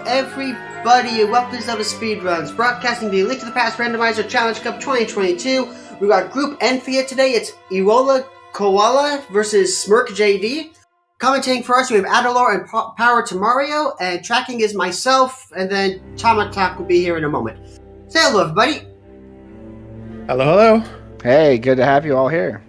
everybody, and welcome to ZeldaSpeedRuns, broadcasting the Link to the Past Randomizer Challenge Cup 2022. We got Group N for you today. It's EwolaKoala versus smercjd. Commentating for us, we have Adalor and Power to Mario, and tracking is myself, and then Tomatak will be here in a moment. Say hello, everybody. Hello, hello. Hey, good to have you all here.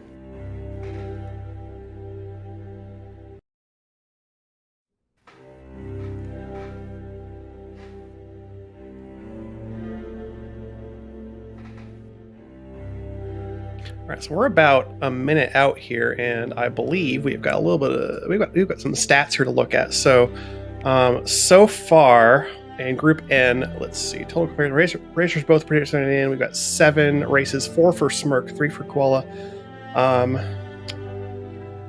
All right, so we're about a minute out here, and I believe we've got a little bit of we've got some stats here to look at. So, so far in Group N, let's see, total racers both participating in. We've got 7 races, 4 for Smirk, 3 for Koala.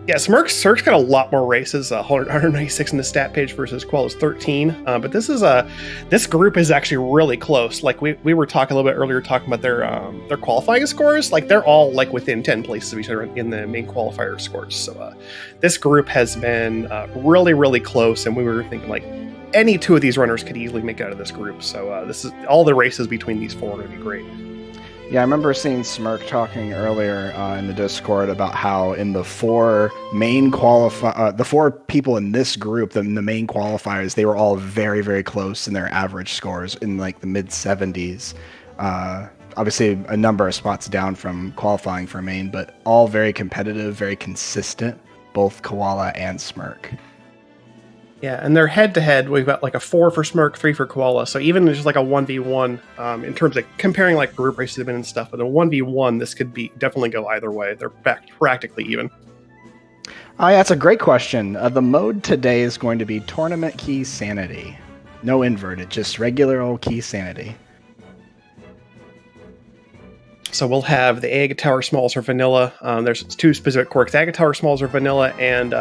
Yeah, Smirk's got a lot more races, 196 in the stat page versus Koala's 13. But this group is actually really close. Like we were talking a little bit earlier, talking about their qualifying scores. Like they're all like within 10 places of each other in the main qualifier scores. So this group has been really, really close, and we were thinking like any 2 of these runners could easily make it out of this group. So this is all the races between these 4 are going to be great. Yeah, I remember seeing Smirk talking earlier in the Discord about how in the 4 main the 4 people in this group, the main qualifiers, they were all very, very close in their average scores in like the mid 70s. Obviously, a number of spots down from qualifying for main, but all very competitive, very consistent, both Koala and Smirk. Yeah, and they're head-to-head. We've got like a 4 for Smirk, 3 for Koala. So even just like a 1v1, in terms of comparing like group races have been and stuff, but a 1v1, this could be definitely go either way. They're practically even. Oh, yeah, that's a great question. The mode today is going to be Tournament Key Sanity. No inverted, just regular old Key Sanity. So we'll have the Egg Tower Smalls or Vanilla. There's 2 specific quirks. The Egg Tower Smalls or Vanilla, and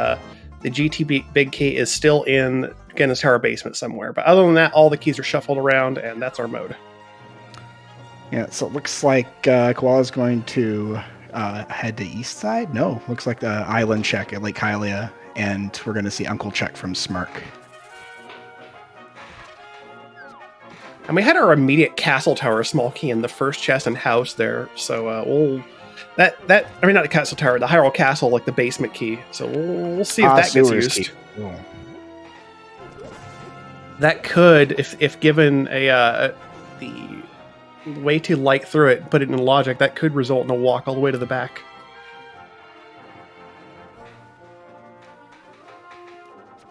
the GT Big Key is still in Genna's Tower basement somewhere. But other than that, all the keys are shuffled around, and that's our mode. Yeah, so it looks like Koala's going to head to East Side. No, looks like the Island check at Lake Hylia, and we're going to see Uncle check from Smirk. And we had our immediate Castle Tower small key in the first chest and house there. So we'll... not the Castle Tower, the Hyrule Castle, like the basement key. So we'll see if that gets used. That could, if given the way to light through it, put it in logic, that could result in a walk all the way to the back.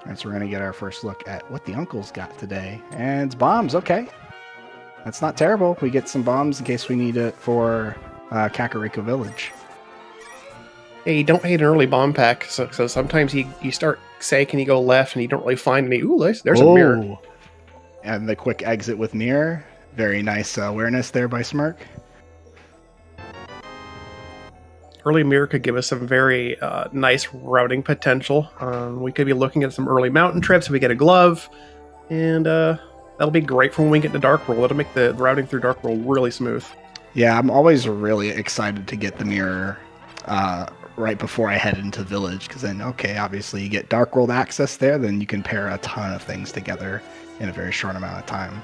Alright, so we're going to get our first look at what the uncle's got today. And it's bombs, okay. That's not terrible. We get some bombs in case we need it for Kakariko Village. Yeah, you don't hate an early bomb pack, so sometimes you start saying you go left and you don't really find any. Ooh, there's a mirror. And the quick exit with mirror. Very nice awareness there by Smirk. Early mirror could give us some very nice routing potential. We could be looking at some early mountain trips if we get a glove, and that'll be great for when we get into Dark World. It'll make the routing through Dark World really smooth. Yeah, I'm always really excited to get the mirror right before I head into Village, because then, okay, obviously you get Dark World access there, then you can pair a ton of things together in a very short amount of time.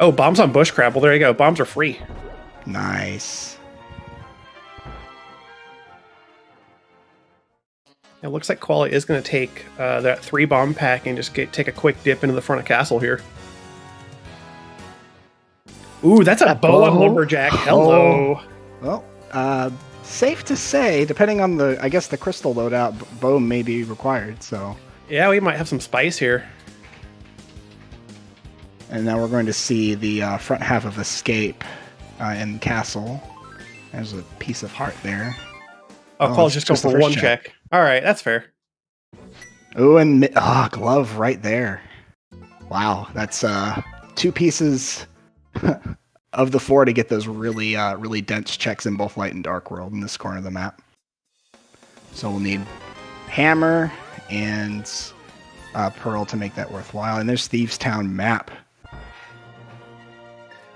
Oh, bombs on Bush Crab. Well, there you go. Bombs are free. Nice. It looks like Koala is going to take that 3 bomb pack and just take a quick dip into the front of Castle here. Ooh, that's a bow on Lumberjack. Hello. Well, safe to say, depending on the crystal loadout, bow may be required, so. Yeah, we might have some spice here. And now we're going to see the front half of Escape in Castle. There's a piece of heart there. Oh, Koala's just going for 1 check. All right, that's fair. Oh, and glove right there. Wow, that's 2 pieces of the 4 to get those really, really dense checks in both Light and Dark World in this corner of the map. So we'll need Hammer and Pearl to make that worthwhile. And there's Thieves Town map.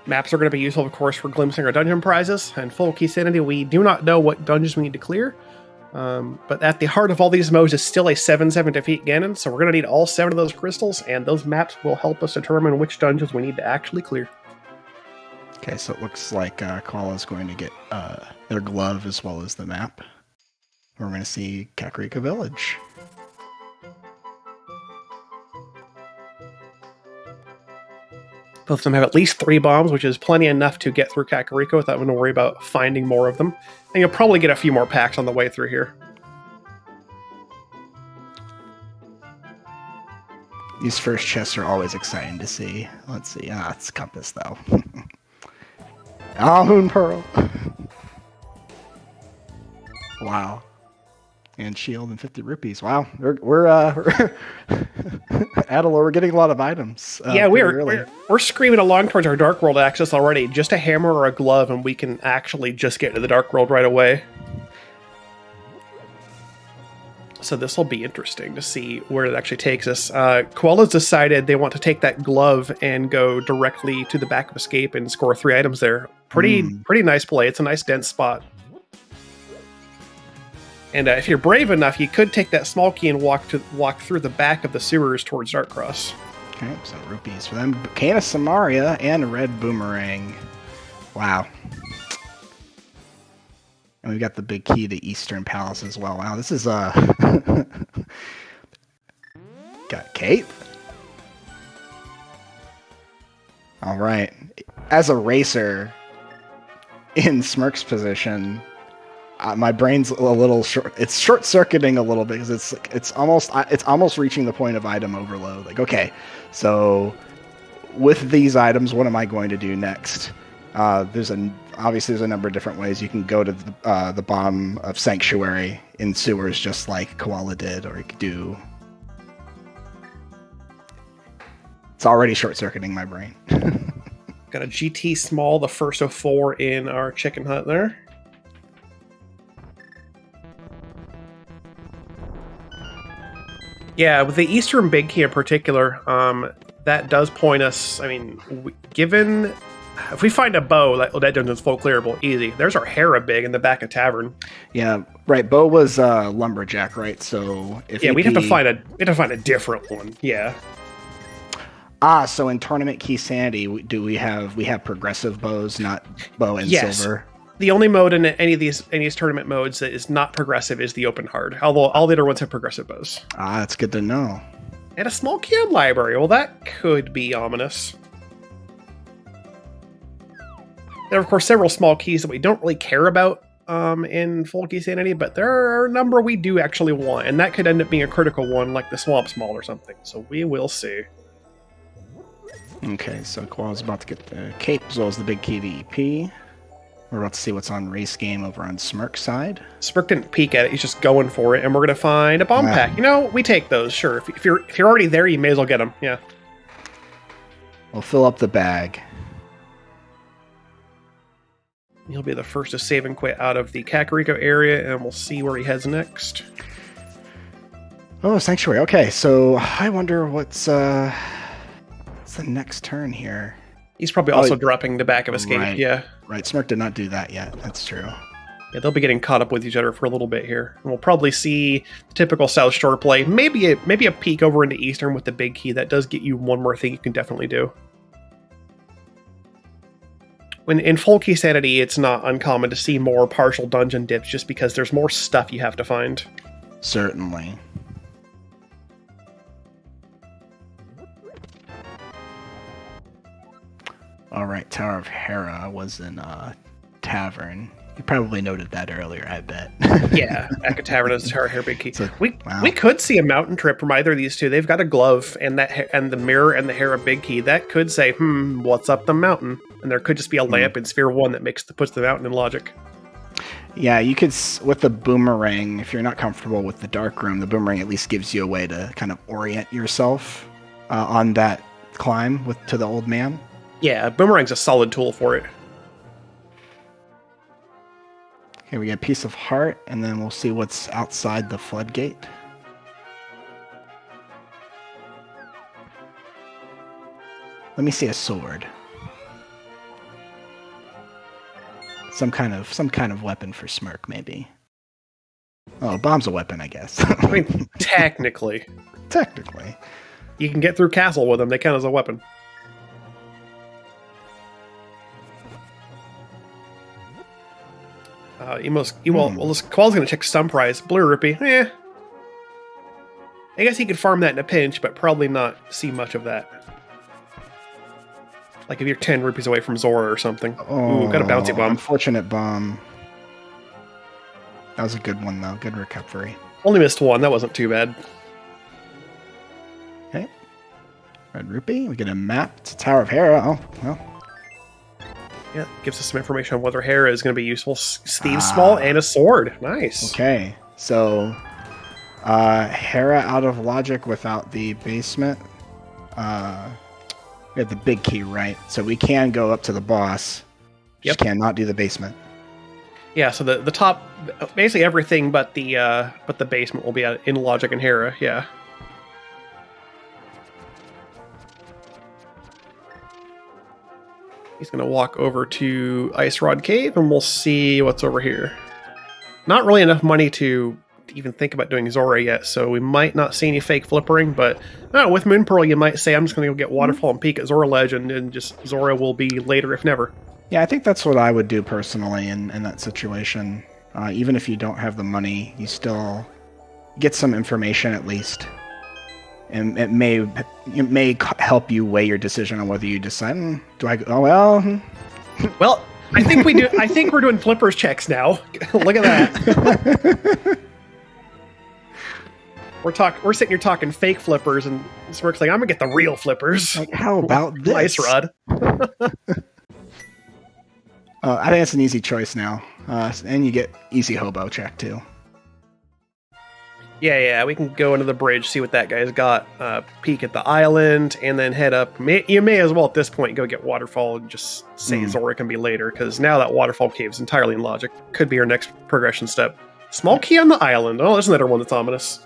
Maps are going to be useful, of course, for glimpsing our dungeon prizes. And full key sanity, we do not know what dungeons we need to clear. But at the heart of all these modes is still a 7/7 defeat Ganon, so we're going to need all 7 of those crystals, and those maps will help us determine which dungeons we need to actually clear. Okay, so it looks like Koala's going to get their glove as well as the map. We're going to see Kakariko Village. Both of them have at least 3 bombs, which is plenty enough to get through Kakariko without having to worry about finding more of them. And you'll probably get a few more packs on the way through here. These first chests are always exciting to see. Let's see. It's Compass, though. Moon Pearl. Wow. And shield and 50 rupees. Wow, we're Adela, we're getting a lot of items. Yeah, we're screaming along towards our Dark World access already. Just a hammer or a glove, and we can actually just get to the Dark World right away. So this will be interesting to see where it actually takes us. Koala's decided they want to take that glove and go directly to the back of Escape and score 3 items there. Pretty nice play. It's a nice dense spot. And if you're brave enough, you could take that small key and walk through the back of the sewers towards Darkcross. Okay, so rupees for them. Can of Samaria and a red boomerang. Wow. And we've got the big key to Eastern Palace as well. Wow, this is got Kate. All right. As a racer in Smirk's position, my brain's a little short. It's short-circuiting a little bit because it's almost reaching the point of item overload. Like, okay, so with these items, what am I going to do next? Obviously there's a number of different ways you can go to the bottom of Sanctuary in sewers, just like Koala did, or you could do. It's already short-circuiting my brain. Got a GT small, the first of 4 in our chicken hut there. Yeah, with the Eastern Big Key in particular, that does point us. I mean, given if we find a bow, that dungeon's full clearable, easy. There's our Hera Big in the back of Tavern. Yeah, right. Bow was lumberjack, right? So if we'd have to find a different one. Yeah. So in Tournament Key Sanity, we have progressive bows, not bow and silver. The only mode in any of these tournament modes that is not progressive is the open hard, although all the other ones have progressive bows. That's good to know. And a small cube library. Well, that could be ominous. There are, of course, several small keys that we don't really care about in Full Key Sanity, but there are a number we do actually want, and that could end up being a critical one, like the Swamp Small or something. So we will see. Okay, so Koala's about to get the cape as well as the big key to EP. We're about to see what's on Race Game over on Smirk's side. Smirk didn't peek at it; he's just going for it, and we're gonna find a bomb pack. You know, we take those, sure. If you're already there, you may as well get them. Yeah. We'll fill up the bag. He'll be the first to save and quit out of the Kakariko area, and we'll see where he heads next. Oh, Sanctuary. Okay, so I wonder what's the next turn here. He's probably also dropping the back of Escape. Right. Yeah. Right. Smirk did not do that yet. That's true. Yeah, they'll be getting caught up with each other for a little bit here. And we'll probably see the typical South Shore play. Maybe a peek over into Eastern with the big key. That does get you one more thing you can definitely do. When in Full Key Sanity, it's not uncommon to see more partial dungeon dips just because there's more stuff you have to find. Certainly. All right, Tower of Hera was in Tavern. You probably noted that earlier, I bet. Yeah, back at Tavern is the Tower of Hera big key. So, we could see a mountain trip from either of these two. They've got a glove and the mirror and the Hera big key. That could say, what's up the mountain? And there could just be a lamp in Sphere 1 that puts the mountain in logic. Yeah, you could, with the boomerang, if you're not comfortable with the dark room, the boomerang at least gives you a way to kind of orient yourself on that climb to the old man. Yeah, boomerang's a solid tool for it. Okay, we get a piece of heart, and then we'll see what's outside the floodgate. Let me see a sword. Some kind of weapon for Smirk, maybe. Oh, a bomb's a weapon, I guess. I mean, technically. Technically. You can get through castle with them. They count as a weapon. Koala's going to check Stun Prize. Blue Rupee. I guess he could farm that in a pinch, but probably not see much of that. Like if you're 10 rupees away from Zora or something. Oh, ooh, got a bouncy bomb. Unfortunate bomb. That was a good one, though. Good recovery. Only missed one. That wasn't too bad. Okay. Red Rupee. We get a map to Tower of Hera. Oh, well. Yeah, gives us some information on whether Hera is going to be useful. Steve's small and a sword. Nice. Okay. So, Hera out of logic without the basement. We have the big key, right? So we can go up to the boss. Just cannot do the basement. Yeah, so the top, basically everything but the basement will be in logic and Hera. Yeah. He's going to walk over to Ice Rod Cave, and we'll see what's over here. Not really enough money to even think about doing Zora yet, so we might not see any fake flippering, but with Moon Pearl, you might say, I'm just going to go get Waterfall and peek at Zora Legend, and just Zora will be later, if never. Yeah, I think that's what I would do personally in that situation. Even if you don't have the money, you still get some information at least. And it may help you weigh your decision on whether you decide, do I go, oh, well... Well, I think we do. I think we're doing flippers checks now. Look at that. We're sitting here talking fake flippers, and Smirk's like, I'm gonna get the real flippers. Like, how about this? Ice Rod. I think it's an easy choice now. And you get easy hobo check too. Yeah, we can go into the bridge, see what that guy's got, peek at the island, and then head up. You may as well at this point go get Waterfall and just say Zora can be later, because now that Waterfall Cave is entirely in logic. Could be our next progression step. Small key on the island. Oh, there's another one that's ominous.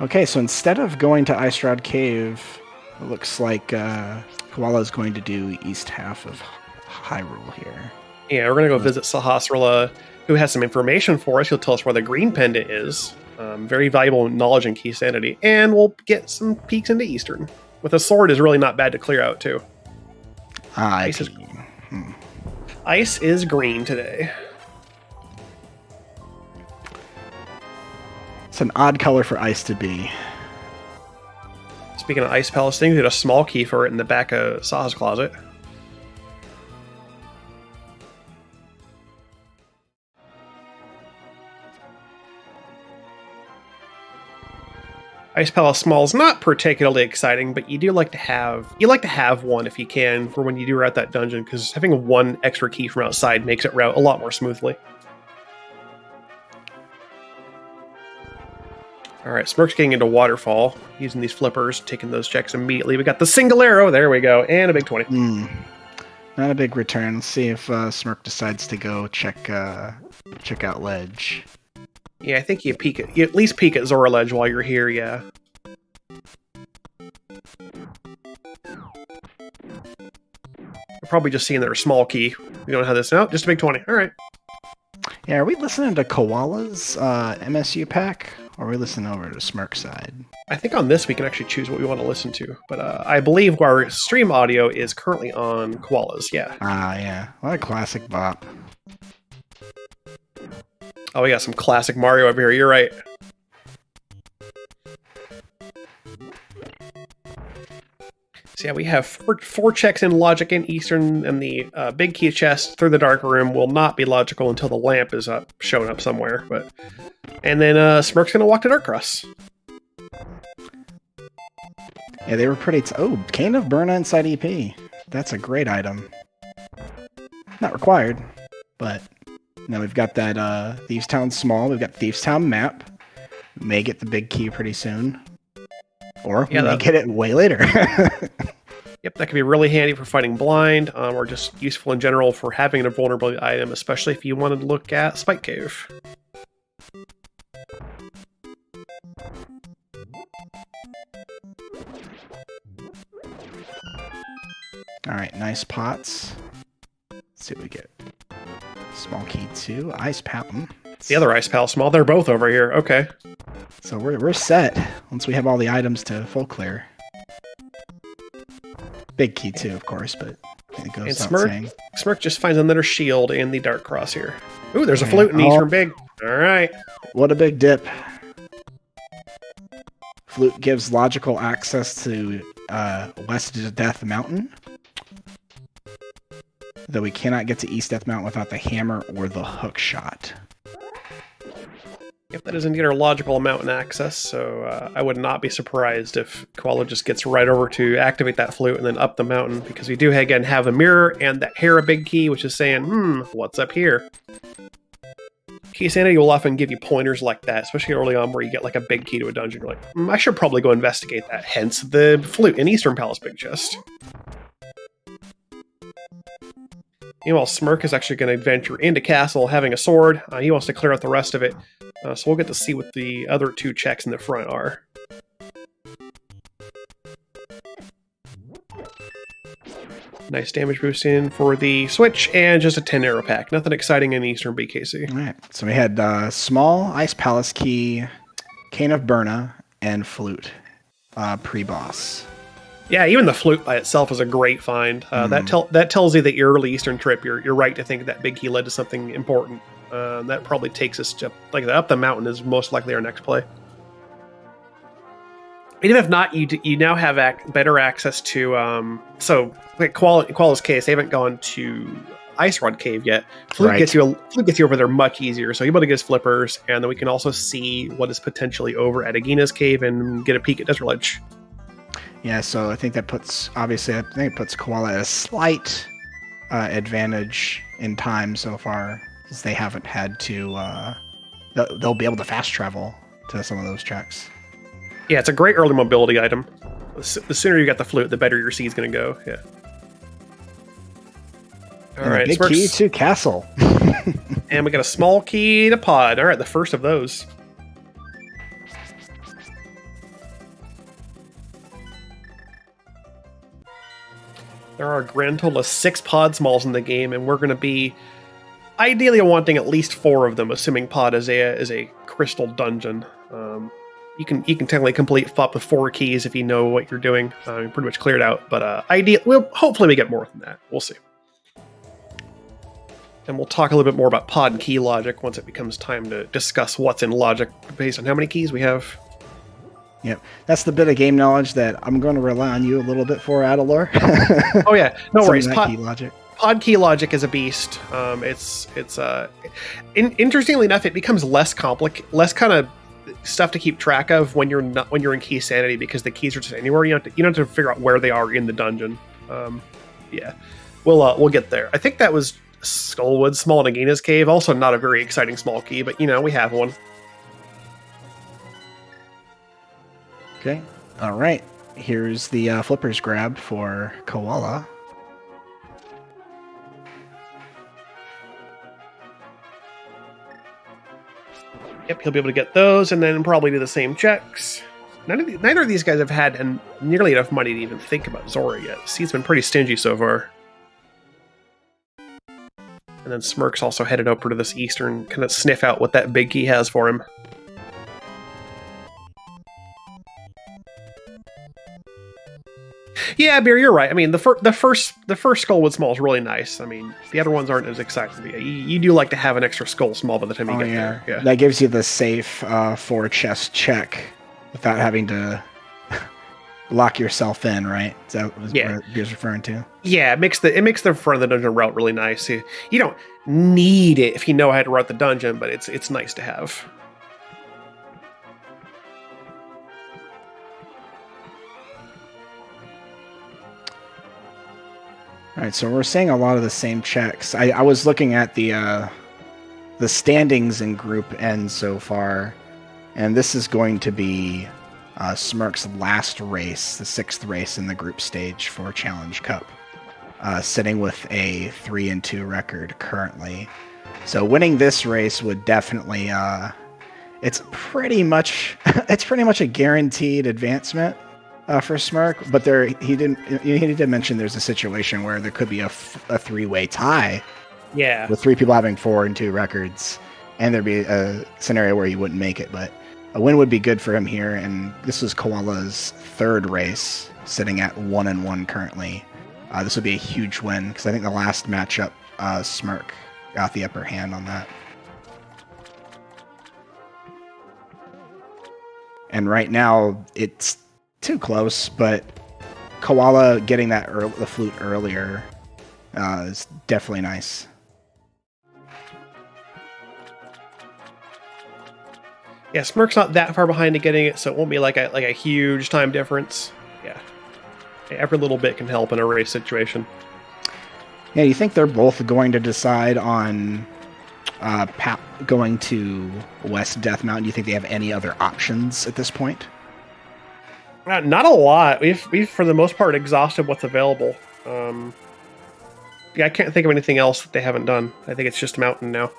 Okay, so instead of going to Ice Rod Cave, it looks like Koala is going to do east half of Hyrule here. Yeah, we're going to go visit Sahasrahla, who has some information for us. He'll tell us where the green pendant is. Very valuable knowledge and key sanity. And we'll get some peeks into Eastern. With a sword is really not bad to clear out, too. Ice is green today. It's an odd color for ice to be. Speaking of Ice Palace things, we had a small key for it in the back of Saha's closet. Ice Palace Small is not particularly exciting, but you do like to have one if you can for when you do route that dungeon, because having one extra key from outside makes it route a lot more smoothly. Alright, Smirk's getting into Waterfall, using these flippers, taking those checks immediately. We got the single arrow, there we go, and a big 20. Not a big return. Let's see if Smirk decides to go check out Ledge. Yeah, I think you at least peek at Zora Ledge while you're here, yeah. We're probably just seeing their small key. We don't have this now. Just a big 20. Alright. Yeah, are we listening to Koala's MSU pack? Or are we listening over to smercjd? I think on this we can actually choose what we want to listen to. But I believe our stream audio is currently on Koala's, yeah. Yeah. What a classic bop. Oh, we got some classic Mario over here. You're right. So yeah, we have four checks in logic in Eastern, and the big key chest through the dark room will not be logical until the lamp is showing up somewhere. And then Smirk's gonna walk to Dark Cross. Yeah, they were pretty. Cane of Burna inside EP. That's a great item. Not required, but. Now we've got that Thieves Town Small. We've got Thieves Town map. We may get the big key pretty soon. Or we may get it way later. Yep, that could be really handy for fighting blind, or just useful in general for having a vulnerability item, especially if you wanted to look at Spike Cave. Alright, nice pots. Let's see what we get. Small key 2, Ice Paladin. The other Ice Pal Small, they're both over here. Okay. So we're set once we have all the items to full clear. Big key too, of course, but it goes without saying. Smirk just finds another shield in the Dark Cross here. Ooh, there's a flute in Eastern Big. All right. What a big dip. Flute gives logical access to West Death Mountain. Though we cannot get to East Death Mountain without the hammer or the hook shot. Yep, that is indeed our logical mountain access, so I would not be surprised if Koala just gets right over to activate that flute and then up the mountain, because we do, again, have a mirror and that Hera big key, which is saying, what's up here? Key Sanity will often give you pointers like that, especially early on where you get like a big key to a dungeon. You're like, I should probably go investigate that, hence the flute in Eastern Palace Big Chest. Meanwhile, Smirk is actually going to venture into Castle having a sword. He wants to clear out the rest of it. So we'll get to see what the other two checks in the front are. Nice damage boost in for the switch, and just a 10 arrow pack. Nothing exciting in Eastern BKC. All right. So we had small Ice Palace Key, Cane of Burna, and Flute pre-boss. Yeah, even the flute by itself is a great find. That tells you that your early Eastern trip, you're right to think that big key led to something important. That probably takes us to, like, up the mountain is most likely our next play. Even if not, you now have better access to, so like Koala's case, they haven't gone to Ice Rod Cave yet. Flute gets you over there much easier, so you're able to get his flippers, and then we can also see what is potentially over at Agina's cave and get a peek at Desert Ledge. Yeah, so I think that puts Koala at a slight advantage in time so far, because they haven't had to. They'll be able to fast travel to some of those tracks. Yeah, it's a great early mobility item. The sooner you get the flute, the better your seed's going to go. Yeah. All right, big key to Castle. And we got a small key to Pod. All right, the first of those. There are a grand total of 6 Pod Smalls in the game, and we're going to be ideally wanting at least 4 of them, assuming Pod is a crystal dungeon. You can technically complete FOP with 4 keys if you know what you're doing. You're pretty much cleared out, but hopefully we get more than that. We'll see. And we'll talk a little bit more about Pod and key logic once it becomes time to discuss what's in logic based on how many keys we have. Yep, that's the bit of game knowledge that I'm going to rely on you a little bit for, Adalor. Oh yeah, no worries. Key logic. Pod key logic is a beast. Interestingly enough, it becomes less less kind of stuff to keep track of when you're in Key Sanity, because the keys are just anywhere. You don't have to figure out where they are in the dungeon. Yeah, we'll get there. I think that was Skullwood, Small Nagina's cave. Also, not a very exciting small key, but we have one. Okay, all right. Here's the flippers grab for Koala. Yep, he'll be able to get those, and then probably do the same checks. Neither of these guys have had nearly enough money to even think about Zora yet. He's been pretty stingy so far. And then Smirk's also headed over to this Eastern, kind of sniff out what that big key has for him. Yeah, Beer, you're right. I mean, the first Skullwood Small is really nice. I mean, the other ones aren't as exciting. You do like to have an extra Skull Small by the time you get there. Yeah. That gives you the safe 4-chest check without having to lock yourself in, right? Is that what Beer's referring to? Yeah, it makes the front of the dungeon route really nice. You don't need it if you know how to route the dungeon, but it's nice to have. All right, so we're seeing a lot of the same checks. I was looking at the standings in Group N so far, and this is going to be Smirk's last race, the 6th race in the group stage for Challenge Cup, sitting with a 3-2 record currently. So winning this race would definitely it's pretty much a guaranteed advancement for Smirk, but he did mention there's a situation where there could be a 3-way tie. Yeah, with 3 people having 4 and 2 records, and there'd be a scenario where he wouldn't make it, but a win would be good for him here. And this is Koala's third race, sitting at 1-1 currently. This would be a huge win because I think the last matchup, Smirk got the upper hand on that. And right now it's too close, but Koala getting that the flute earlier is definitely nice. Yeah, Smirk's not that far behind to getting it, so it won't be like a huge time difference. Yeah, every little bit can help in a race situation. Yeah, you think they're both going to decide on going to West Death Mountain? Do you think they have any other options at this point? Not a lot. We've for the most part exhausted what's available. Yeah, I can't think of anything else that they haven't done. I think it's just Mountain now.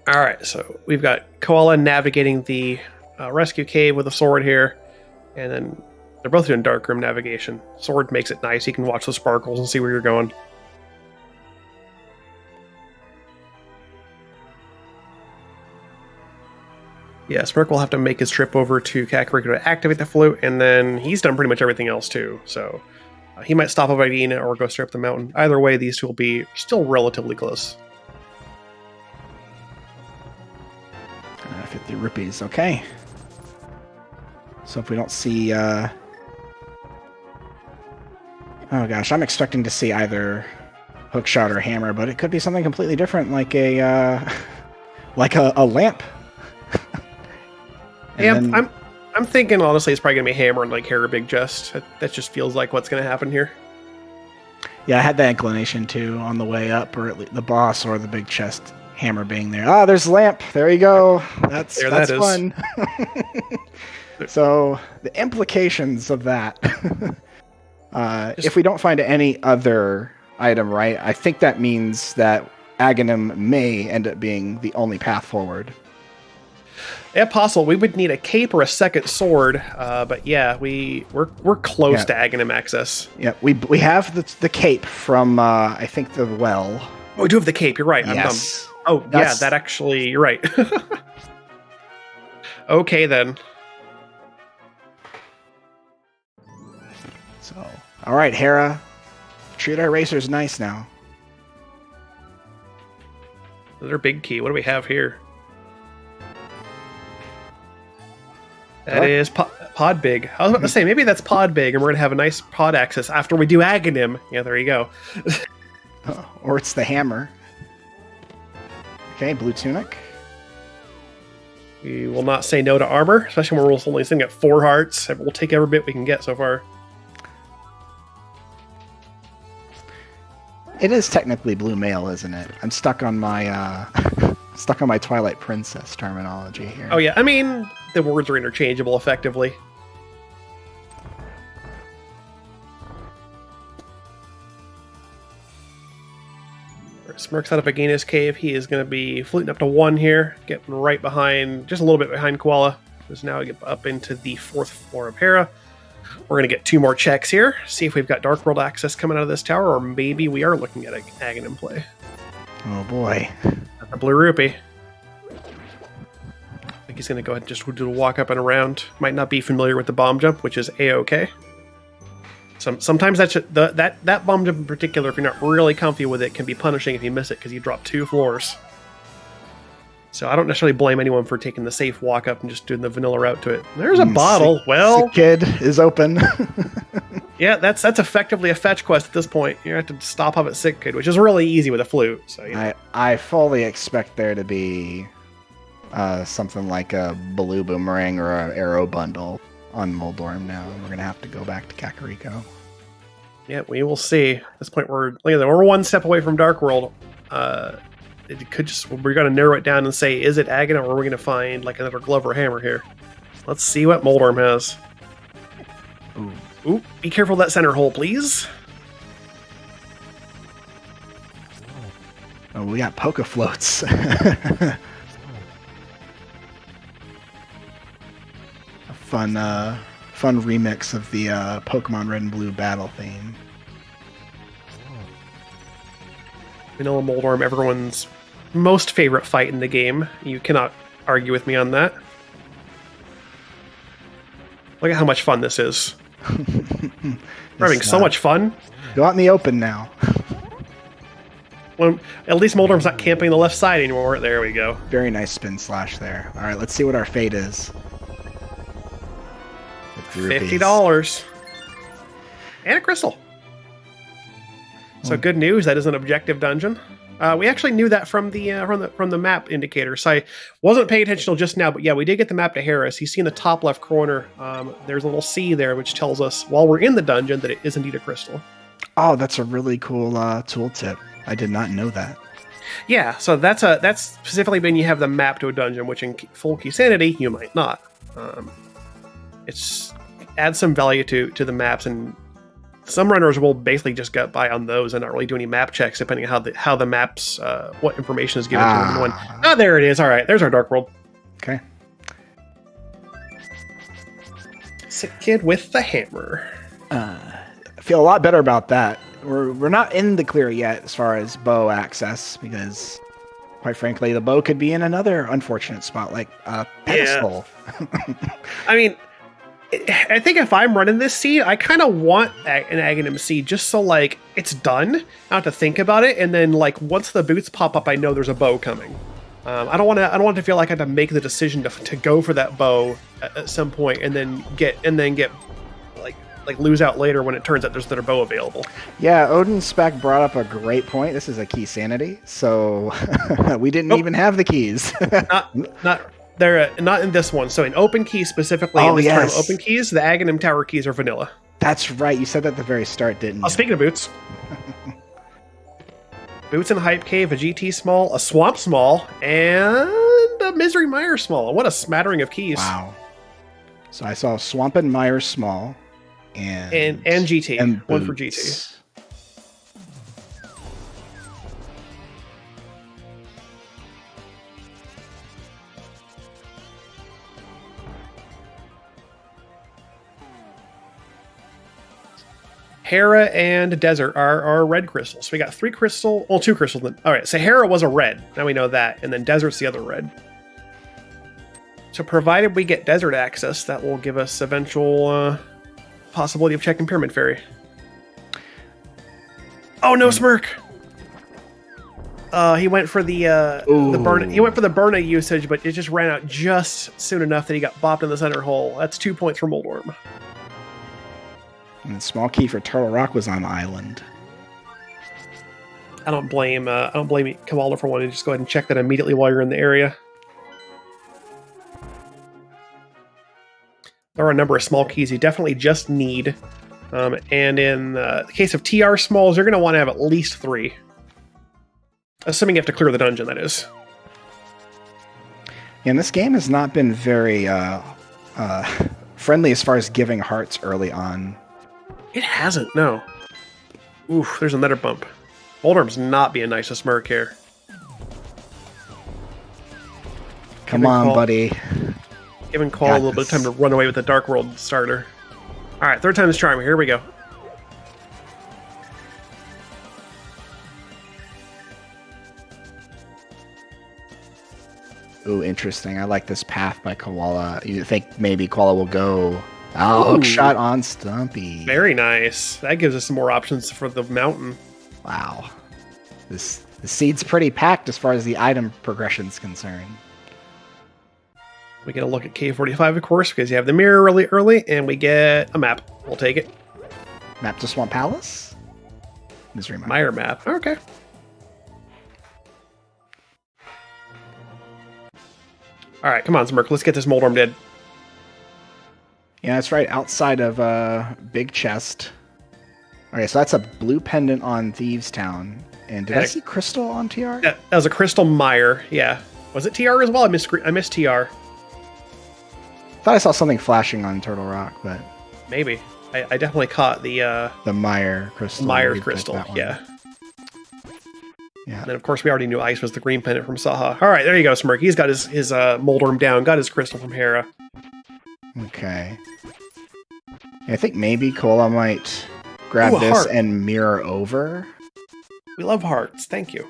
All right, so we've got Koala navigating the rescue cave with a sword here, and then they're both doing darkroom navigation. Sword makes it nice. You can watch the sparkles and see where you're going. Yeah, Smirk will have to make his trip over to Kakariko to activate the flute, and then he's done pretty much everything else too. So he might stop up at Ina or go straight up the mountain. Either way, these two will be still relatively close. 50 rupees, okay. So if we don't see... Oh gosh, I'm expecting to see either hookshot or hammer, but it could be something completely different, like a lamp. Yeah, then... I'm thinking honestly it's probably gonna be hammer and like hair big chest. That just feels like what's gonna happen here. Yeah, I had that inclination too on the way up, or at least the boss or the big chest. Hammer being there. Ah, there's lamp. There you go. That's fun. So the implications of that. If we don't find any other item, right? I think that means that Aghanim may end up being the only path forward. Yeah, possible. We would need a cape or a second sword, but yeah, we're close to Aghanim access. Yeah, we have the cape from I think the well. Oh, we do have the cape. You're right. Yes. I'm dumb. Oh, yeah, that actually, you're right. Okay, then. So, all right, Hera. Treat our racers nice now. Another big key. What do we have here? That is pod big. I was about to say, maybe that's pod big, and we're going to have a nice pod access after we do Aghanim. Yeah, there you go. Or it's the hammer. Okay, blue tunic. We will not say no to armor, especially when we're only sitting at 4 hearts. We'll take every bit we can get so far. It is technically blue mail, isn't it? I'm stuck on my Twilight Princess terminology here. Oh yeah, I mean the words are interchangeable effectively. Smirk's out of Aghanis Cave. He is going to be fluting up to 1 here, getting right behind, just a little bit behind Koala. Who's now get up into the 4th floor of Hera. We're going to get 2 more checks here, see if we've got Dark World access coming out of this tower, or maybe we are looking at an Aghanim play. Oh boy. Got the blue rupee. I think he's going to go ahead and just do a walk up and around. Might not be familiar with the bomb jump, which is A-okay. Sometimes that bomb jump in particular, if you're not really comfy with it, can be punishing if you miss it because you drop 2 floors. So I don't necessarily blame anyone for taking the safe walk up and just doing the vanilla route to it. There's a bottle. Well, kid is open. Yeah, that's effectively a fetch quest at this point. You have to stop up at Sick Kid, which is really easy with a flute. So I fully expect there to be something like a blue boomerang or an arrow bundle on Moldorm now. We're gonna have to go back to Kakariko. Yeah, we will see. At this point, we're 1 step away from Dark World. It could just, we're gonna narrow it down and say, is it Aghanim, or are we gonna find like another glove or hammer here? Let's see what Moldorm has. Ooh, be careful of that center hole, please. Oh, we got poke floats. A Fun remix of the Pokemon Red and Blue battle theme. Vanilla Moldorm, everyone's most favorite fight in the game. You cannot argue with me on that. Look at how much fun this is. We're having so much fun. Go out in the open now. Well, at least Moldorm's not camping the left side anymore. There we go. Very nice spin slash there. All right, let's see what our fate is. $50 and a crystal. So good news, that is an objective dungeon. We actually knew that from the map indicator. So I wasn't paying attention till just now, but yeah, we did get the map to Harris. You see in the top left corner, there's a little C there, which tells us while we're in the dungeon that it is indeed a crystal. Oh, that's a really cool tooltip. I did not know that. Yeah, so that's specifically when you have the map to a dungeon, which in full key sanity you might not. It's adds some value to the maps, and some runners will basically just get by on those and not really do any map checks, depending on how the maps, what information is given to them. When, there it is. All right, there's our Dark World. Okay. Sick kid with the hammer. I feel a lot better about that. We're not in the clear yet as far as bow access, because quite frankly, the bow could be in another unfortunate spot, like a pedestal. Yeah. I mean, I think if I'm running this seed, I kind of want an Aghanim seed just so like it's done. I don't have to think about it, and then like once the boots pop up, I know there's a bow coming. I don't want to feel like I have to make the decision to go for that bow at some point, and then get like lose out later when it turns out there's another bow available. Yeah, Odin Spec brought up a great point. This is a key sanity, so we didn't even have the keys. They're not in this one. So in open keys specifically, in this term open keys, the Aghanim Tower keys are vanilla. That's right. You said that at the very start, didn't you? Speaking of boots. Boots in Hype Cave, a GT small, a Swamp small, and a Misery Mire small. What a smattering of keys. Wow. So I saw Swamp and Mire small and GT. And one for GT. Hera and Desert are red crystals. So we got two crystals. All right, so Hera was a red. Now we know that. And then Desert's the other red. So provided we get Desert access, that will give us eventual possibility of checking Pyramid Fairy. Oh, no Smirk! He went for the burn. He went for the Burna usage, but it just ran out just soon enough that he got bopped in the center hole. That's 2 points for Moldorm. And the small key for Turtle Rock was on island. I don't blame Koala for wanting to just go ahead and check that immediately while you're in the area. There are a number of small keys you definitely just need. And in the case of TR smalls, you're going to want to have at least 3. Assuming you have to clear the dungeon, that is. And this game has not been very friendly as far as giving hearts early on. It hasn't, no. Oof, there's another bump. Moldorm's not being nice to Smirk here. Come on, buddy. Giving Koala a little bit of time to run away with the Dark World starter. All right, third time's charm. Here we go. Ooh, interesting. I like this path by Koala. You think maybe Koala will go... Oh, hook shot on Stumpy. Very nice. That gives us some more options for the mountain. Wow. The seed's pretty packed as far as the item progression is concerned. We get a look at K45, of course, because you have the mirror really early, and we get a map. We'll take it. Map to Swamp Palace? Misery Mire map. Okay. All right, come on, Smirk. Let's get this Moldorm dead. Yeah, that's right. Outside of Big Chest. Okay, so that's a blue pendant on Thieves Town. And did I see Crystal on TR? That was a Crystal Mire. Yeah. Was it TR as well? I missed TR. Thought I saw something flashing on Turtle Rock, but maybe. I definitely caught the Mire Crystal. Mire Crystal, yeah. Yeah. And then, of course, we already knew Ice was the green pendant from Saha. All right, there you go, Smirk. He's got his Moldorm down, got his Crystal from Hera. Okay. I think maybe Koala might grab Ooh, a this heart. and mirror over. We love hearts. Thank you.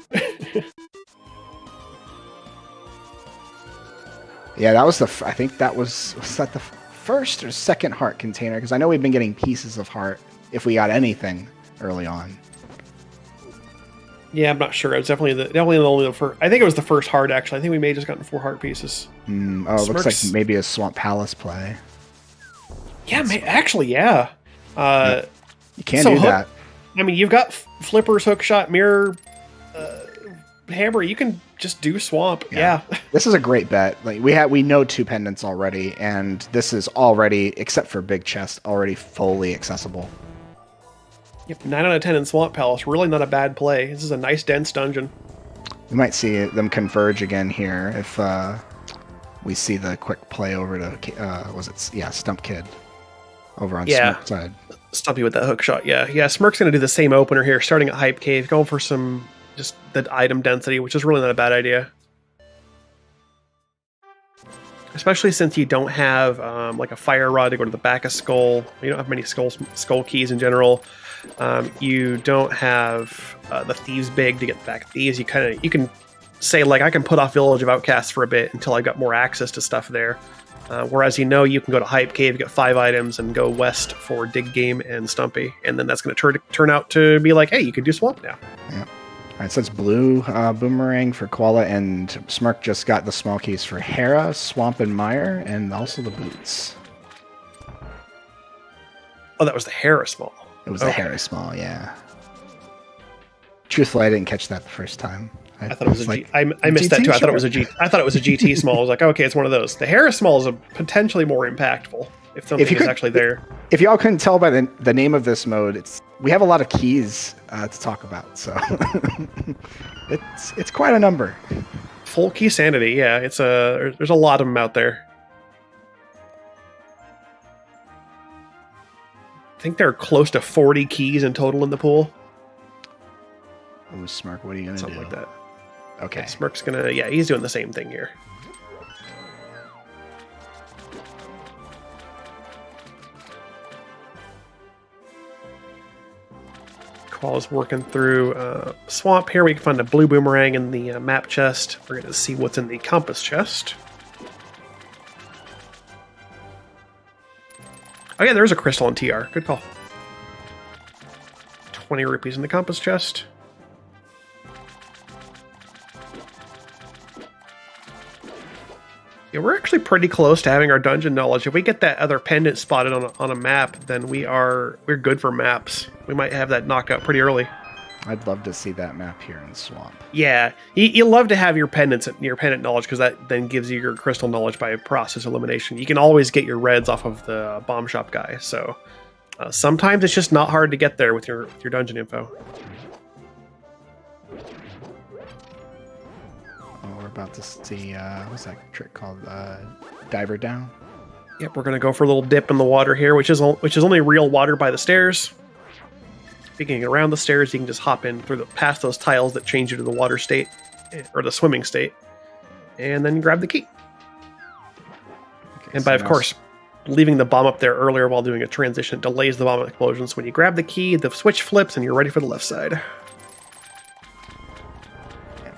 Yeah, that was I think that was that the first or second heart container? Because I know we've been getting pieces of heart if we got anything early on. Yeah, I'm not sure. It was definitely only the first. I think it was the first heart, actually. I think we may have just gotten 4 heart pieces. Oh, it looks like maybe a Swamp Palace play. Yeah, actually, yeah. You can't do that. I mean, you've got Flipper's hookshot, mirror, hammer. You can just do swamp. Yeah. This is a great bet. Like we know 2 pendants already, and this is already, except for big chest, already fully accessible. Yep, 9 out of 10 in Swamp Palace. Really not a bad play. This is a nice dense dungeon. We might see them converge again here if we see the quick play over to Stump Kid over on Smirk's side. Stumpy with that hook shot. Yeah. Smirk's going to do the same opener here, starting at Hype Cave, going for some just the item density, which is really not a bad idea. Especially since you don't have like a fire rod to go to the back of Skull. You don't have many skull keys in general. You don't have the Thieves Big to get back at these. You can say, like, I can put off Village of Outcasts for a bit until I got more access to stuff there. Whereas you can go to Hype Cave, get 5 items, and go west for Dig Game and Stumpy. And then that's going to turn out to be like, hey, you can do Swamp now. Yeah. All right, so it's blue boomerang for Koala, and Smirk just got the small keys for Hera, Swamp and Mire, and also the boots. Oh, that was the Hera small. It was the Hera small, yeah. Truthfully, I didn't catch that the first time. I thought it was I missed that too. I thought it was a GT small. I was like, okay, it's one of those. The Hera small is potentially more impactful if something is actually there. If y'all couldn't tell by the name of this mode, we have a lot of keys to talk about, so it's quite a number. Full key sanity, yeah. There's a lot of them out there. I think there are close to 40 keys in total in the pool. Oh, Smirk, what are you gonna do? Something like that. Okay. And Smirk's he's doing the same thing here. Koala's working through Swamp here. We can find a blue boomerang in the map chest. We're going to see what's in the compass chest. Oh yeah, there's a crystal in TR. Good call. 20 rupees in the compass chest. Yeah, we're actually pretty close to having our dungeon knowledge. If we get that other pendant spotted on a map, then we're good for maps. We might have that knockout pretty early. I'd love to see that map here in Swamp. Yeah, you love to have your pendant knowledge, because that then gives you your crystal knowledge by process elimination. You can always get your reds off of the bomb shop guy, so sometimes it's just not hard to get there with your dungeon info. About to see what's that trick called, diver down. Yep, we're gonna go for a little dip in the water here, which is only real water by the stairs. If you can get around the stairs, you can just hop in past those tiles that change you to the water state or the swimming state, and then grab the key. Okay, and of course, leaving the bomb up there earlier while doing a transition delays the bomb explosion. So when you grab the key, the switch flips and you're ready for the left side.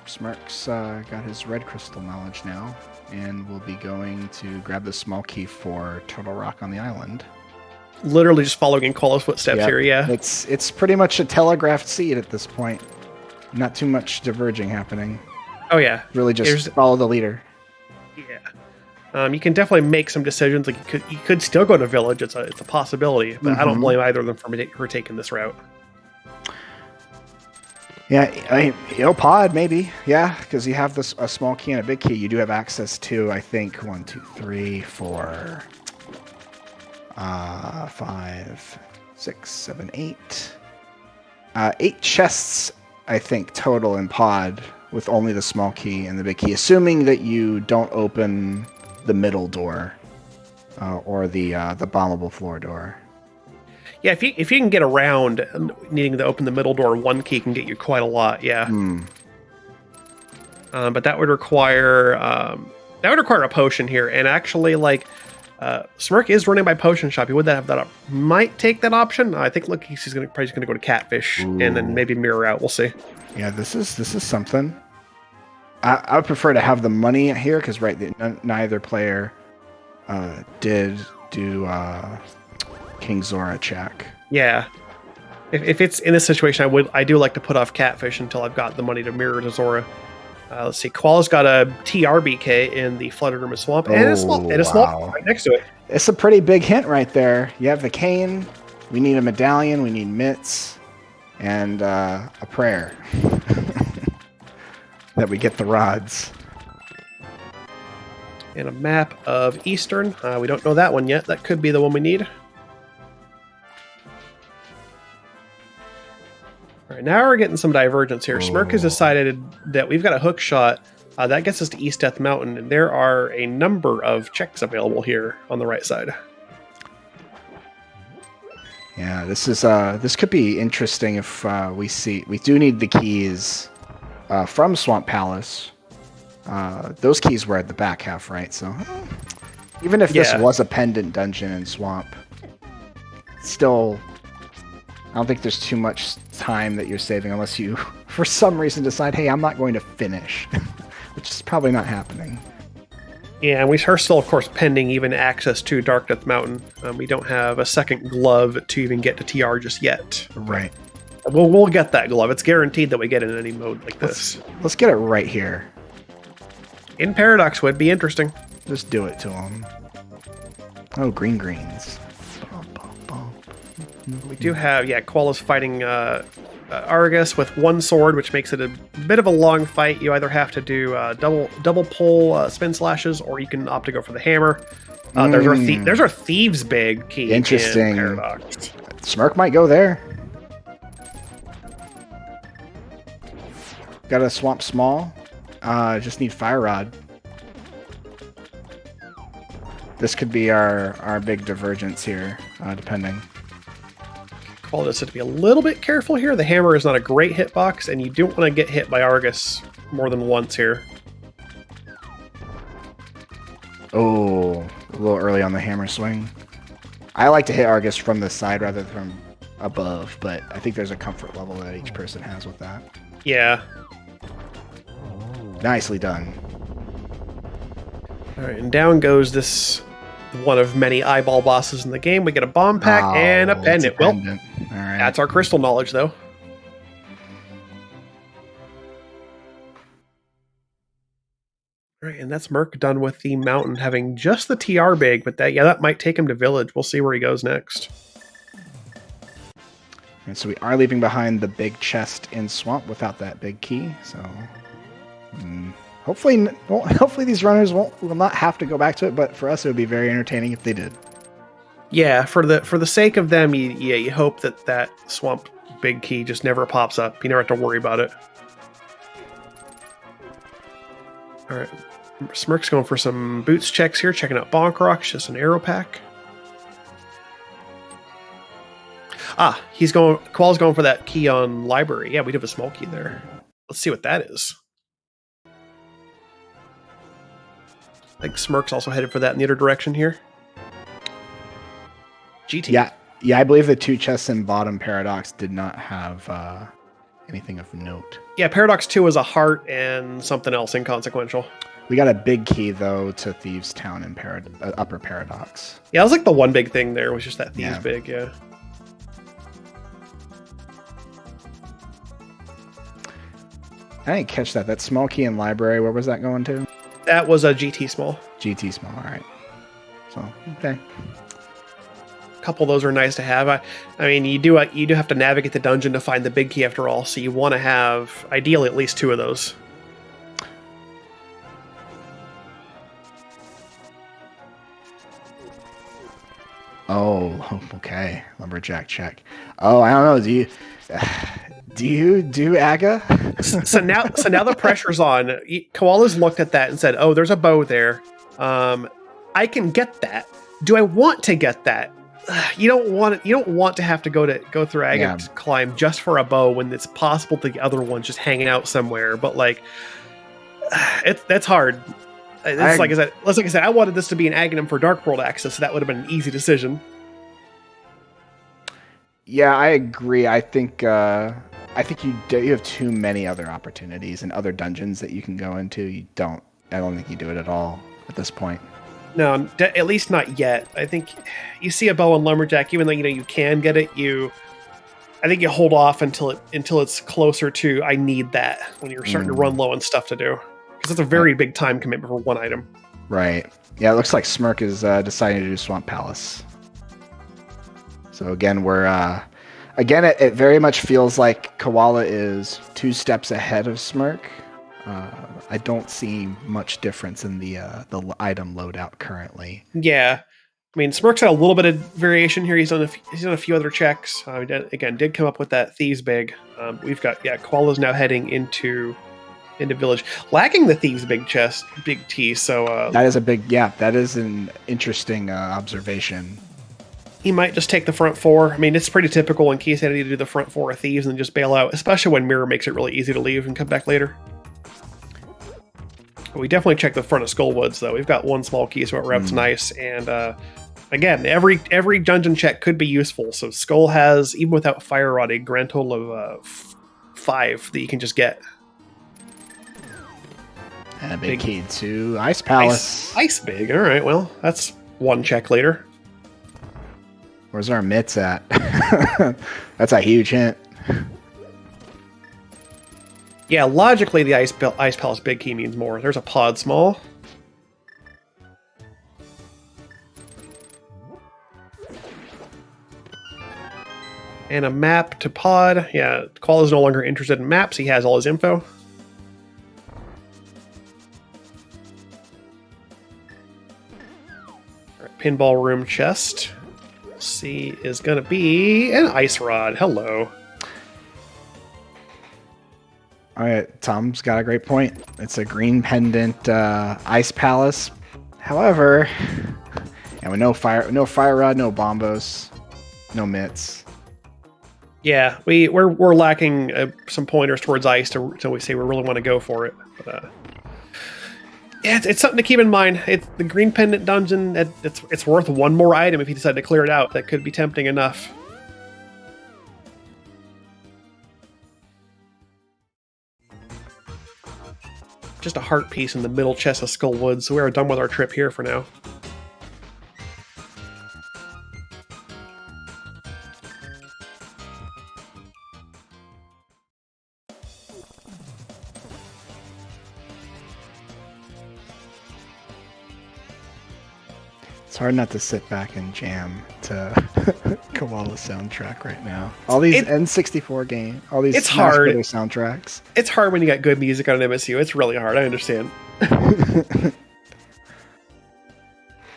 Smirk's got his red crystal knowledge now, and we'll be going to grab the small key for Turtle Rock on the island. Literally just following in Koala's footsteps here, yeah. It's pretty much a telegraphed seed at this point. Not too much diverging happening. Oh yeah. Really just follow the leader. Yeah. You can definitely make some decisions. Like you could still go to Village. It's a possibility, but I don't blame either of them for taking this route. Yeah, Pod maybe. Yeah, because you have a small key and a big key. You do have access to, I think, 1, 2, 3, 4, 5, 6, 7, 8. 8 chests, I think, total in Pod, with only the small key and the big key, assuming that you don't open the middle door or the bombable floor door. Yeah, if you can get around needing to open the middle door, 1 key can get you quite a lot. Yeah, but that would require a potion here, and actually, like, Smirk is running by Potion Shop. He would have that might take that option. I think look, he's probably going to go to Catfish. Ooh. And then maybe Mirror out. We'll see. Yeah, this is something. I would prefer to have the money here because neither player did do King Zora check. Yeah. If it's in this situation, I do like to put off Catfish until I've got the money to Mirror to Zora. Let's see. Koala's got a TRBK in the Flooded Room of Swamp, and a small right next to it. It's a pretty big hint right there. You have the cane. We need a medallion. We need mitts, and a prayer that we get the rods. And a map of Eastern. We don't know that one yet. That could be the one we need. All right, now we're getting some divergence here. Smirk has decided that we've got a hook shot. That gets us to East Death Mountain, and there are a number of checks available here on the right side. Yeah, this could be interesting if we do need the keys from Swamp Palace. Those keys were at the back half, right? So even if this was a pendant dungeon in Swamp, still, I don't think there's too much time that you're saving unless you, for some reason, decide, hey, I'm not going to finish, which is probably not happening. Yeah, and we are still, of course, pending even access to Dark Death Mountain. We don't have a second glove to even get to TR just yet. Right. We'll get that glove. It's guaranteed that we get it in any mode like this. Let's get it right here. In Paradox would be interesting. Just do it to him. Oh, greens. We do have, Koala's fighting Argus with one sword, which makes it a bit of a long fight. You either have to do double pull spin slashes, or you can opt to go for the hammer. There's our Thieves' Big key. Interesting. In Paradox. Smirk might go there. Got a Swamp Small. Just need Fire Rod. This could be our big divergence here, depending. Koala just have to be a little bit careful here. The hammer is not a great hitbox, and you don't want to get hit by Argus more than once here. Oh, a little early on the hammer swing. I like to hit Argus from the side rather than from above, but I think there's a comfort level that each person has with that. Yeah. Nicely done. All right, and down goes this one of many eyeball bosses in the game. We get a bomb pack and a pendant. Well, all right. That's our crystal knowledge, though. All right, and that's Merc done with the mountain, having just the TR big, but that might take him to village. We'll see where he goes next. And so we are leaving behind the big chest in Swamp without that big key. So hopefully these runners will not have to go back to it. But for us, it would be very entertaining if they did. Yeah, for the sake of them, you hope that Swamp big key just never pops up. You never have to worry about it. All right, Smirk's going for some boots checks here, checking out Bonk Rocks, just an arrow pack. Koala's going for that key on library. Yeah, we do have a small key there. Let's see what that is. I think Smirk's also headed for that in the other direction here. GT. Yeah, I believe the two chests in bottom Paradox did not have anything of note. Yeah, Paradox 2 is a heart and something else inconsequential. We got a big key, though, to Thieves Town in Upper Paradox. Yeah, it was like the one big thing there was just that Thieves Big, yeah. I didn't catch that. That small key in library, where was that going to? That was a GT small. GT small, all right. So, okay. A couple of those are nice to have. I mean, you do have to navigate the dungeon to find the big key after all, so you want to have, ideally, at least two of those. Oh, okay. Lumberjack check. Oh, I don't know. Do you do Aga? So now the pressure's on. Koala's looked at that and said, "Oh, there's a bow there. I can get that. Do I want to get that? You don't want to have to go through Aga to climb just for a bow when it's possible the other one's just hanging out somewhere. But like, that's hard. Like I said, I wanted this to be an Aghanim for Dark World access, so that would have been an easy decision. Yeah, I agree. I think you have too many other opportunities and other dungeons that you can go into. I don't think you do it at all at this point. No, at least not yet. I think you see a bow and lumberjack, even though you can get it. I think you hold off until it's closer to I need that when you're starting to run low on stuff to do, because it's a very big time commitment for one item. Right. Yeah, it looks like Smirk is deciding to do Swamp Palace. So again, it very much feels like Koala is 2 steps ahead of Smirk. I don't see much difference in the item loadout currently. Yeah, I mean, Smirk's had a little bit of variation here. He's done a few other checks. Did come up with that Thieves Big. We've got Koala's now heading into village, lacking the Thieves Big T. So that is an interesting observation. He might just take the front 4. I mean, it's pretty typical in Key Sanity to do the front 4 of Thieves and just bail out, especially when Mirror makes it really easy to leave and come back later. We definitely check the front of Skullwoods, though. We've got 1 small key, so it revs nice. And again, every dungeon check could be useful. So Skull has, even without Fire Rod, a grand total of 5 that you can just get. And a big key to Ice Palace. Ice Big. All right, well, that's 1 check later. Where's our mitts at? That's a huge hint. Yeah, logically, the Ice Palace Big Key means more. There's a pod small. And a map to pod. Yeah, Koala's no longer interested in maps. He has all his info. All right, pinball room chest. C is going to be an ice rod. Hello. All right, Tom's got a great point. It's a green pendant Ice Palace. However, and no fire rod, no bombos, no mitts. Yeah, we're lacking some pointers towards ice till we say we really want to go for it. But yeah, it's something to keep in mind. It's the green pendant dungeon. It's worth 1 more item if you decide to clear it out. That could be tempting enough. Just a heart piece in the middle chest of Skullwood, so we are done with our trip here for now. It's hard not to sit back and jam to Koala soundtrack right now. All these N64 games, all these Smash Brothers soundtracks. It's hard when you got good music on an MSU. It's really hard. I understand.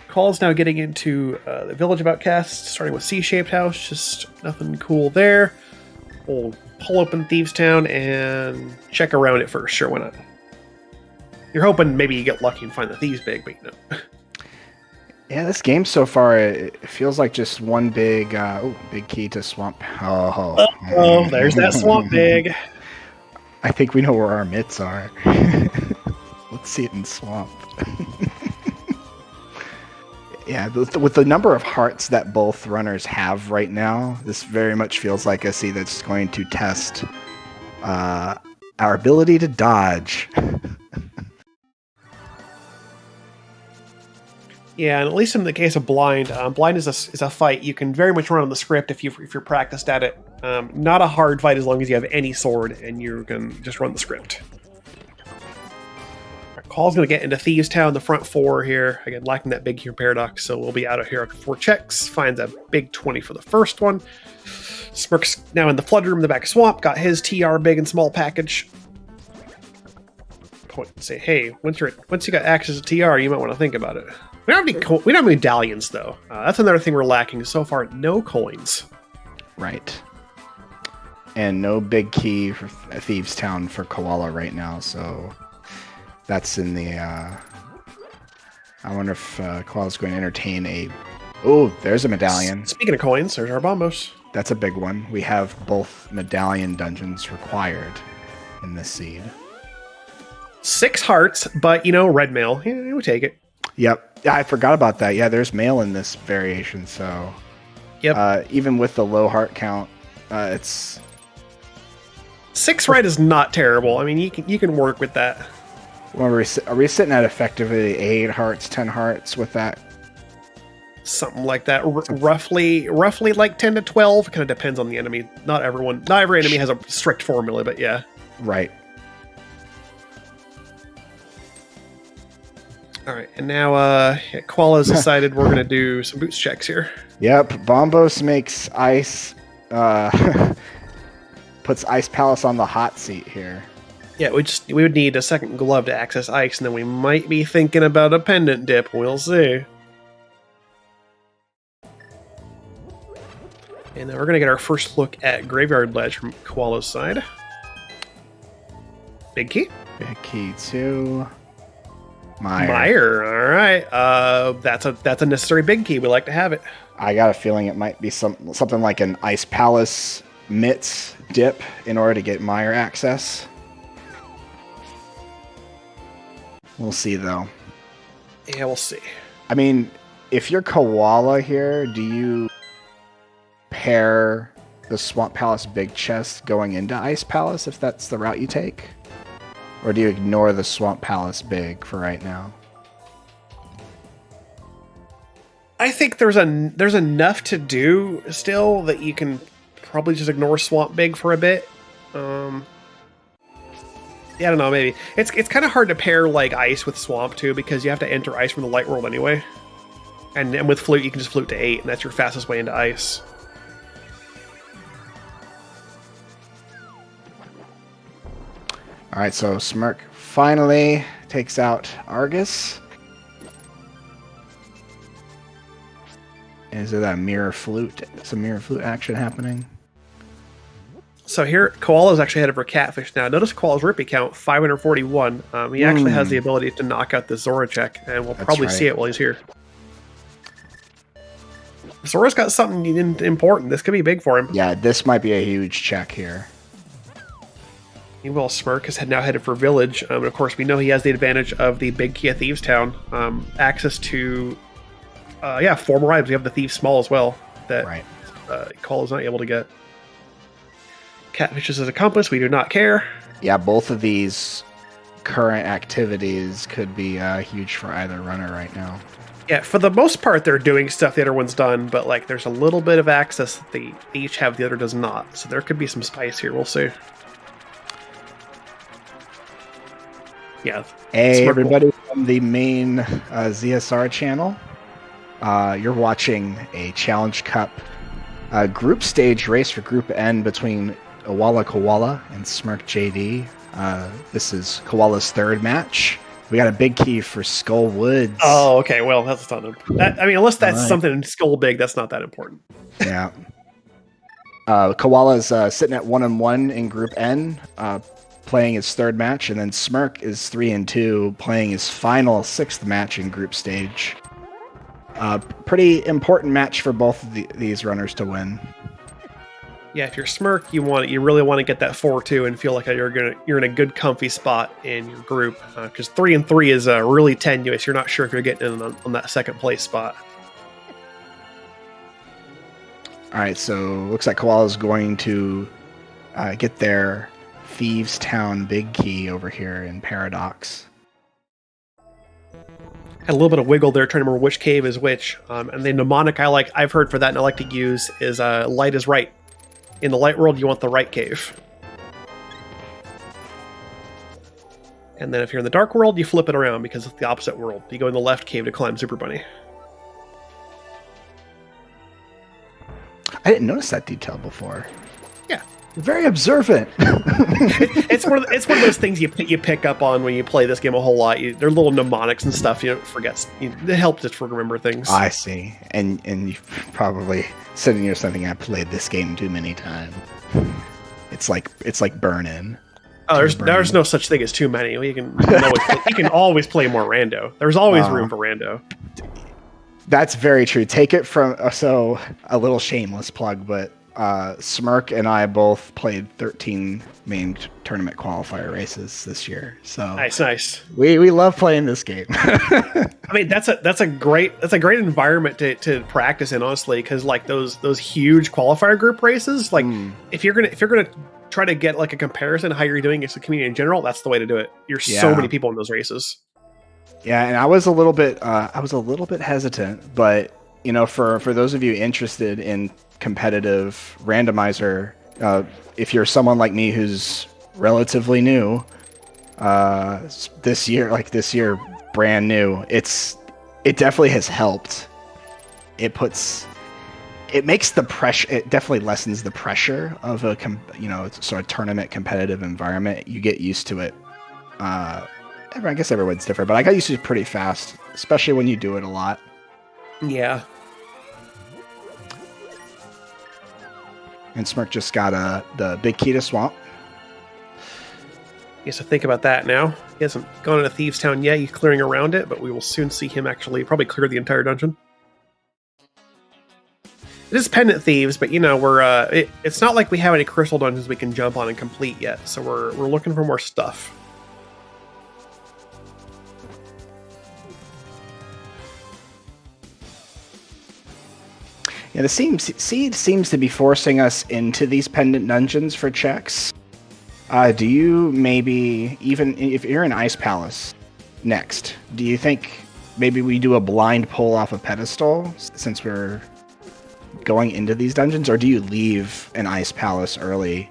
Koala's now getting into the Village of Outcasts, starting with C-shaped house. Just nothing cool there. We'll pull open Thieves Town and check around it first. Sure, why not? You're hoping maybe you get lucky and find the Thieves Big, but no. Yeah, this game so far, it feels like just one big key to Swamp. Oh, there's that Swamp Big. I think we know where our mitts are. Let's see it in Swamp. Yeah, with the number of hearts that both runners have right now, this very much feels like a sea that's going to test our ability to dodge. Yeah, and at least in the case of Blind, Blind is a fight you can very much run on the script if you're practiced at it. Not a hard fight as long as you have any sword and you can just run the script. Call's going to get into Thieves Town, the front 4 here. Again, lacking that big here paradox, so we'll be out of here after 4 checks. Finds a big 20 for the first one. Smirk's now in the flood room in the back of Swamp. Got his TR big and small package. Point and say, hey, once you got access to TR, you might want to think about it. We don't have any medallions, though. That's another thing we're lacking so far. No coins. Right. And no big key for Thieves Town for Koala right now, so that's in the... I wonder if Koala's going to entertain a... Oh, there's a medallion. Speaking of coins, there's our bombos. That's a big one. We have both medallion dungeons required in this seed. 6 hearts, but red mail. Yeah, we take it. Yep. Yeah, I forgot about that. Yeah, there's mail in this variation, so Yep. Even with the low heart count, it's 6 red is not terrible. I mean, you can work with that. are we sitting at effectively 8 hearts, 10 hearts with that? Something like that. Roughly like 10 to 12. Kind of depends on the enemy. Not every enemy has a strict formula, but yeah. Right. All right, and now Koala's decided we're gonna do some boots checks here. Yep, Bombos makes ice, puts Ice Palace on the hot seat here. Yeah, we would need a second glove to access ice, and then we might be thinking about a pendant dip. We'll see. And then we're gonna get our first look at Graveyard Ledge from Koala's side. Big key. Big key 2. Meyer. All right. That's a necessary big key. We like to have it. I got a feeling it might be something like an Ice Palace Mitts dip in order to get Meyer access. We'll see, though. Yeah, we'll see. I mean, if you're Koala here, do you pair the Swamp Palace big chest going into Ice Palace if that's the route you take? Or do you ignore the Swamp Palace big for right now? I think there's enough to do still that you can probably just ignore Swamp Big for a bit. Yeah, I don't know, maybe. It's kind of hard to pair like ice with Swamp too, because you have to enter ice from the light world anyway. And with flute you can just flute to 8, and that's your fastest way into ice. Alright, so Smirk finally takes out Argus. Is it a mirror flute? Some mirror flute action happening? So here, Koala's actually ahead of her Catfish now. Notice Koala's Rippy count, 541. He actually has the ability to knock out the Zora check, and we'll probably see it while he's here. Zora's got something important. This could be big for him. Yeah, this might be a huge check here. Meanwhile, Smirk is now headed for Village. And of course, we know he has the advantage of the big key of Thieves Town. Access to, 4 more items. We have the Thieves Small as well that Koala's not able to get. Catfish is a compass. We do not care. Yeah, both of these current activities could be huge for either runner right now. Yeah, for the most part, they're doing stuff the other one's done, but like there's a little bit of access that they each have, the other does not. So there could be some spice here. We'll see. Yeah. Hey, everybody from the main ZSR channel. You're watching a Challenge Cup group stage race for Group N between EwolaKoala and smercjd. This is Koala's third match. We got a big key for Skull Woods. Oh, okay. Well, that's not that. I mean, unless that's something in Skull Big, that's not that important. Yeah. Koala's sitting at 1-1 in Group N, playing his third match, and then Smirk is 3-2, playing his final 6th match in group stage. Pretty important match for both of these runners to win. Yeah, if you're Smirk, you really want to get that 4-2 and feel like you're in a good, comfy spot in your group, because 3-3 is really tenuous. You're not sure if you're getting in on that second place spot. All right, so looks like Koala's going to get their Thieves Town big key over here in Paradox. Had a little bit of wiggle there, trying to remember which cave is which. And the mnemonic I've heard for that and I like to use is light is right. In the light world, you want the right cave. And then if you're in the dark world, you flip it around because it's the opposite world. You go in the left cave to climb Super Bunny. I didn't notice that detail before. Yeah. You're very observant. It's one of those things you pick up on when you play this game a whole lot. They're little mnemonics and stuff. You don't forget. It helps us remember things. I see. And you've probably said in your something, I played this game too many times. It's like burn-in. Oh, there's no such thing as too many. You can always play more rando. There's always room for rando. That's very true. Take it from a little shameless plug, but Smirk and I both played 13 main tournament qualifier races this year. So nice. We love playing this game. I mean, that's a great environment to practice in, honestly, because like those huge qualifier group races, like if you're gonna try to get like a comparison of how you're doing against the community in general, that's the way to do it. You're so many people in those races. Yeah, and I was a little bit hesitant, but you know, for those of you interested in competitive randomizer, if you're someone like me who's relatively new, this year brand new, it definitely has helped. It makes the pressure, it definitely lessens the pressure of a sort of tournament competitive environment. You get used to it. I guess everyone's different, but I got used to it pretty fast, especially when you do it a lot. Yeah. And Smirk just got the big key to Swamp. He has to think about that now. He hasn't gone into Thieves Town yet. He's clearing around it, but we will soon see him actually probably clear the entire dungeon. It is Pendant Thieves, but you know, it's not like we have any crystal dungeons we can jump on and complete yet, so we're looking for more stuff. Yeah, the seed seems to be forcing us into these pendant dungeons for checks. Do you maybe, even if you're in Ice Palace next, do you think maybe we do a blind pull off a pedestal since we're going into these dungeons, or do you leave an Ice Palace early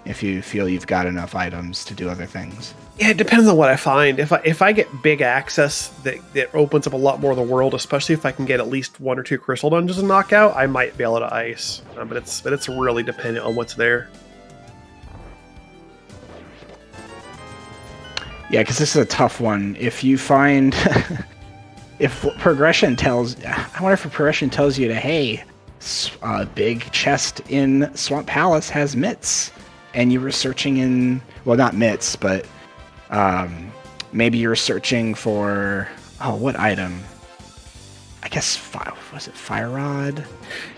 if you feel you've got enough items to do other things? Yeah, it depends on what I find. If I get big access that opens up a lot more of the world, especially if I can get at least 1 or 2 crystal dungeons and knock out, I might be able to ice. But it's really dependent on what's there. Yeah, because this is a tough one. If you find, if progression tells you to, hey, a big chest in Swamp Palace has mitts, and you were searching in, well, not mitts, but maybe you're searching for, what item? I guess, was it Fire Rod?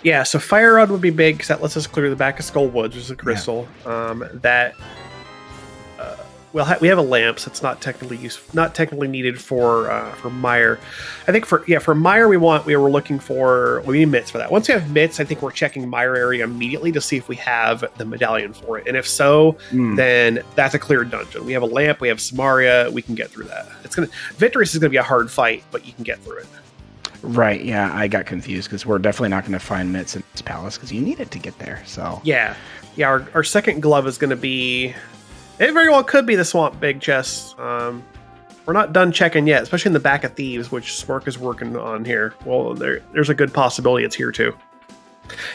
Yeah, so Fire Rod would be big because that lets us clear the back of Skull Woods, which is a crystal. Yeah. We have a lamp, so it's not technically needed for Mire. I think for Mire we were looking for, we need mitts for that. Once we have mitts, I think we're checking Mire area immediately to see if we have the medallion for it. And if so, then that's a cleared dungeon. We have a lamp, we have Samaria, we can get through that. Victorious is gonna be a hard fight, but you can get through it. Right, yeah, I got confused because we're definitely not going to find mitts in this palace because you need it to get there. So yeah, our second glove is going to be. It very well could be the Swamp Big Chest. We're not done checking yet, especially in the back of Thieves, which Smirk is working on here. Well, there's a good possibility it's here too.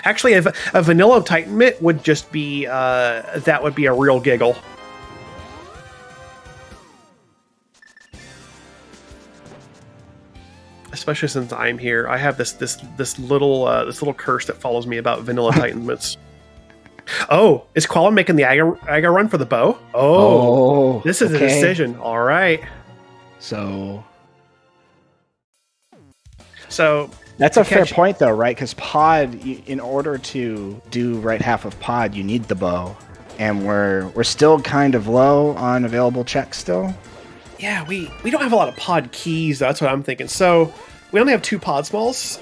Actually, if a vanilla Titan mitt would just be that would be a real giggle. Especially since I'm here, I have this little curse that follows me about vanilla Titan mitts. Oh, is Koala making the Aga run for the bow? Oh, this is okay. A decision. All right. So that's a fair point, though, right? Because Pod, in order to do right half of Pod, you need the bow, and we're still kind of low on available checks still. Yeah, we don't have a lot of Pod keys. That's what I'm thinking. So we only have 2 Pod smalls.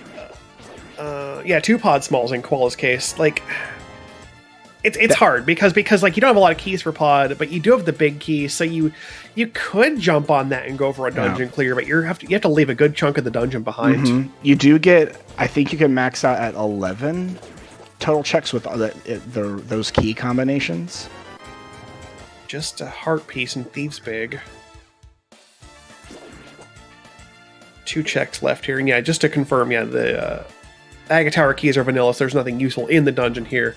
2 Pod smalls in Koala's case. Like. It's hard because like you don't have a lot of keys for Pod, but you do have the big key, so you could jump on that and go for a dungeon clear, but you have to leave a good chunk of the dungeon behind. Mm-hmm. You do get, I think you can max out at 11 total checks with those key combinations. Just a heart piece and Thieves Big. 2 checks left here, and yeah, just to confirm, the Aga Tower keys are vanilla, so there's nothing useful in the dungeon here.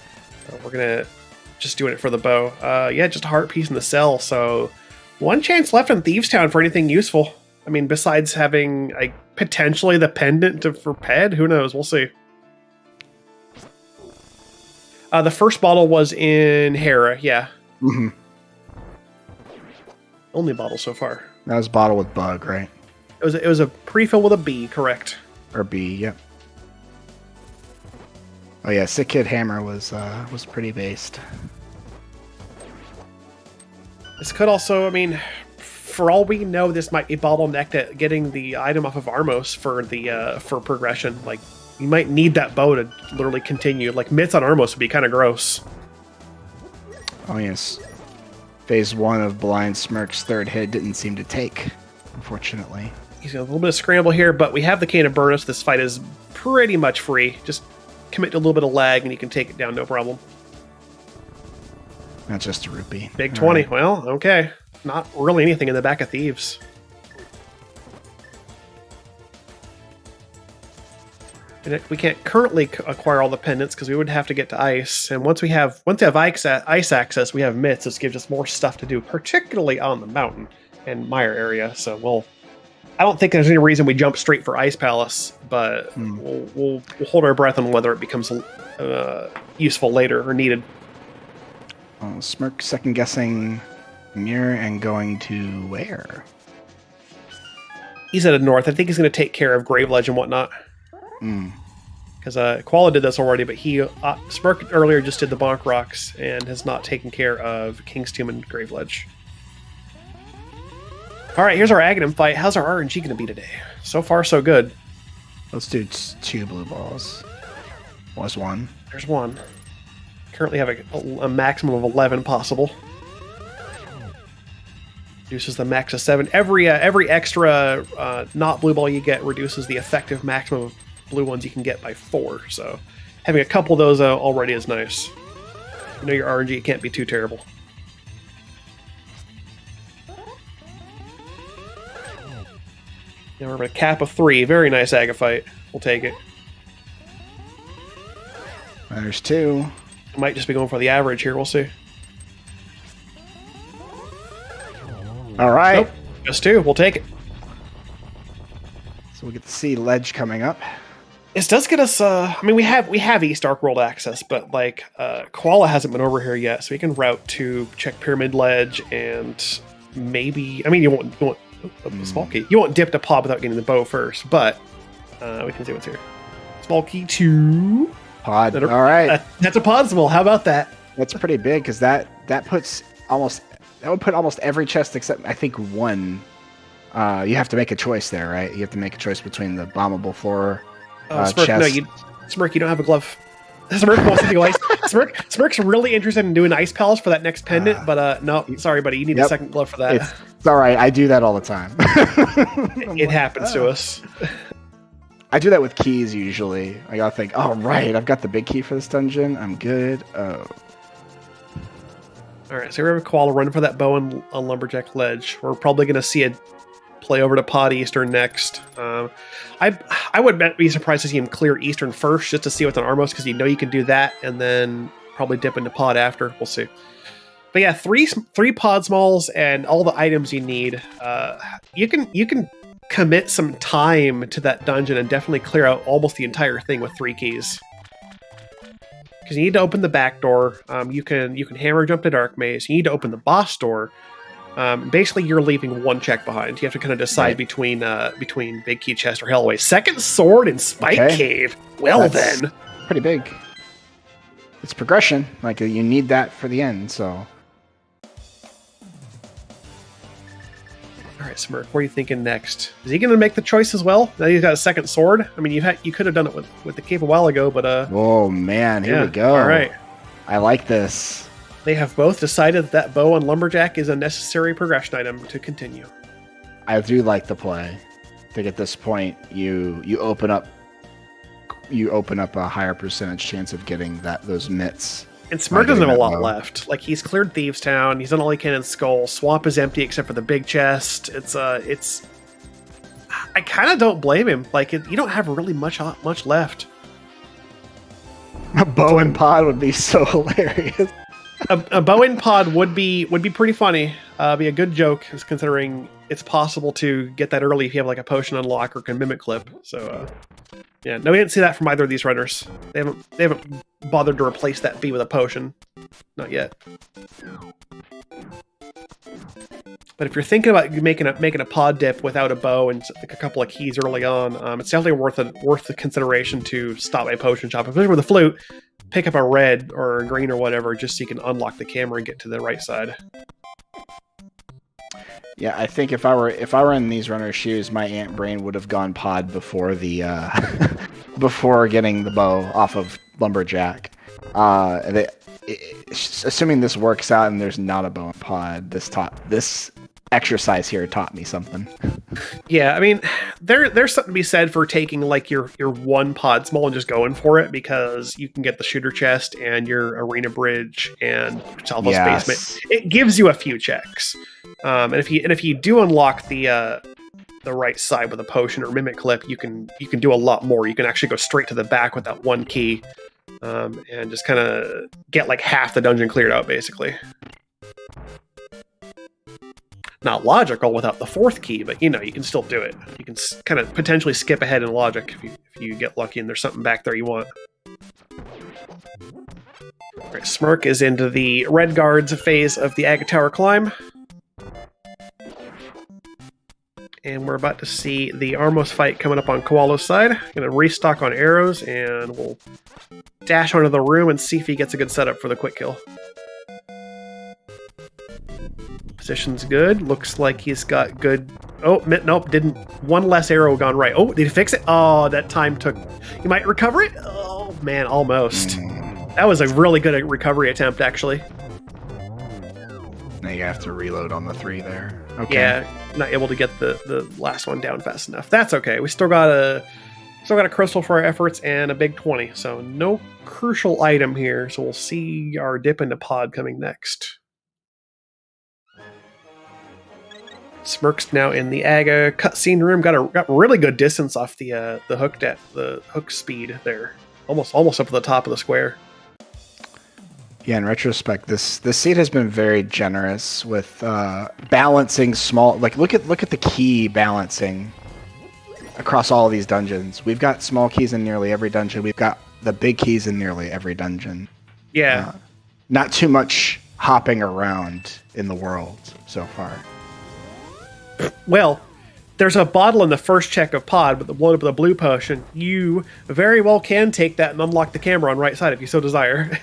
We're gonna just doing it for the bow. Just a heart piece in the cell. So 1 chance left in Thieves Town for anything useful. I mean, besides having potentially the pendant for Ped, who knows? We'll see. The first bottle was in Hera. Yeah. Mm-hmm. Only bottle so far. That was bottle with bug, right? It was a pre-fill with a B, correct? Or B, yep. Oh yeah, Sick Kid Hammer was pretty based. This could also, I mean, for all we know, this might be bottlenecked at getting the item off of Armos for the for progression. Like, you might need that bow to literally continue. Like, mitts on Armos would be kind of gross. Oh yes. Phase 1 of Blind Smirk's third hit didn't seem to take, unfortunately. He's got a little bit of scramble here, but we have the Cane of Burnus. This fight is pretty much free. Just commit to a little bit of lag and you can take it down, no problem. Not just a rupee. Big 20. Right. Well, okay. Not really anything in the back of Thieves. And we can't currently acquire all the pendants because we would have to get to ice. And once we have ice access, we have mitts. This gives us more stuff to do, particularly on the mountain and mire area. So I don't think there's any reason we jump straight for Ice Palace, but we'll hold our breath on whether it becomes useful later or needed. Smirk second guessing Mirror and going to where? He's headed north. I think he's going to take care of Graveledge and whatnot. Because Koala did this already, but Smirk earlier just did the Bonk Rocks and has not taken care of King's Tomb and Graveledge. All right, here's our Aghanim fight. How's our RNG going to be today? So far, so good. Let's do 2 blue balls. Was 1. There's 1. Currently have a maximum of 11 possible. Reduces the max to 7. Every extra not blue ball you get reduces the effective maximum of blue ones you can get by 4. So having a couple of those already is nice. You know your RNG can't be too terrible. Now we're at a cap of 3. Very nice Aga fight. We'll take it. There's 2. I might just be going for the average here. We'll see. All right. Nope, just 2. We'll take it. So we get to see Ledge coming up. This does get us. I mean, we have East Dark World access, but like Koala hasn't been over here yet, so we can route to check Pyramid Ledge and maybe. I mean, you won't small key. You won't dip to pod without getting the bow first, but we can see what's here. Small key 2. Pod. All right. That's a pod small. How about that? That's pretty big because that would put almost every chest except I think 1. You have to make a choice there, right? You have to make a choice between the bombable floor Smirk, chest. No, Smirk, you don't have a glove. Smirk wants to do ice. Smirk's really interested in doing Ice Palace for that next pendant, but no, sorry, buddy, you need a second glove for that. It's all right. I do that all the time. It happens to us. I do that with keys usually. I gotta think, oh, right, I've got the big key for this dungeon. I'm good. Oh. All right, so we have a Koala running for that bow on Lumberjack Ledge. We're probably going to see a play over to Pod Eastern next. I would be surprised to see him clear Eastern first, just to see what's on Armos, because you know you can do that, and then probably dip into Pod after. We'll see. But yeah, three pod smalls and all the items you need. You can commit some time to that dungeon and definitely clear out almost the entire thing with 3 keys. Because you need to open the back door. You can hammer jump to Dark Maze. You need to open the boss door. Basically, you're leaving 1 check behind. You have to kind of decide between Big Key Chest or Hellaway. Second Sword and Spike Cave. Well, that's then, pretty big. It's progression. Like you need that for the end. So, all right, Smirk. What are you thinking next? Is he going to make the choice as well? Now he's got a second sword. I mean, you could have done it with the cape a while ago, but oh man, here we go. All right, I like this. They have both decided that bow on Lumberjack is a necessary progression item to continue. I do like the play. I think at this point you open up a higher percentage chance of getting those mitts. And Smirk doesn't have a lot left. Like, he's cleared Thieves Town, he's done all he can in Skull. Swamp is empty except for the big chest. It's I kind of don't blame him. Like, you don't have really much left. A bow and pod would be so hilarious. A bow and pod would be pretty funny. Be a good joke, considering it's possible to get that early if you have like a potion unlock or can mimic clip. So yeah, no, we didn't see that from either of these runners. They haven't bothered to replace that B with a potion, not yet. But But if you're thinking about making a pod dip without a bow and like a couple of keys early on, it's definitely worth the consideration to stop by potion shop, especially with the flute. Pick up a red or a green or whatever, just so you can unlock the camera and get to the right side. Yeah, I think if I were in these runners' shoes, my ant brain would have gone pod before the before getting the bow off of Lumberjack. Assuming this works out and there's not a bow in pod, this exercise here taught me something. Yeah, I mean, there's something to be said for taking like your one pod small and just going for it, because you can get the shooter chest and your arena bridge and Salvo's basement. It gives you a few checks, and if you do unlock the right side with a potion or mimic clip, you can do a lot more. You can actually go straight to the back with that one key, and just kind of get like half the dungeon cleared out, basically. Not logical without the fourth key, but you can still do it. You can kind of potentially skip ahead in logic if you get lucky and there's something back there you want. All right, Smirk is into the red guards phase of the Aga Tower climb. And we're about to see the Armos fight coming up on Koala's side. Gonna restock on arrows, and we'll dash onto the room and see if he gets a good setup for the quick kill. Position's good. Looks like he's got good... Oh, nope, didn't. One less arrow gone right. Oh, did he fix it? Oh, that time took... You might recover it? Oh, man, almost. That was a really good recovery attempt, actually. Now you have to reload on the 3 there. Okay. Yeah, not able to get the last one down fast enough. That's okay. We still got a crystal for our efforts and a big 20. So no crucial item here. So we'll see our dip into pod coming next. Smirk's now in the Aga cutscene room. Got really good distance off the hook speed there. Almost up to the top of the square. Yeah, in retrospect, this seed has been very generous with balancing small. Like look at the key balancing across all of these dungeons. We've got small keys in nearly every dungeon. We've got the big keys in nearly every dungeon. Yeah, not too much hopping around in the world so far. Well, there's a bottle in the first check of pod, but the blown up with a blue potion. You very well can take that and unlock the camera on right side if you so desire.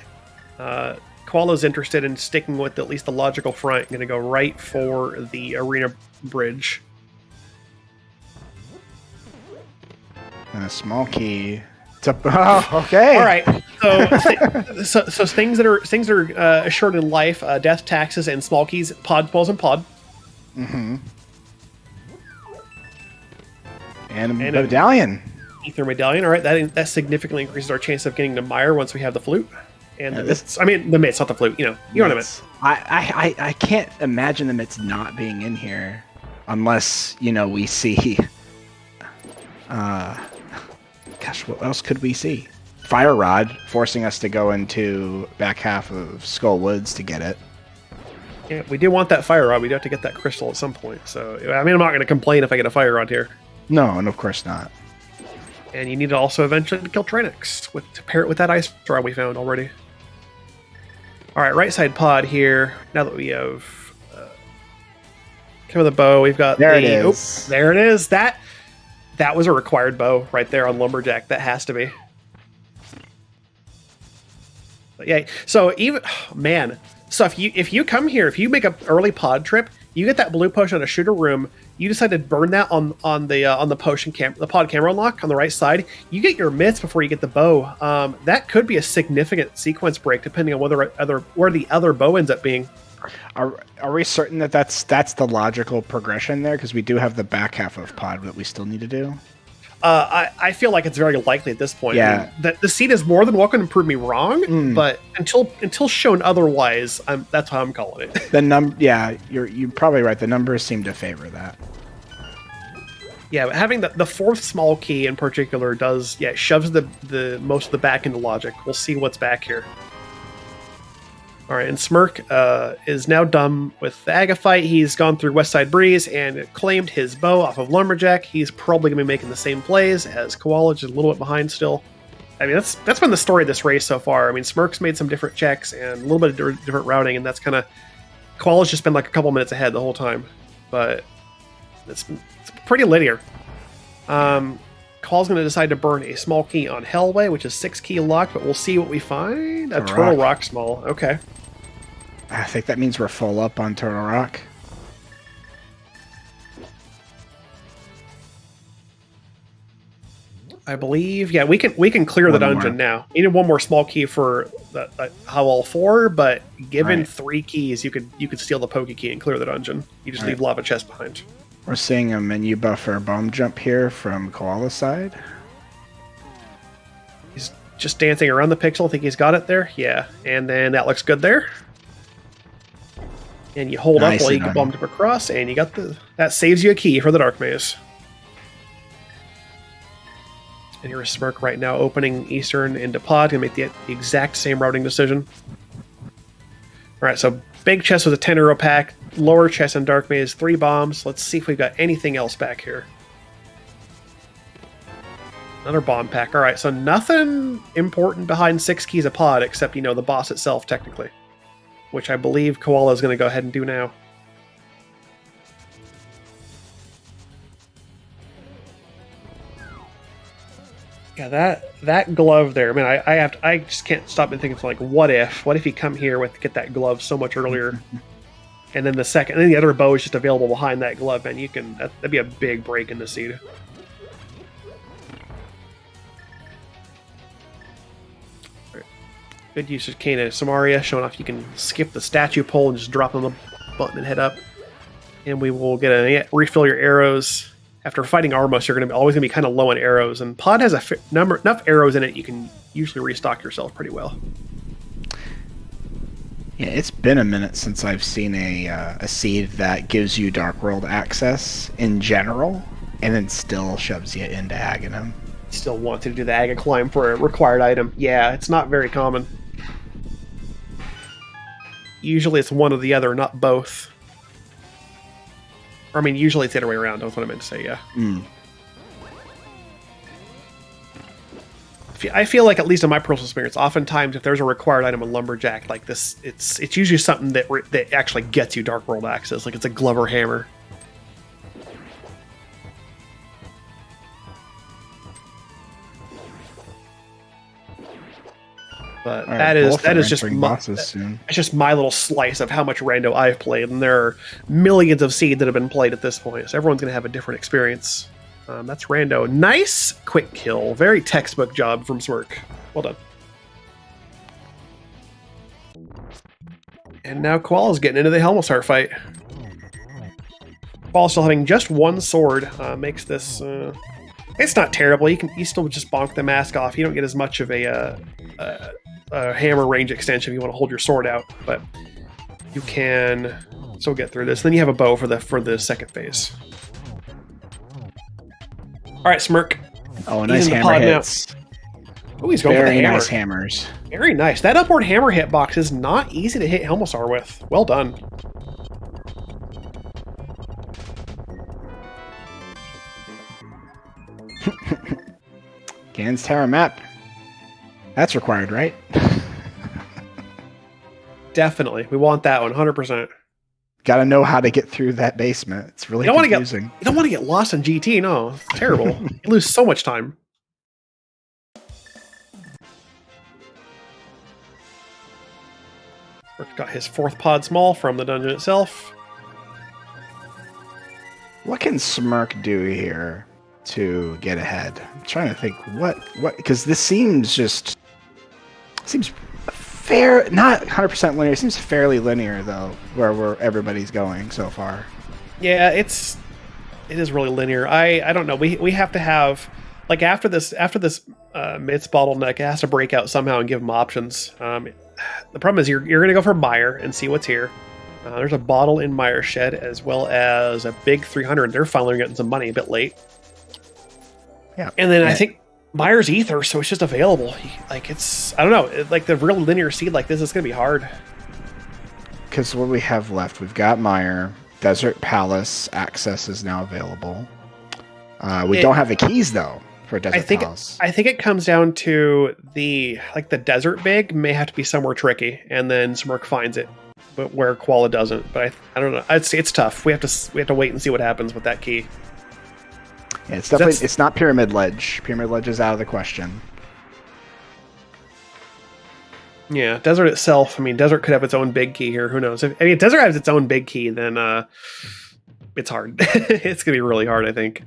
Koala's interested in sticking with at least the logical front. Going to go right for the arena bridge. And a small key. Oh, okay. All right. So things that are assured in life: death, taxes, and small keys. Pod spells and pod. Mm-hmm. And a medallion. Ether medallion. All right, that significantly increases our chance of getting to Mire once we have the flute. And the mitts, not the flute. You know what I meant. I can't imagine the mitts not being in here, unless we see. Gosh, what else could we see? Fire Rod forcing us to go into back half of Skull Woods to get it. Yeah, we do want that Fire Rod. We do have to get that crystal at some point. So I'm not going to complain if I get a Fire Rod here. No, and of course not. And you need to also eventually kill Trinix to pair it with that ice rod we found already. All right, right side pod here. Now that we have come with the bow, we've got there. It is. There it is. That was a required bow right there on Lumberjack. That has to be. But yeah. So So if you come here, if you make an early pod trip, you get that blue potion on a shooter room. You decide to burn that on the potion the pod camera unlock on the right side. You get your mitts before you get the bow. That could be a significant sequence break depending on where the other bow ends up being. Are we certain that that's the logical progression there? Because we do have the back half of pod that we still need to do. I feel like it's very likely at this point. Yeah. The seed is more than welcome to prove me wrong, but until shown otherwise, that's how I'm calling it. Yeah, you're probably right. The numbers seem to favor that. Yeah, but having the fourth small key in particular shoves the most of the back into logic. We'll see what's back here. All right, and Smirk is now done with the Aga fight. He's gone through West Side Breeze and claimed his bow off of Lumberjack. He's probably going to be making the same plays as Koala, just a little bit behind still. I mean, that's been the story of this race so far. I mean, Smirk's made some different checks and a little bit of different routing, and that's kind of... Koala's just been like a couple minutes ahead the whole time. but it's pretty linear. Call's going to decide to burn a small key on Hellway, which is 6 key lock, but we'll see what we find. A Turtle Rock small. Okay. I think that means we're full up on Turtle Rock. I believe, yeah, we can clear the dungeon now. Needed one more small key for the Howl 4, but given 3 keys, you could steal the Poke Key and clear the dungeon. You just leave Lava Chest behind. We're seeing a menu buffer bomb jump here from Koala's side. He's just dancing around the pixel. I think he's got it there. Yeah, and then that looks good there. And you hold up while you get bombed up across, and you got that saves you a key for the Dark Maze. And you're a Smirk right now, opening Eastern into Pod, gonna make the exact same routing decision. All right, so big chest with a 10 euro pack, lower chest and Dark Maze, 3 bombs. Let's see if we've got anything else back here. Another bomb pack. All right, so nothing important behind 6 keys a pod, except, the boss itself, technically. Which I believe Koala is going to go ahead and do now. Yeah, that glove there. I mean, I just can't stop and think it's like, what if you come here get that glove so much earlier, and then the other bow is just available behind that glove, man. That'd be a big break in the seed. Right. Good use of Kana Samaria, showing off you can skip the statue pole and just drop on the button and head up, and we will refill your arrows. After fighting Armos, you're always going to be kind of low on arrows, and Pod has enough arrows in it you can usually restock yourself pretty well. Yeah, it's been a minute since I've seen a seed that gives you Dark World access in general, and then still shoves you into Aghanim. Still want to do the Aga climb for a required item. Yeah, it's not very common. Usually it's one or the other, not both. Or, I mean, usually it's the other way around. That's what I meant to say, yeah. I feel like, at least in my personal experience, oftentimes if there's a required item on Lumberjack like this, it's usually something that actually gets you Dark World access. Like it's a Glover Hammer. But that is just my little slice of how much rando I've played, and there are millions of seed that have been played at this point, so everyone's going to have a different experience. That's rando. Nice quick kill. Very textbook job from Smirk. Well done. And now Koala's getting into the Helmsar fight. Koala still having just one sword makes this... it's not terrible. You still just bonk the mask off. You don't get as much of a hammer range extension if you want to hold your sword out, but you can still get through this. Then you have a bow for the second phase. All right, Smirk. Oh, nice hammer hits. Oh, he's going for the hammer. Very nice hammers. Very nice. That upward hammer hitbox is not easy to hit Helmsar with. Well done. Gans Tower map. That's required, right? Definitely. We want that one, 100%. Got to know how to get through that basement. It's really confusing. You don't want to get lost in GT, no. It's terrible. You lose so much time. Got his 4th pod small from the dungeon itself. What can Smirk do here to get ahead? I'm trying to think what because this seems fair, not 100% linear. It seems fairly linear though, where everybody's going so far. Yeah, it is really linear. I don't know. We have to have, like, after this Myths bottleneck, it has to break out somehow and give them options. The problem is you're going to go for Mire and see what's here. There's a bottle in Mire's shed, as well as a big 300. They're finally getting some money a bit late. Yeah. And then I think Mire's Ether, so it's just available. Like, I don't know, like the real linear seed like this is going to be hard. Because what we have left, we've got Mire. Desert Palace access is now available. We don't have the keys, though, for Desert Palace. I think it comes down to the desert big may have to be somewhere tricky, and then Smirk finds it where Koala doesn't. But I don't know. It's tough. We have to wait and see what happens with that key. Yeah, it's definitely it's not Pyramid Ledge. Pyramid Ledge is out of the question. Yeah, Desert itself. I mean, Desert could have its own big key here. Who knows? If Desert has its own big key, then it's hard. It's gonna be really hard. I think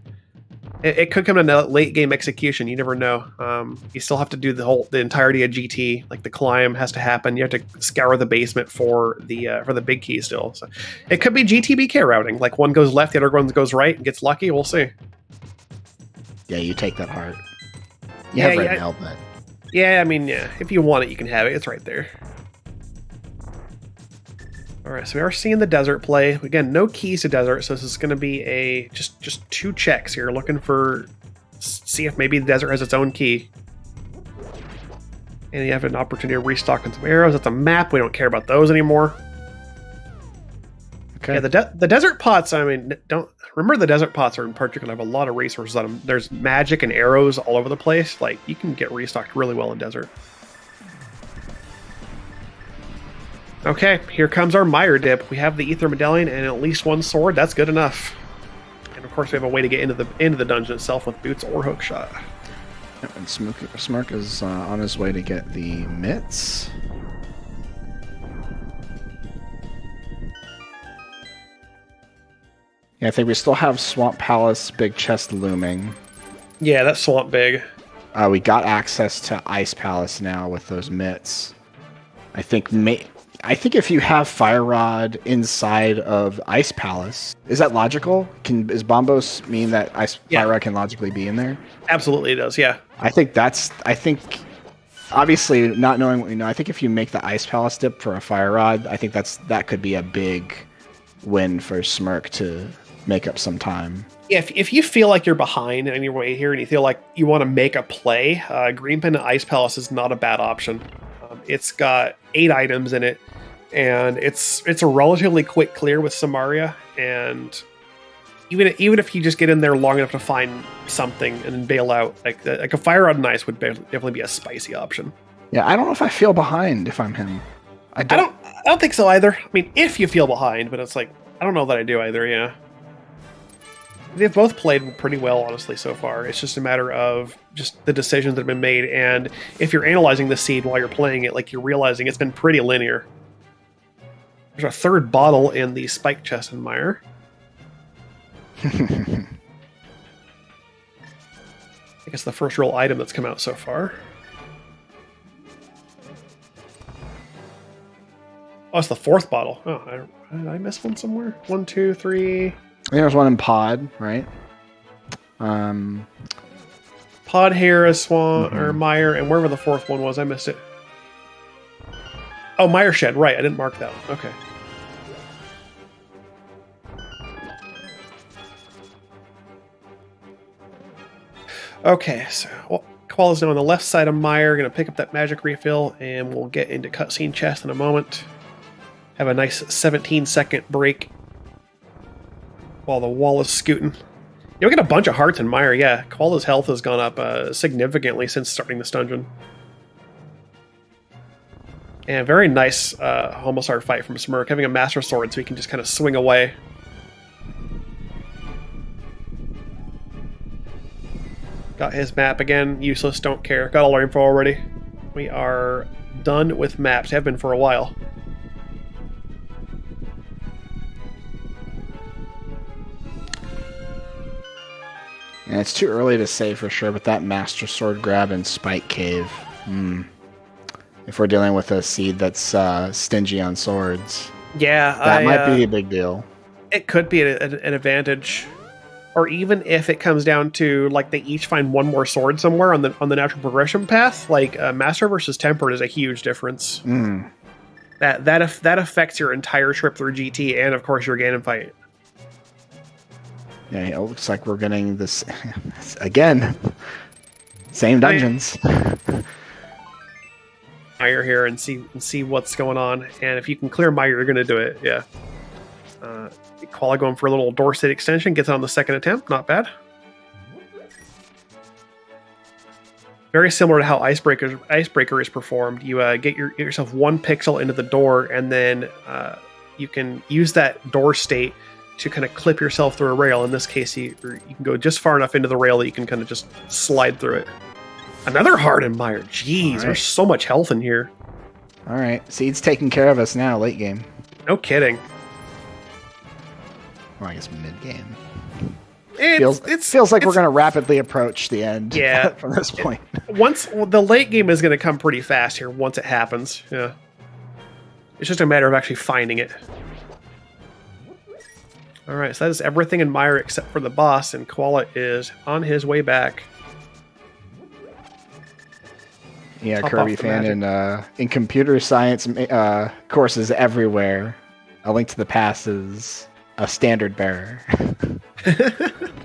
it could come to late game execution. You never know. You still have to do the entirety of GT. Like the climb has to happen. You have to scour the basement for the big key still. So it could be GTBK routing. Like one goes left, the other one goes right, and gets lucky. We'll see. Yeah, you take that heart. You have red now, but yeah, I mean, yeah. If you want it, you can have it. It's right there. All right, so we are seeing the Desert play. Again, no keys to Desert, so this is going to be just 2 checks here, looking for see if maybe the Desert has its own key. And you have an opportunity to restock on some arrows. That's a map. We don't care about those anymore. Okay. Yeah, the Desert pots. I mean, don't remember the Desert pots are in particular have a lot of resources on them. There's magic and arrows all over the place. Like you can get restocked really well in Desert. Okay, here comes our Meyer dip. We have the Ether Medallion and at least 1 sword. That's good enough. And of course, we have a way to get into the dungeon itself with boots or hookshot. Yep, and Smirk is on his way to get the mitts. Yeah, I think we still have Swamp Palace Big Chest looming. Yeah, that's Swamp Big. We got access to Ice Palace now with those mitts. I think if you have Fire Rod inside of Ice Palace, is that logical? Is Bombos mean that Fire Rod can logically be in there? Absolutely, it does. Yeah. I think obviously not knowing what we know, I think if you make the Ice Palace dip for a Fire Rod, I think that could be a big win for Smirk to make up some time. If you feel like you're behind in your way here and you feel like you want to make a play, Green Pen and Ice Palace is not a bad option. It's got 8 items in it, and it's a relatively quick clear with Samaria, and even if you just get in there long enough to find something and then bail out, like a Fire Rod and Ice would definitely be a spicy option. Yeah, I don't know if I feel behind if I'm him. I don't think so either. I mean, if you feel behind, but it's like I don't know that I do either. Yeah. They've both played pretty well, honestly, so far. It's just a matter of just the decisions that have been made, and if you're analyzing the seed while you're playing it, like you're realizing it's been pretty linear. There's a 3rd bottle in the spike chest in Meyer. I think it's the first real item that's come out so far. Oh, it's the 4th bottle. Oh, did I miss one somewhere? 1, 2, 3... There's one in Pod, right? Pod, Harris, Swan, or Meyer, and wherever the 4th one was, I missed it. Oh, Meyer Shed, right, I didn't mark that one. Okay. Okay, so Koala's now on the left side of Meyer, going to pick up that magic refill, and we'll get into cutscene chest in a moment. Have a nice 17-second break while the wall is scooting. You'll get a bunch of hearts in Meyer, yeah. Koala's health has gone up significantly since starting this dungeon. And a very nice Homosard fight from Smirk, having a Master Sword so he can just kind of swing away. Got his map again, useless, don't care. Got all our info already. We are done with maps, have been for a while. And it's too early to say for sure, but that Master Sword grab in Spike Cave. If we're dealing with a seed that's stingy on swords. Yeah, that might be a big deal. It could be an advantage. Or even if it comes down to, like, they each find one more sword somewhere on the natural progression path, like Master versus Tempered is a huge difference. That affects your entire trip through GT and, of course, your Ganon fight. Yeah, it looks like we're getting this again. Same dungeons. Meyer here and see what's going on, and if you can clear Meyer, you're going to do it. Yeah. Koala going for a little door state extension, gets it on the 2nd attempt. Not bad. Very similar to how Icebreaker is performed. You get yourself 1 pixel into the door, and then you can use that door state to kind of clip yourself through a rail. In this case, you can go just far enough into the rail that you can kind of just slide through it. Another Hardened Mire. Jeez, There's so much health in here. All right, Seed's taking care of us now, late game. No kidding. Well, I guess mid game. It feels like we're going to rapidly approach the end. Yeah, from this point. The late game is going to come pretty fast here once it happens. Yeah, it's just a matter of actually finding it. All right, so that is everything in Mire except for the boss, and Koala is on his way back. Yeah, Kirby fan in computer science courses everywhere. A Link to the Past is a standard bearer.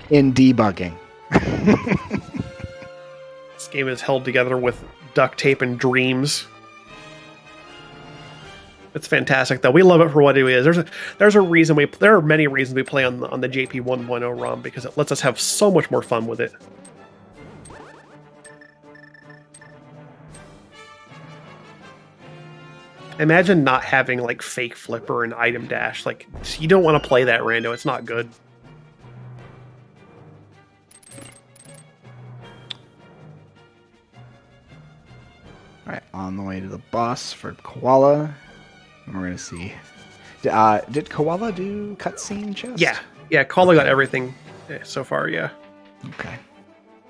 In debugging. This game is held together with duct tape and dreams. It's fantastic, though. We love it for what it is. There are many reasons we play on the JP 1.0 ROM, because it lets us have so much more fun with it. Imagine not having like fake flipper and item dash. Like, you don't want to play that, Rando. It's not good. All right, on the way to the boss for Koala. And we're gonna see. Did Koala do cutscene chest? Yeah. Koala got everything so far. Yeah. Okay.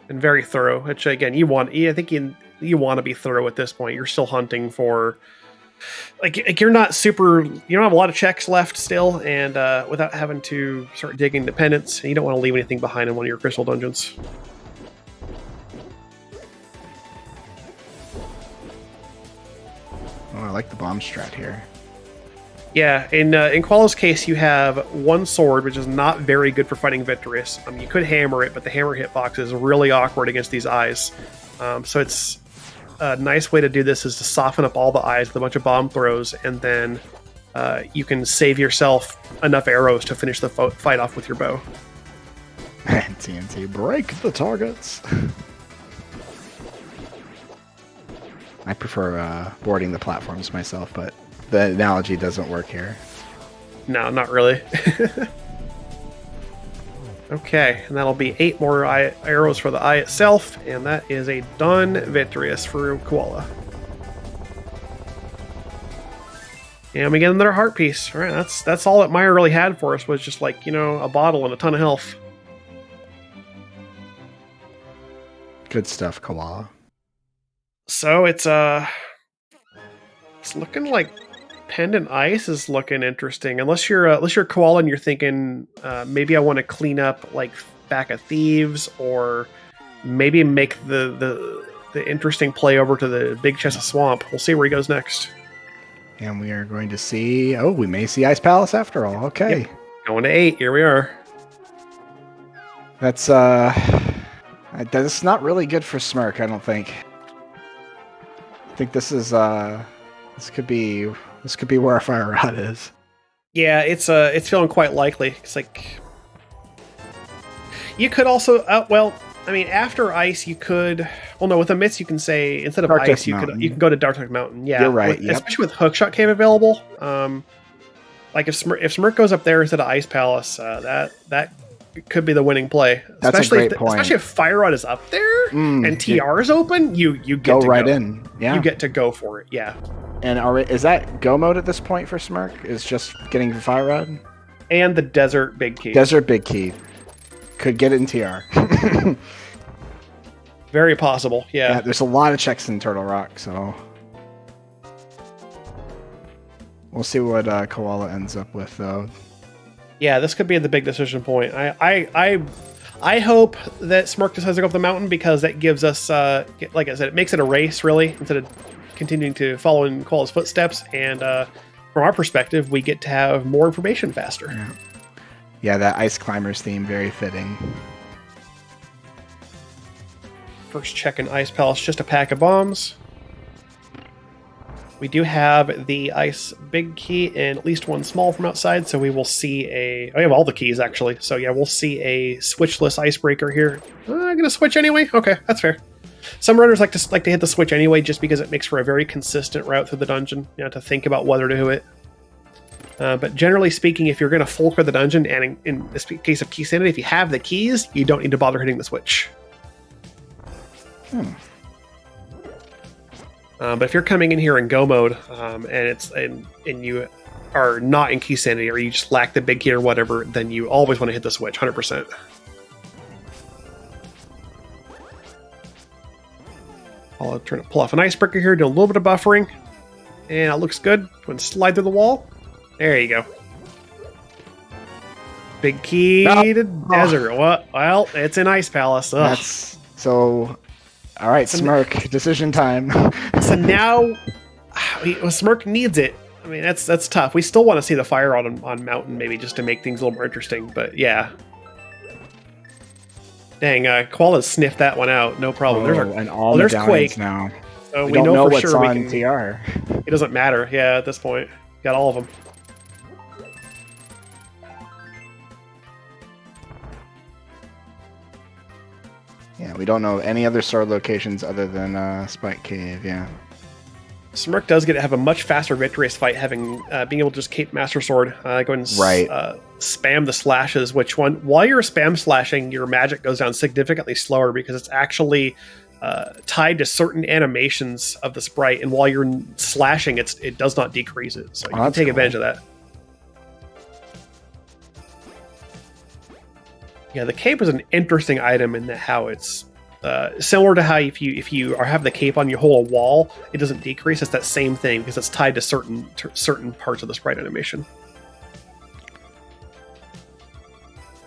And very thorough. Which again, I think you want to be thorough at this point. You're still hunting for. Like you're not super. You don't have a lot of checks left still, and without having to start digging dependents, you don't want to leave anything behind in one of your crystal dungeons. Oh, I like the bomb strat here. Yeah, in Koala's case, you have 1 sword, which is not very good for fighting Victorious. You could hammer it, but the hammer hitbox is really awkward against these eyes. So it's a nice way to do this is to soften up all the eyes with a bunch of bomb throws, and then you can save yourself enough arrows to finish the fight off with your bow. And TNT, break the targets. I prefer boarding the platforms myself, but the analogy doesn't work here. No, not really. Okay, and that'll be 8 more arrows for the eye itself, and that is a done Victorious for Koala. And we get another heart piece. All right, that's all that Mire really had for us, was just like, a bottle and a ton of health. Good stuff, Koala. So it's looking like Pendant Ice is looking interesting. Unless you're Koala and you're thinking maybe I want to clean up like Back of Thieves, or maybe make the interesting play over to the Big Chest of Swamp. We'll see where he goes next. And we are going to see. Oh, we may see Ice Palace after all. Okay, yep. Going to 8. Here we are. That's not really good for Smirk, I don't think. I think this is this could be where our fire rod is. Yeah, it's feeling quite likely. It's like you could also after ice you could. Well, no, with a mist you can say instead of Dark ice you can go to Dark Mountain. Yeah, you're right. Yep. Especially with Hookshot cave available. Like if Smirk goes up there instead of Ice Palace, that could be the winning play. That's a great point. Especially if Fire Rod is up there and TR is open, you get go to right go. in. Yeah, you get to go for it. Yeah. And is that go mode at this point for Smirk? Is just getting the Fire Rod and the Desert Big Key. Desert Big Key could get it in TR. Very possible. Yeah. There's a lot of checks in Turtle Rock, so we'll see what Koala ends up with, though. Yeah, this could be the big decision point. I hope that Smirk decides to go up the mountain, because that gives us, like I said, it makes it a race, really, instead of continuing to follow in Koala's footsteps. And from our perspective, we get to have more information faster. Yeah, that Ice Climbers theme, very fitting. First check in Ice Palace, just a pack of bombs. We do have the Ice Big Key and at least one small from outside, so we will see we have all the keys, actually. So yeah, we'll see a switchless Icebreaker here. I'm going to switch anyway? Okay, that's fair. some runners like to hit the switch anyway, just because it makes for a very consistent route through the dungeon. You know, to think about whether to do it. But generally speaking, if you're going to full clear the dungeon, and in this case of Key Sanity, if you have the keys, you don't need to bother hitting the switch. But if you're coming in here in go mode, and you are not in Key Sanity, or you just lack the big key or whatever, then you always want to hit the switch, 100%. I'll try to pull off an icebreaker here, do a little bit of buffering, and it looks good. Go and slide through the wall. There you go. Big key to desert. Well, it's an ice palace. Ugh. That's so. All right, Smirk. Decision time. So now, Smirk needs it. I mean, that's tough. We still want to see the fire on Mountain, maybe just to make things a little more interesting. But yeah. Dang, Koala sniffed that one out. No problem. There's Quake now. So we don't know for what's sure on TR. It doesn't matter. Yeah, at this point, got all of them. Yeah, we don't know any other sword locations other than Spike Cave. Yeah. Smirk does get to have a much faster victorious fight, having being able to just cape Master Sword, go and spam the slashes. While you're spam slashing, your magic goes down significantly slower because it's actually tied to certain animations of the sprite, and while you're slashing, it does not decrease it. So you can take advantage of that. Yeah, the cape is an interesting item in that how it's similar to how if you have the cape on, you hold a wall, it doesn't decrease. It's that same thing because it's tied to certain parts of the sprite animation.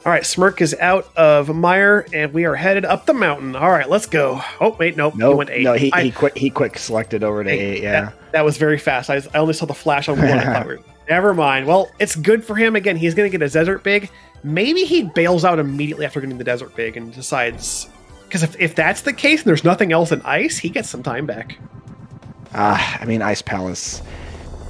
All right, Smirk is out of Mire, and we are headed up the mountain. All right, let's go. Oh wait, nope. He went 8. No, he quick selected over to 8. Yeah, that was very fast. I only saw the flash on 1. I thought never mind. Well, it's good for him. Again, he's going to get a desert big. Maybe he bails out immediately after getting the desert big and decides, because if that's the case and there's nothing else in ice, he gets some time back. I mean, Ice Palace.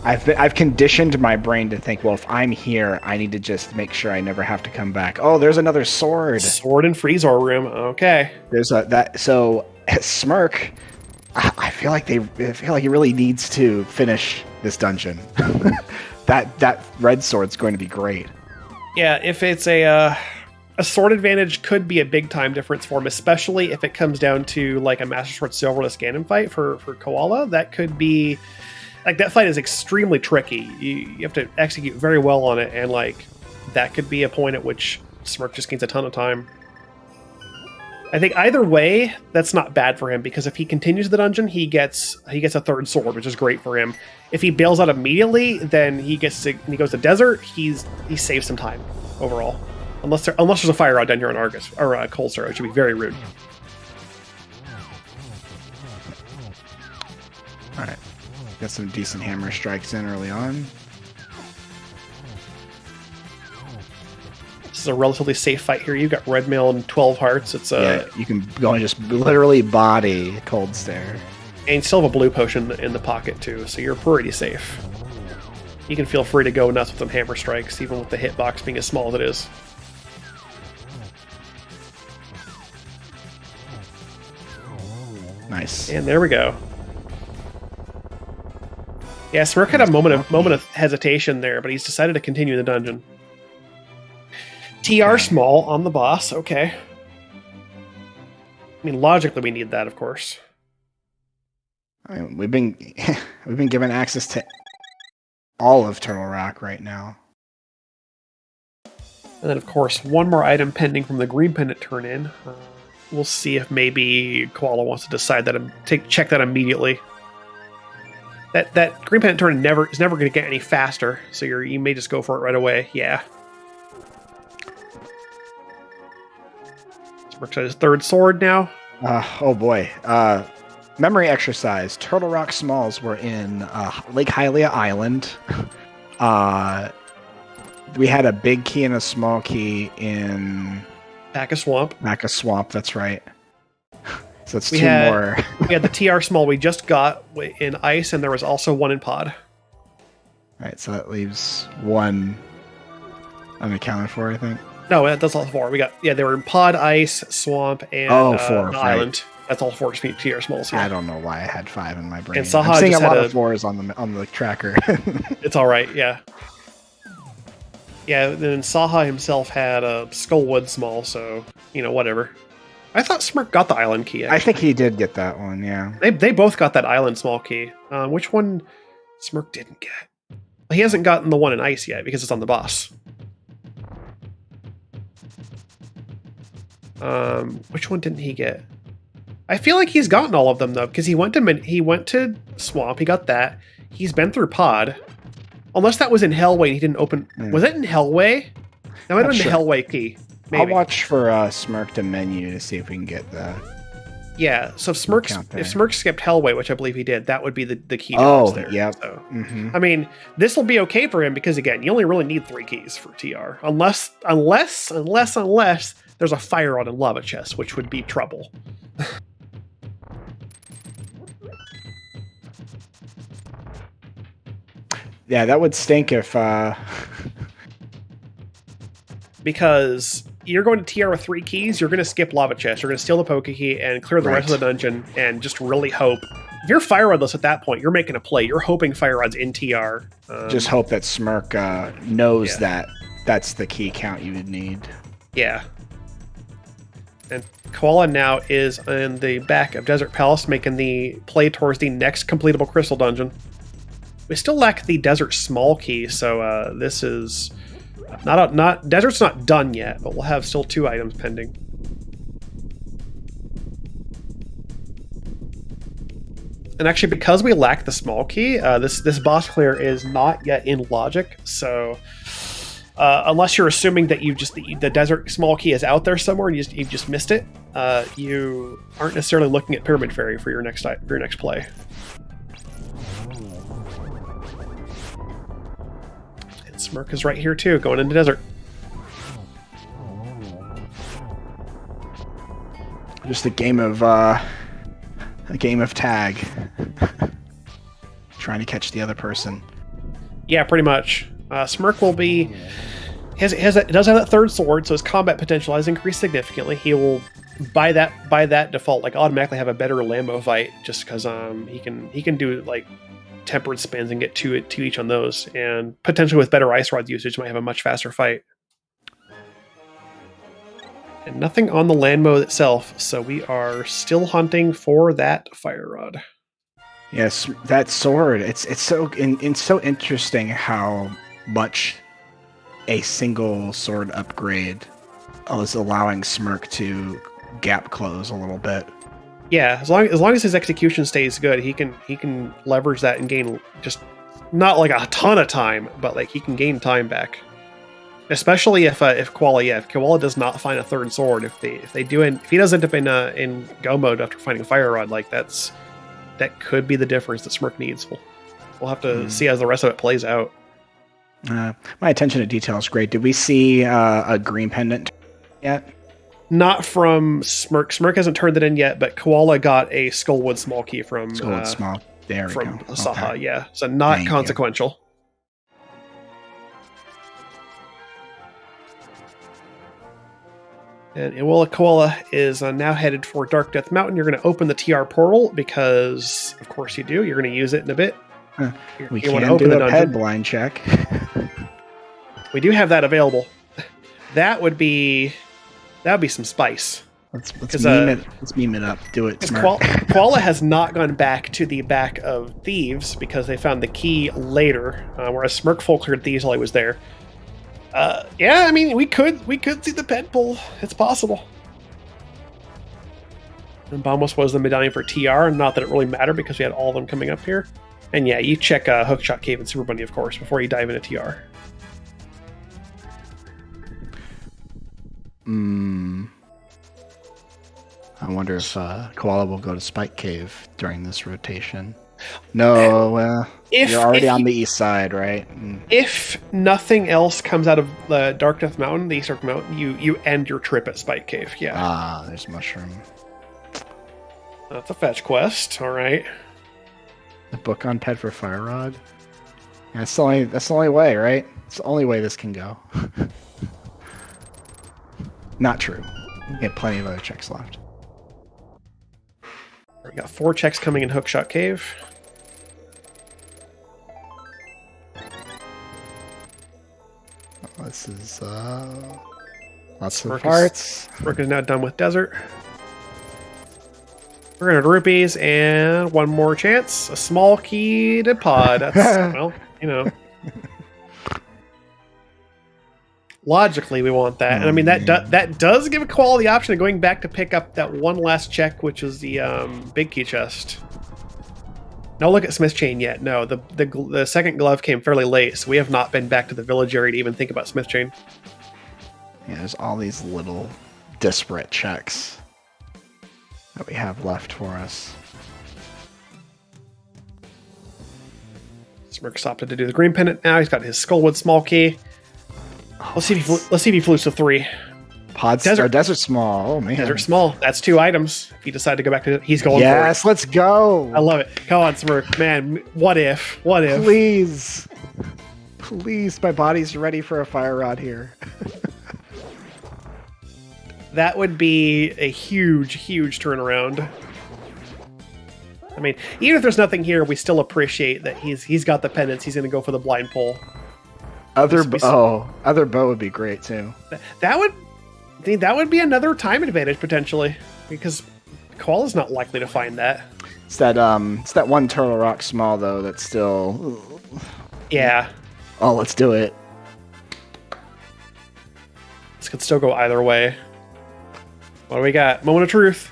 I've conditioned my brain to think, well, if I'm here, I need to just make sure I never have to come back. Oh, there's another sword. Sword and Freezor room. Okay. There's that. So Smirk, I feel like he really needs to finish this dungeon. that red sword's going to be great. Yeah, if it's a sword advantage, could be a big time difference for him, especially if it comes down to like a Master Sword Silverless Ganon fight for Koala. That could be. Like, that fight is extremely tricky. You have to execute very well on it, and, like, that could be a point at which Smirk just gains a ton of time. I think either way, that's not bad for him, because if he continues the dungeon, he gets a third sword, which is great for him. If he bails out immediately, then he goes to desert, he saves some time overall. Unless there's a fire rod down here on Argus, or Cold Star, which would be very rude. Alright. Got some decent hammer strikes in early on. This is a relatively safe fight here. You've got red mail and 12 hearts. It's you can go and just literally body Cold Stare. And you still have a blue potion in the pocket too, so you're pretty safe. You can feel free to go nuts with some hammer strikes, even with the hitbox being as small as it is. Nice. And there we go. Yeah, Smirk had a moment of hesitation there, but he's decided to continue the dungeon. TR small on the boss, okay. I mean, logically we need that, of course. I mean, we've been given access to all of Turtle Rock right now. And then, of course, one more item pending from the green pendant turn in. We'll see if maybe Koala wants to decide that and check that immediately. That green pendant turn is never going to get any faster, so you may just go for it right away. Yeah. Smirk's at his third sword now. Oh boy. Memory exercise. Turtle Rock Smalls were in Lake Hylia Island. We had a big key and a small key in Pack of Swamp. Pack of Swamp, that's right. So it's more. We had the TR small we just got in ice, and there was also one in pod. All right, so that leaves one unaccounted for, I think. No, that's all 4. We got they were in pod, ice, swamp, and 4 island. That's all 4 TR smalls here. I don't know why I had 5 in my brain. And Saha I'm seeing a just lot had of 4s on the tracker. It's all right, yeah. Yeah, then Saha himself had a Skullwood small, so, whatever. I thought Smirk got the island key, actually. I think he did get that one, yeah. They both got that island small key. Which one Smirk didn't get? He hasn't gotten the one in ice yet, because it's on the boss. Which one didn't he get? I feel like he's gotten all of them though, because he went to Swamp, he got that. He's been through Pod, unless that was in Hellway. And he didn't open. Was it in Hellway? That might have been the Hellway key. Maybe. I'll watch for Smirk to menu to see if we can get the. Yeah, so if Smirk skipped Hellway, which I believe he did, that would be the key. There. Yeah. So, I mean, this will be okay for him because again, you only really need 3 keys for TR, unless there's a fire rod and lava chest, which would be trouble. Yeah, that would stink if... Because you're going to TR with 3 keys, you're going to skip lava chest, you're going to steal the poke key and clear the rest of the dungeon and just really hope. If you're fire rodless at that point, you're making a play. You're hoping fire rod's in TR. Just hope that Smirk knows that that's the key count you would need. Yeah. And Koala now is in the back of Desert Palace, making the play towards the next completable crystal dungeon. We still lack the Desert Small key, so this is not Desert's not done yet, but we'll have still 2 items pending. And actually, because we lack the small key, this boss clear is not yet in logic, so unless you're assuming that the Desert Small key is out there somewhere and you just missed it, you aren't necessarily looking at Pyramid Fairy for your next play. And Smirk is right here too, going into Desert. Just a game of tag, trying to catch the other person. Yeah, pretty much. Smirk will be. It does have that 3rd sword, so his combat potential has increased significantly. He will, by that default, automatically have a better Lambo fight, just because he can do tempered spins and get 2 each on those, and potentially with better ice rod usage might have a much faster fight. And nothing on the land mode itself, so we are still hunting for that fire rod. Yes, that sword. It's so interesting how much a single sword upgrade is allowing Smirk to gap close a little bit. Yeah, as long as his execution stays good, he can leverage that and gain just not a ton of time, but he can gain time back. Especially if Koala does not find a 3rd sword, if he does end up in go mode after finding fire rod, that could be the difference that Smirk needs. We'll have to see as the rest of it plays out. My attention to detail is great. Did we see a green pendant yet? Not from Smirk. Smirk hasn't turned it in yet, but Koala got a Skullwood small key from Skullwood small. There we from go. Saha. Okay. Yeah, so not Thank consequential. You. And EwolaKoala is now headed for Dark Death Mountain. You're going to open the TR portal because, of course, you do. You're going to use it in a bit. We can do a head blind check. We do have that available. That would be some spice. Let's meme it up. Do it. Koala has not gone back to the back of Thieves because they found the key later, whereas Smirk full cleared Thieves while he was there. Yeah, I mean, we could see the pet pull. It's possible. And Bombos was the medallion for TR, and not that it really mattered because we had all of them coming up here. And yeah, you check Hookshot Cave and Super Bunny, of course, before you dive into TR. I wonder if Koala will go to Spike Cave during this rotation. No, you're already on the east side, right? If nothing else comes out of the Dark Death Mountain, the East Dark Mountain, you end your trip at Spike Cave. Yeah. Ah, there's Mushroom. That's a fetch quest. All right. The book on Pet for Fire Rod. Yeah, that's the only way, right? It's the only way this can go. Not true. We have plenty of other checks left. We got 4 checks coming in Hookshot Cave. This is lots of Smirk parts. Smirk is now done with Desert. 300 rupees and 1 more chance. A small key to pod. That's, well, you know. Logically, we want that. And I mean, that does give Koala the option of going back to pick up that one last check, which is the big key chest. No look at Smith Chain yet. No, the second glove came fairly late, so we have not been back to the village area to even think about Smith Chain. Yeah, there's all these little disparate checks that we have left for us. Smirk's opted to do the green pennant now. He's got his Skullwood small key. Let's see if he floats to 3. Pods desert small. Oh man, Desert small. That's 2 items. If he decide to go back to it, he's going for it. Yes, let's go. I love it. Come on, Smirk. Man, what if? What if? Please. Please, my body's ready for a fire rod here. That would be a huge, huge turnaround. I mean, even if there's nothing here, we still appreciate that he's got the pendants. He's going to go for the blind pull. Other bow would be great too. That would be another time advantage potentially, because Koala's not likely to find that. It's that one Turtle Rock small though that's still. Yeah. Oh, let's do it. This could still go either way. What do we got? Moment of truth.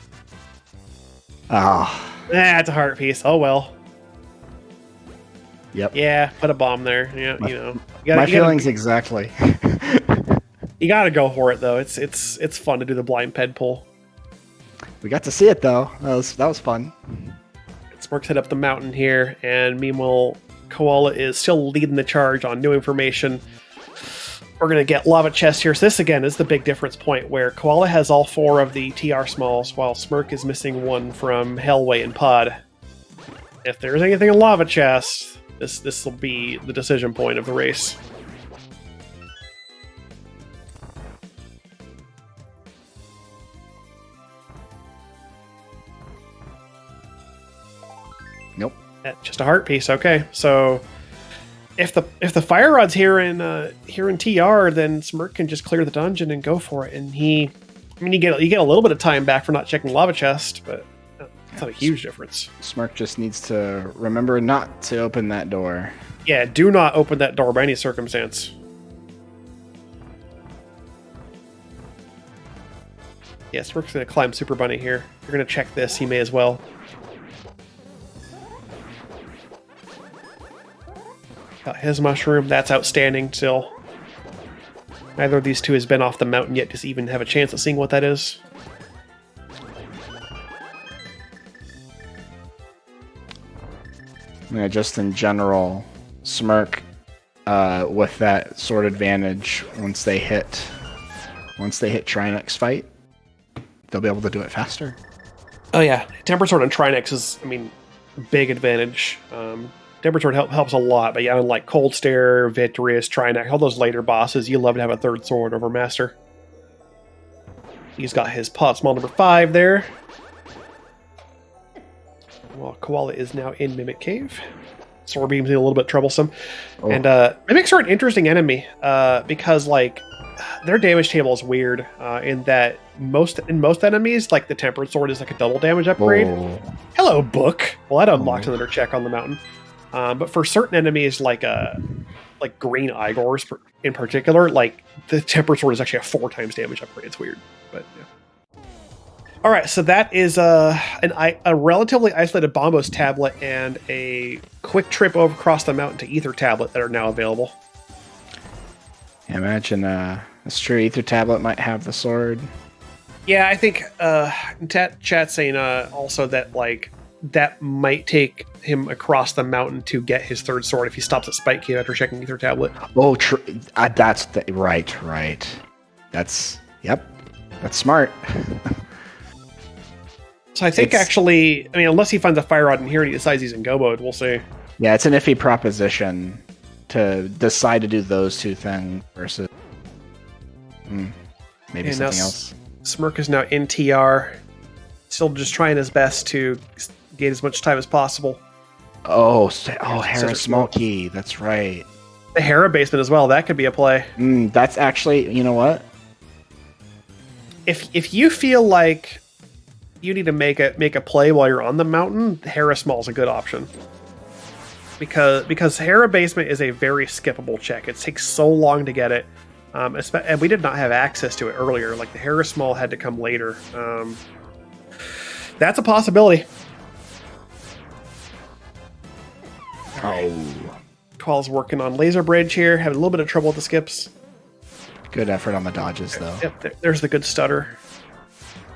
Ah. It's a heart piece. Oh well. Yep. Yeah, put a bomb there. Yeah, you know. My feelings exactly. You gotta go for it though. It's fun to do the blind ped pull. We got to see it though. That was fun. Smirk's head up the mountain here, and meanwhile, Koala is still leading the charge on new information. We're gonna get lava chest here. So this again is the big difference point where Koala has all 4 of the TR smalls, while Smirk is missing 1 from Hellway and Pod. If there's anything in lava chest, this will be the decision point of the race. Nope. Just a heart piece. Okay, so if the fire rod's here in TR, then Smirk can just clear the dungeon and go for it. And you get a little bit of time back for not checking lava chest, but it's not a huge difference. Smirk just needs to remember not to open that door. Yeah, do not open that door by any circumstance. Yeah, Smirk's going to climb Super Bunny here. If you're going to check this, he may as well. Got his mushroom. That's outstanding still. Neither of these two has been off the mountain yet to even have a chance of seeing what that is. Yeah, just in general, Smirk with that sword advantage once they hit Trinex fight, they'll be able to do it faster. Oh yeah, Temper Sword and Trinex is, big advantage. Temper Sword helps a lot, but yeah, unlike Cold Stare, Victorious, Trinex, all those later bosses, you love to have a third sword over Master. He's got his pot small number 5 there. Well, Koala is now in Mimic Cave. Sword Beam's a little bit troublesome. Oh. And Mimics are an interesting enemy because, their damage table is weird in that most enemies, the Tempered Sword is a double damage upgrade. Oh. Hello, book. Well, that unlocks another check on the mountain. But for certain enemies, like green Igors in particular, the Tempered Sword is actually a 4 times damage upgrade. It's weird, but yeah. All right, so that is a relatively isolated Bombos tablet and a quick trip over across the mountain to Ether tablet that are now available. I imagine it's true. Ether tablet might have the sword. Yeah, I think chat saying also that that might take him across the mountain to get his third sword if he stops at Spike Cave after checking Ether tablet. Oh, that's right. That's smart. So I think unless he finds a fire rod in here and he decides he's in go mode, we'll see. Yeah, it's an iffy proposition to decide to do those 2 things versus maybe something else. Smirk is now in TR. Still just trying his best to get as much time as possible. Oh, Hera small key. That's right. The Hera basement as well. That could be a play. That's actually, you know what? If you feel like you need to make a play while you're on the mountain, Hera small is a good option. Because Hera basement is a very skippable check. It takes so long to get it. And we did not have access to it earlier. Like the Hera small had to come later. That's a possibility. Oh. Koala's working on laser bridge here. Having a little bit of trouble with the skips. Good effort on the dodges, though. Yep, there's the good stutter.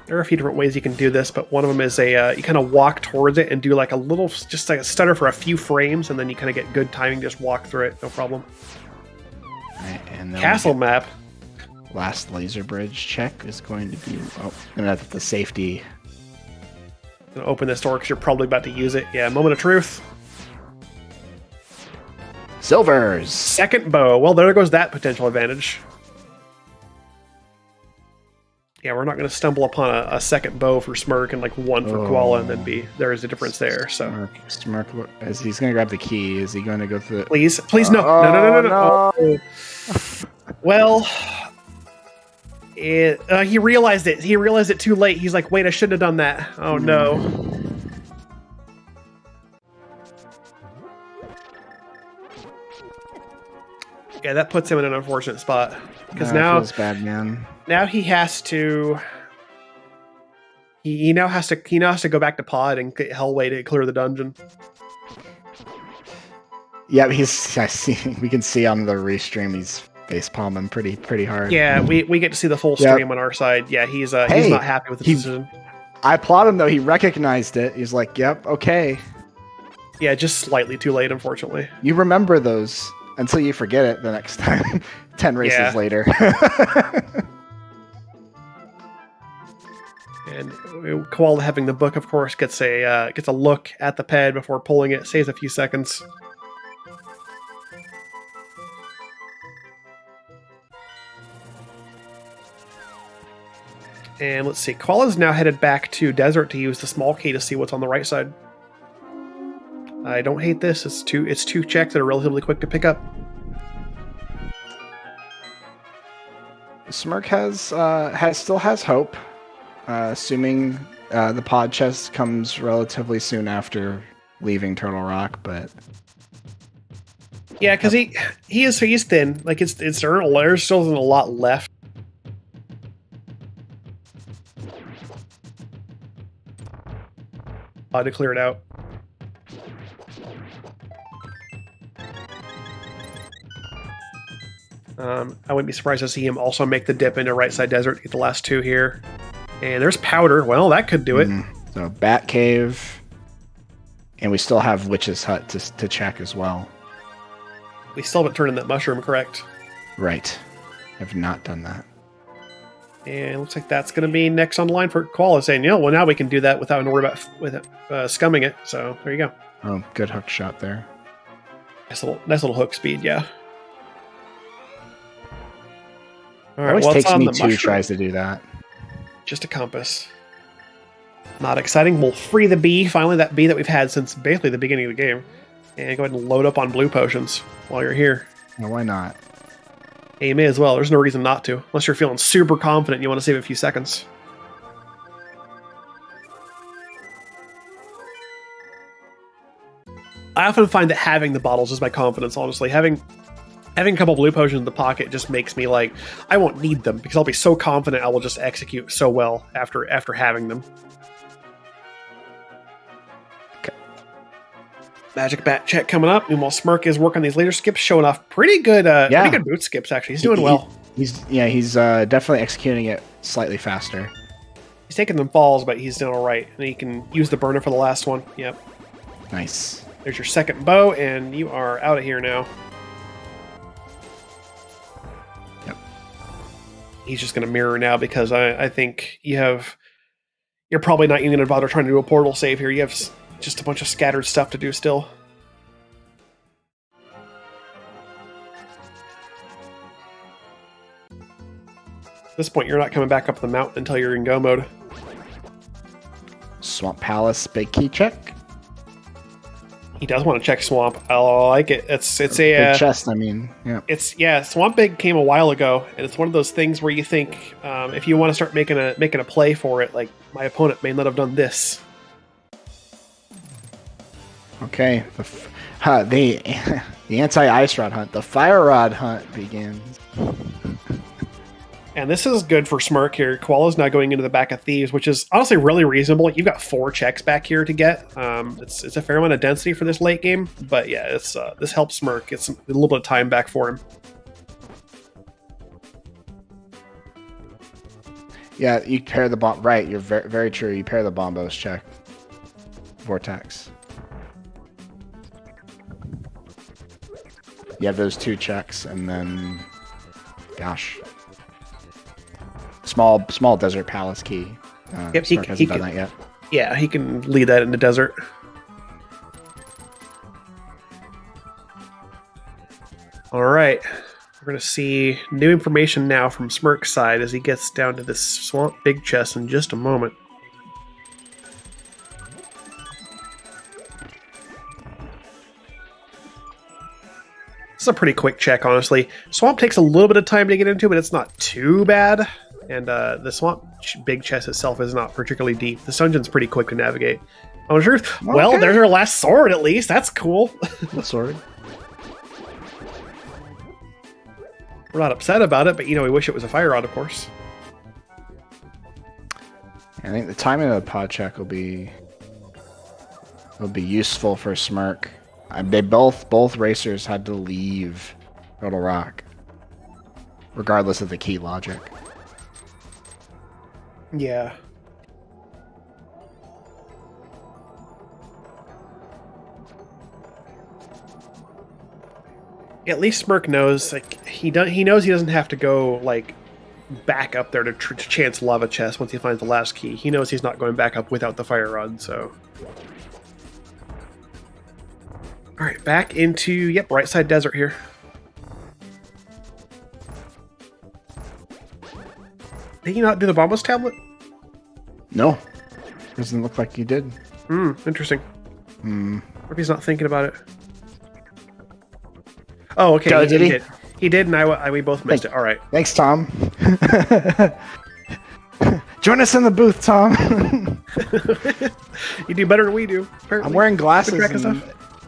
There are a few different ways you can do this, but one of them is you kind of walk towards it and do like a little, just like a stutter for a few frames, and then you kind of get good timing. Just walk through it, no problem. Right, and then Castle map. Last laser bridge check is going to be gonna have the safety. Gonna open this door because you're probably about to use it. Yeah, moment of truth. Silvers. Second bow. Well, there goes that potential advantage. Yeah, we're not going to stumble upon a second bow for Smirk and like one for Koala, and then there is a difference there. So Smirk, as he's going to grab the key, is he going to go through? Please, no. Oh. Well, he realized it. He realized it too late. He's like, wait, I shouldn't have done that. Oh no. Yeah, that puts him in an unfortunate spot because now feels bad, man. Now he has to. He now has to go back to Pod and get Hellway to clear the dungeon. Yeah, I see. We can see on the restream he's face palming pretty hard. Yeah, we get to see the full stream on our side. Yeah, he's not happy with the decision. I applaud him though. He recognized it. He's like, "Yep, okay." Yeah, just slightly too late, unfortunately. You remember those until you forget it the next time. 10 races later. And Koala, having the book, of course, gets a look at the pad before pulling it. Saves a few seconds. And let's see. Koala's now headed back to Desert to use the small key to see what's on the right side. I don't hate this. It's two checks that are relatively quick to pick up. Smirk still has hope, assuming the pod chest comes relatively soon after leaving Turtle Rock. But yeah, because he's thin. Like it's there's still isn't a lot left. To clear it out. I wouldn't be surprised to see him also make the dip into right side desert, get the last two here. And there's powder. Well, that could do it. So Bat Cave. And we still have Witch's Hut to check as well. We still haven't turned in that mushroom, correct? Right. Have not done that. And it looks like that's going to be next on the line for Koala, saying, well, now we can do that without worry about scumming it. So there you go. Oh, good hook shot there. Nice little hook speed, yeah. All right, always takes me 2 tries to do that. Just a compass. Not exciting. We'll free the bee. Finally, that bee that we've had since basically the beginning of the game. And go ahead and load up on blue potions while you're here. Well, why not? Hey, you may as well. There's no reason not to. Unless you're feeling super confident and you want to save a few seconds. I often find that having the bottles is my confidence, honestly. Having a couple blue potions in the pocket just makes me like, I won't need them because I'll be so confident I will just execute so well after having them. Okay. Magic Bat check coming up. Meanwhile, Smirk is working these later skips, showing off pretty good boot skips, actually. He's doing well. He's definitely executing it slightly faster. He's taking them falls, but he's doing all right. And he can use the burner for the last one. Yep. Nice. There's your second bow, and you are out of here now. Yep. He's just going to mirror now because I think you're probably not even going to bother trying to do a portal save here. You have just a bunch of scattered stuff to do still. At this point, you're not coming back up the mountain until you're in go mode. Swamp Palace big key check. He does want to check Swamp. I like it. It's a big chest. I mean, yeah. Swamp Big came a while ago, and it's one of those things where you think if you want to start making a play for it, like my opponent may not have done this. Okay, the anti-ice rod hunt, the fire rod hunt begins. And this is good for Smirk here. Koala's now going into the back of Thieves, which is honestly really reasonable. You've got 4 checks back here to get. It's a fair amount of density for this late game, but yeah, this helps Smirk get a little bit of time back for him. Yeah, you pair the bomb. Right, you're very, very true. You pair the bombos check. Vortex. You have those 2 checks, and then, gosh, small desert palace key. Yep, Smirk hasn't done that yet. Yeah, he can lead that in the desert. All right, we're gonna see new information now from Smirk's side as he gets down to this Swamp Big chest in just a moment. It's a pretty quick check, honestly. Swamp takes a little bit of time to get into, but it's not too bad. And the Swamp Big chest itself is not particularly deep. This dungeon's pretty quick to navigate. Oh, sure. Okay. Well, there's our last sword, at least. That's cool. What sword? We're not upset about it, but, we wish it was a fire rod, of course. I think the timing of the pod check will be useful for Smirk. They both racers had to leave Turtle Rock, regardless of the key logic. Yeah. At least Smirk knows, like he knows he doesn't have to go like back up there to chance lava chest once he finds the last key. He knows he's not going back up without the fire rod, so. All right, back into, right side desert here. Did he not do the Bombos tablet? No. Doesn't look like he did. Interesting. If he's not thinking about it. Oh, okay. Did he? He did, and we both missed it. All right. Thanks, Tom. Join us in the booth, Tom. You do better than we do, apparently. I'm wearing glasses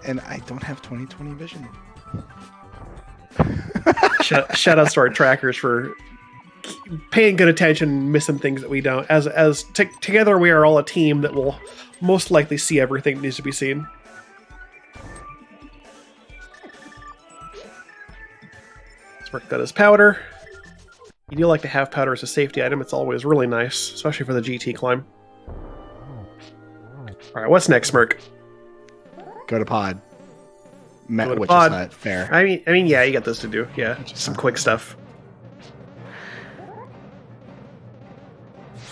and I don't have 20/20 vision. Shout outs to our trackers for paying good attention, missing things that we don't. Together, we are all a team that will most likely see everything that needs to be seen. Smirk got his powder. You do like to have powder as a safety item. It's always really nice, especially for the GT climb. All right, what's next, Smirk? Go to pod. Which is not fair. I mean, yeah, you got this to do. Yeah, some quick stuff.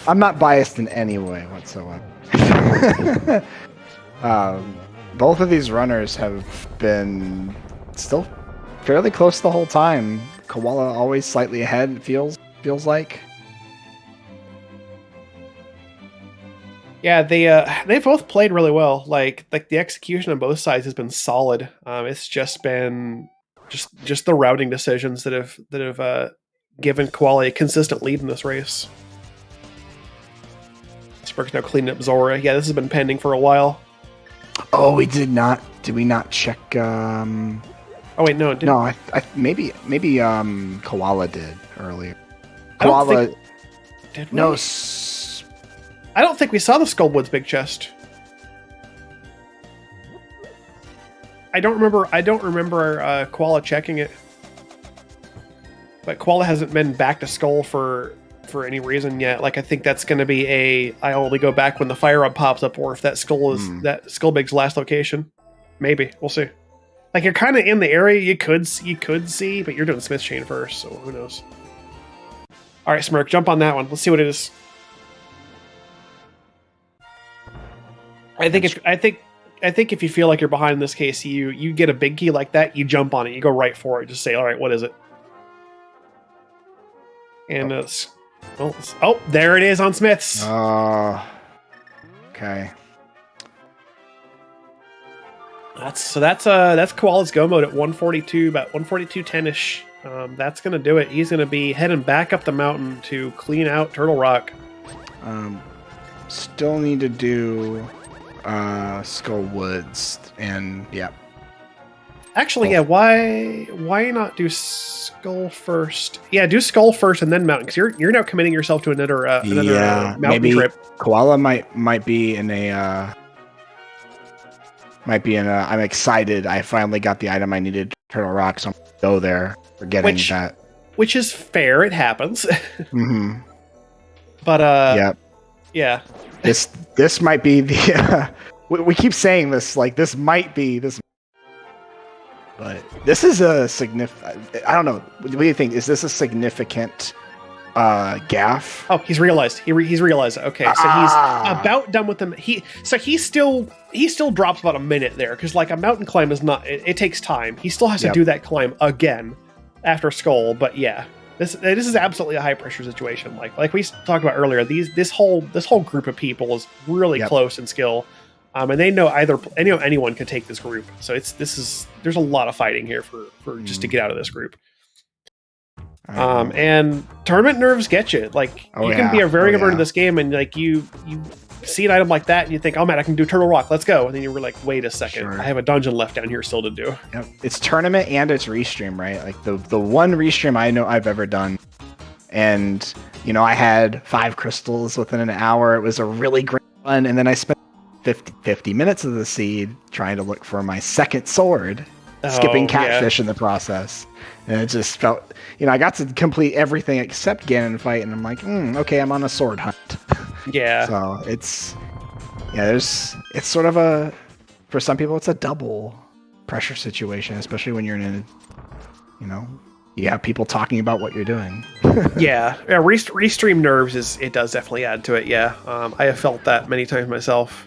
I'm not biased in any way whatsoever. Both of these runners have been still fairly close the whole time. Koala always slightly ahead, it feels like. Yeah, they both played really well. Like the execution on both sides has been solid. It's just been just the routing decisions that have given Koala a consistent lead in this race. Smirk's now cleaning up Zora. Yeah, this has been pending for a while. Oh, we did not. Did we not check? Oh wait, no. Maybe Koala did earlier. Koala did we? No. I don't think we saw the Skullwoods big chest. I don't remember Koala checking it. But Koala hasn't been back to Skull for any reason yet. Like I think that's going to be I only go back when the fire rod pops up, or if that Skull is that Skullbig's last location. Maybe we'll see. Like you're kind of in the area you could see, but you're doing Smith's Chain first, so who knows? All right, Smirk, jump on that one. Let's see what it is. I think if you feel like you're behind in this case, you get a big key like that, you jump on it, you go right for it, just say, all right, what is it? And there it is on Smith's. Okay. That's Koala's go mode at 142, about 142.10ish. That's gonna do it. He's gonna be heading back up the mountain to clean out Turtle Rock. Still need to do Skull Woods, and yeah. Actually, yeah. Why not do Skull first? Yeah, do Skull first and then Mountain, because you're now committing yourself to another mountain maybe trip. Koala might be in a. I'm excited. I finally got the item I needed, Turtle Rock, so I'm gonna go there. Forgetting that. Which is fair. It happens. Mm-hmm. But yeah. This might be the. We keep saying this, like this might be this. But this is a significant. I don't know. What do you think? Is this a significant gaff? Oh, he's realized. He's realized. Okay, so he's about done with them. He still drops about a minute there, because like a mountain climb is not. It takes time. He still has to do that climb again after Skull. But yeah, this is absolutely a high pressure situation. Like we talked about earlier. This whole group of people is really close in skill. And they know anyone can take this group. So there's a lot of fighting here for just to get out of this group. And tournament nerves get you. Like you can be a very good in this game, and like you see an item like that, and you think, oh man, I can do Turtle Rock. Let's go. And then you were like, wait a second, I have a dungeon left down here still to do. Yep. It's tournament and it's restream, right? Like the one restream I know I've ever done, and I had 5 crystals within an hour. It was a really great fun, and then I spent 50 minutes of the seed trying to look for my second sword, skipping catfish in the process. And it just felt, I got to complete everything except Ganon fight, and I'm like, okay, I'm on a sword hunt. Yeah. So it's sort of for some people, it's a double pressure situation, especially when you're in you have people talking about what you're doing. yeah. Restream nerves it does definitely add to it. Yeah. I have felt that many times myself.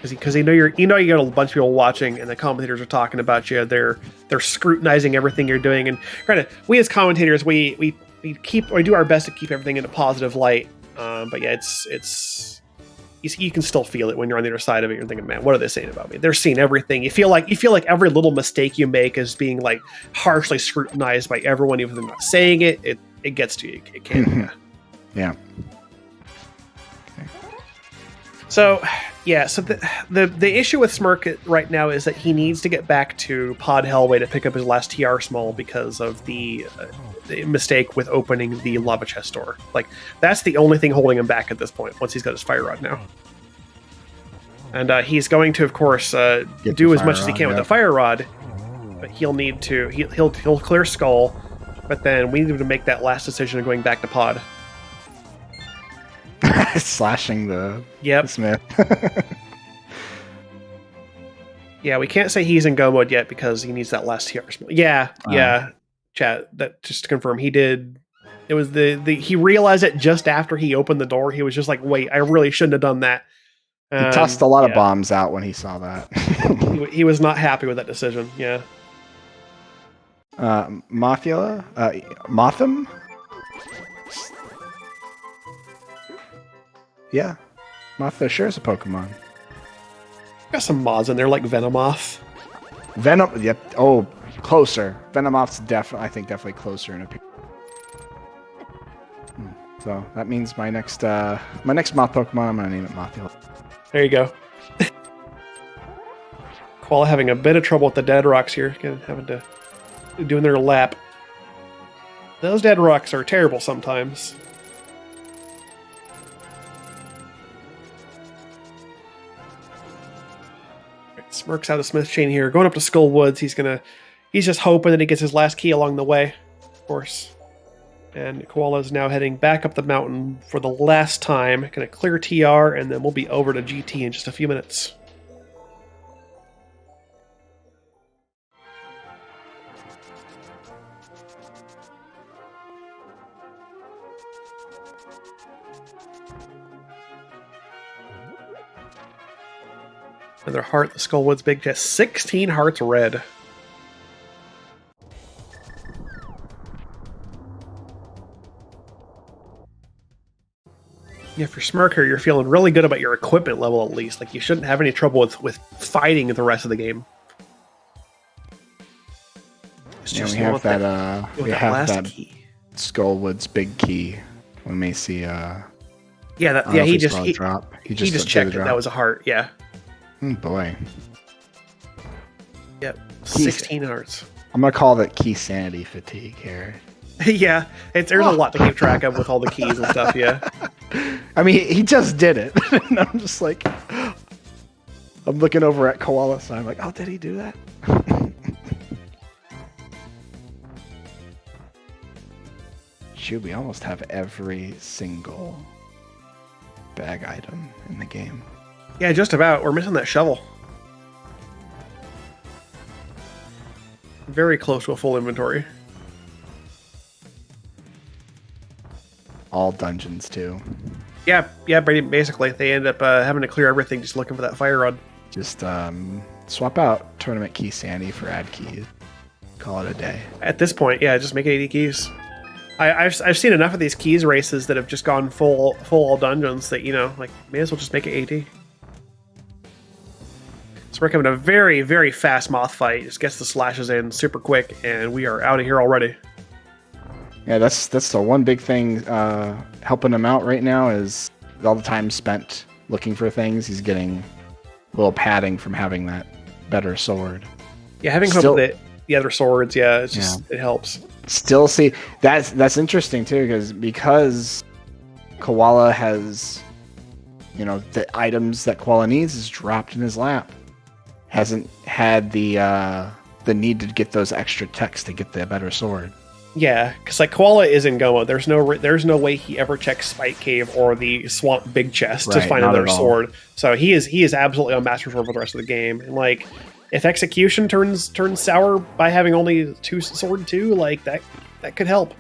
Because you got a bunch of people watching, and the commentators are talking about you. They're scrutinizing everything you're doing. And granted, we as commentators, we do our best to keep everything in a positive light. But yeah, it's you can still feel it when you're on the other side of it. You're thinking, man, what are they saying about me? They're seeing everything. You feel like every little mistake you make is being like harshly scrutinized by everyone, even if they're not saying it. It gets to you. It can. Yeah. So, yeah, so the issue with Smirk right now is that he needs to get back to Pod Hellway to pick up his last TR small because of the mistake with opening the lava chest door. Like, that's the only thing holding him back at this point, once he's got his fire rod now. And he's going to, of course, do as much as he can with the fire rod, but he'll need to, he'll clear Skull, but then we need to make that last decision of going back to Pod. Slashing the smith. Yeah, we can't say he's in go mode yet because he needs that last TR. Yeah, chat. That just to confirm, he did. It was he realized it just after he opened the door. He was just like, "Wait, I really shouldn't have done that." He tossed a lot of bombs out when he saw that. he was not happy with that decision. Yeah. Motham. Yeah, Moth sure is a Pokemon. Got some mods in there like Venomoth. Yep. Oh, closer. Venomoth's definitely closer in opinion. So that means my next Moth Pokemon, I'm gonna name it Mothula. There you go. Koala having a bit of trouble with the dead rocks here, having to doing their lap. Those dead rocks are terrible sometimes. Smirk's out of Smith Chain here, going up to Skull Woods. He's just hoping that he gets his last key along the way, of course. And Koala is now heading back up the mountain for the last time. Gonna clear TR, and then we'll be over to GT in just a few minutes. Another heart, the Skullwood's big chest. 16 hearts red. Yeah, for Smirker, you're feeling really good about your equipment level at least. Like you shouldn't have any trouble with fighting the rest of the game. It's Yeah, just we have that. We have last that key. Skullwood's big key. We may see. Yeah, He just checked the it. That was a heart. Yeah. Boy. Yep. 16 hearts. I'm gonna call that key sanity fatigue here. Yeah, there's a lot to keep track of with all the keys and stuff. Yeah. I mean, he just did it, and I'm just like, I'm looking over at Koala, so I'm like, oh, did he do that? Shoot, we almost have every single bag item in the game. Yeah, just about. We're missing that shovel. Very close to a full inventory. All dungeons too. Yeah, basically. They end up having to clear everything just looking for that fire rod. Just swap out tournament key sanity for ad keys. Call it a day. At this point, yeah, just make it 80 keys. I've seen enough of these keys races that have just gone full all dungeons that, like, may as well just make it 80. So we're having a very, very fast moth fight. Just gets the slashes in super quick, and we are out of here already. Yeah, that's the one big thing helping him out right now is all the time spent looking for things. He's getting a little padding from having that better sword. Yeah, having help with the other swords, it helps. Still see that's interesting too because Koala has the items that Koala needs is dropped in his lap. Hasn't had the need to get those extra techs to get the better sword. Yeah, because like Koala is in Goma. There's no way he ever checks Spike Cave or the Swamp Big Chest to find another sword. So he is absolutely on Master Sword for the rest of the game. And like, if execution turns sour by having only sword 2, like that could help.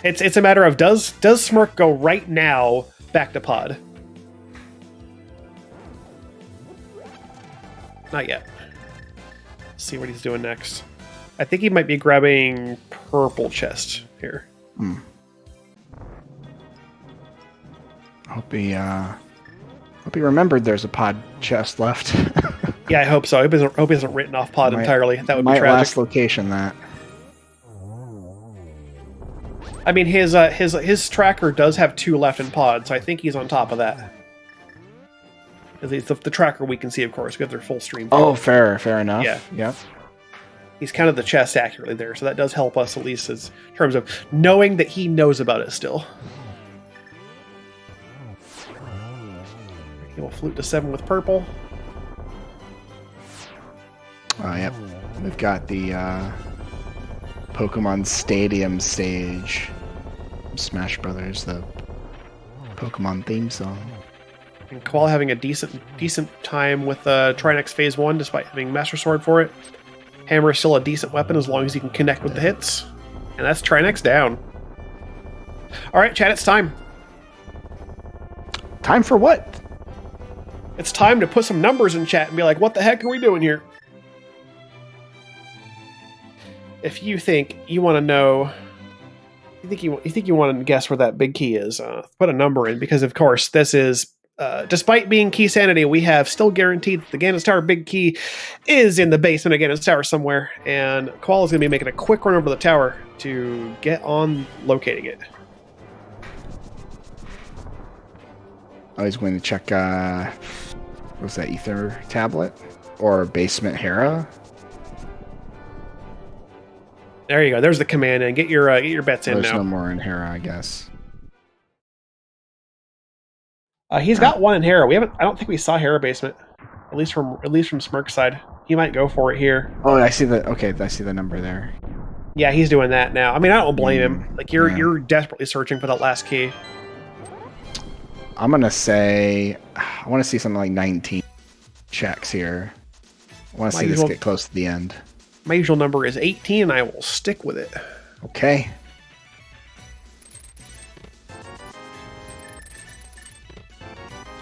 It's a matter of does Smirk go right now back to pod? Not yet. Let's see what he's doing next. I think he might be grabbing purple chest here. Hope he remembered there's a pod chest left. Yeah, I hope so. I hope he hasn't written off pod entirely. That would be tragic. Last location that. I mean, his tracker does have 2 left in pod, so I think he's on top of that. The tracker we can see, of course, we have their full stream. Oh, fair enough. Yeah. Yep. He's counted the chest accurately there, so that does help us at least in terms of knowing that he knows about it still. He will flute to 7 with purple. Yep. We've got the Pokemon Stadium stage. Smash Brothers, the Pokemon theme song. And Koala having a decent time with Trinex Phase 1 despite having Master Sword for it. Hammer is still a decent weapon as long as he can connect with the hits. And that's Trinex down. Alright, chat, it's time. Time for what? It's time to put some numbers in chat and be like, what the heck are we doing here? If you think you want to know, you think you want to guess where that big key is, put a number in, because of course this is, despite being key sanity, we have still guaranteed that the Ganon's Tower big key is in the basement of Ganon's Tower somewhere, and Koala's going to be making a quick run over the tower to get on locating it. I was going to check, what's that, Ether Tablet? Or Basement Hera? There you go. There's the command, and get your bets in now. There's no more in Hera, I guess. He's got one in Hera. I don't think we saw Hera basement, at least from Smirk's side. He might go for it here. Oh, I see the number there. Yeah, he's doing that now. I mean, I don't blame him. Like you're desperately searching for that last key. I'm gonna say I want to see something like 19 checks here. I want to see this get close to the end. My usual number is 18, and I will stick with it. Okay.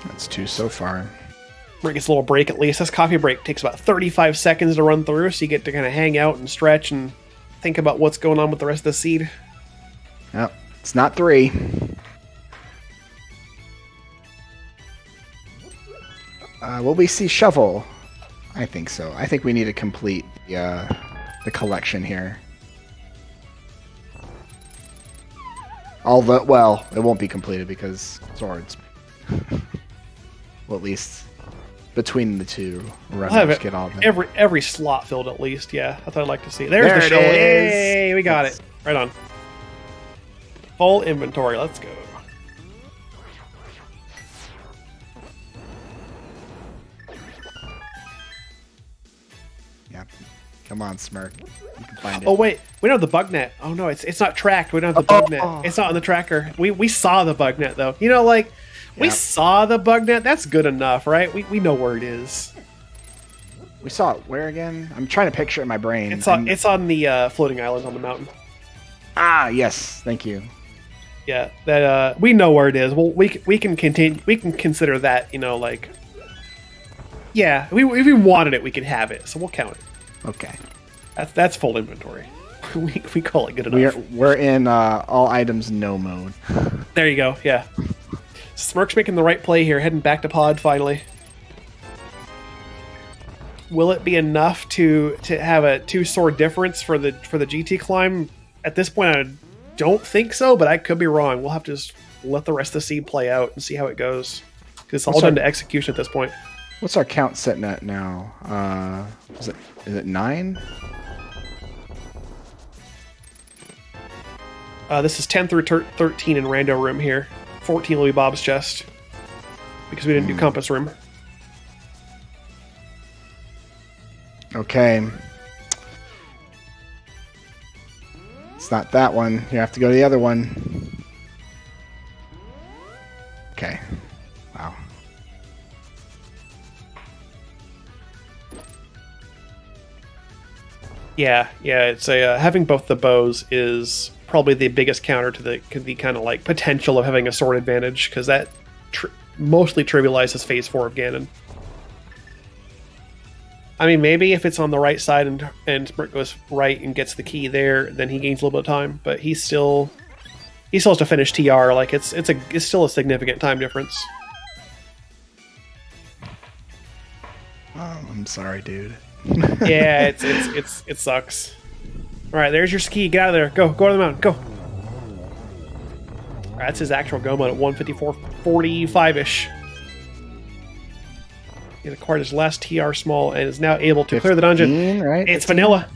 That's 2 so far. Where it gets a little break at least. This coffee break takes about 35 seconds to run through, so you get to kind of hang out and stretch and think about what's going on with the rest of the seed. Yep. It's not 3. Will we see shovel? I think so. I think we need to complete the collection here. Although, well, it won't be completed because swords. Well, at least between the two, we'll have it, get all them. every slot filled at least. Yeah, that's what I'd like to see. There's there the show. Hey, we got it. Right on. Full inventory. Let's go. Yeah. Come on, Smirk. You can find it. Oh wait, we don't have the bug net. Oh no, it's not tracked. We don't have the bug net. It's not on the tracker. We saw the bug net though. You know, like we saw the bug net. That's good enough, right? We know where it is. We saw it where again? I'm trying to picture it in my brain. It's on the floating island on the mountain. Ah, yes. Thank you. Yeah, that we know where it is. Well, we can continue. We can consider that. You know, like yeah, if we wanted it, we could have it. So we'll count it. Okay. That's full inventory. we call it good enough. We're in all items no mode. There you go. Yeah. Smirk's making the right play here, heading back to pod finally. Will it be enough to have a 2-sword difference for the GT climb? At this point, I don't think so, but I could be wrong. We'll have to just let the rest of the seed play out and see how it goes. Because it's all done to execution at this point. What's our count sitting at now? Is it 9? This is 10 through 13 in rando room here. 14 will be Bob's chest. Because we didn't do compass room. Okay. It's not that one. You have to go to the other one. Okay. Wow. Yeah. It's a having both the bows is probably the biggest counter to the kind of like potential of having a sword advantage, because that mostly trivializes phase 4 of Ganon. I mean, maybe if it's on the right side and Smirk goes right and gets the key there, then he gains a little bit of time. But he still has to finish TR. Like it's still a significant time difference. Oh, I'm sorry, dude. Yeah, it sucks. All right, there's your ski. Get out of there. Go to the mountain. Go. All right, that's his actual go mode at 154.45-ish. He acquired his last TR small and is now able to clear the dungeon. Right? It's 15. Vanilla.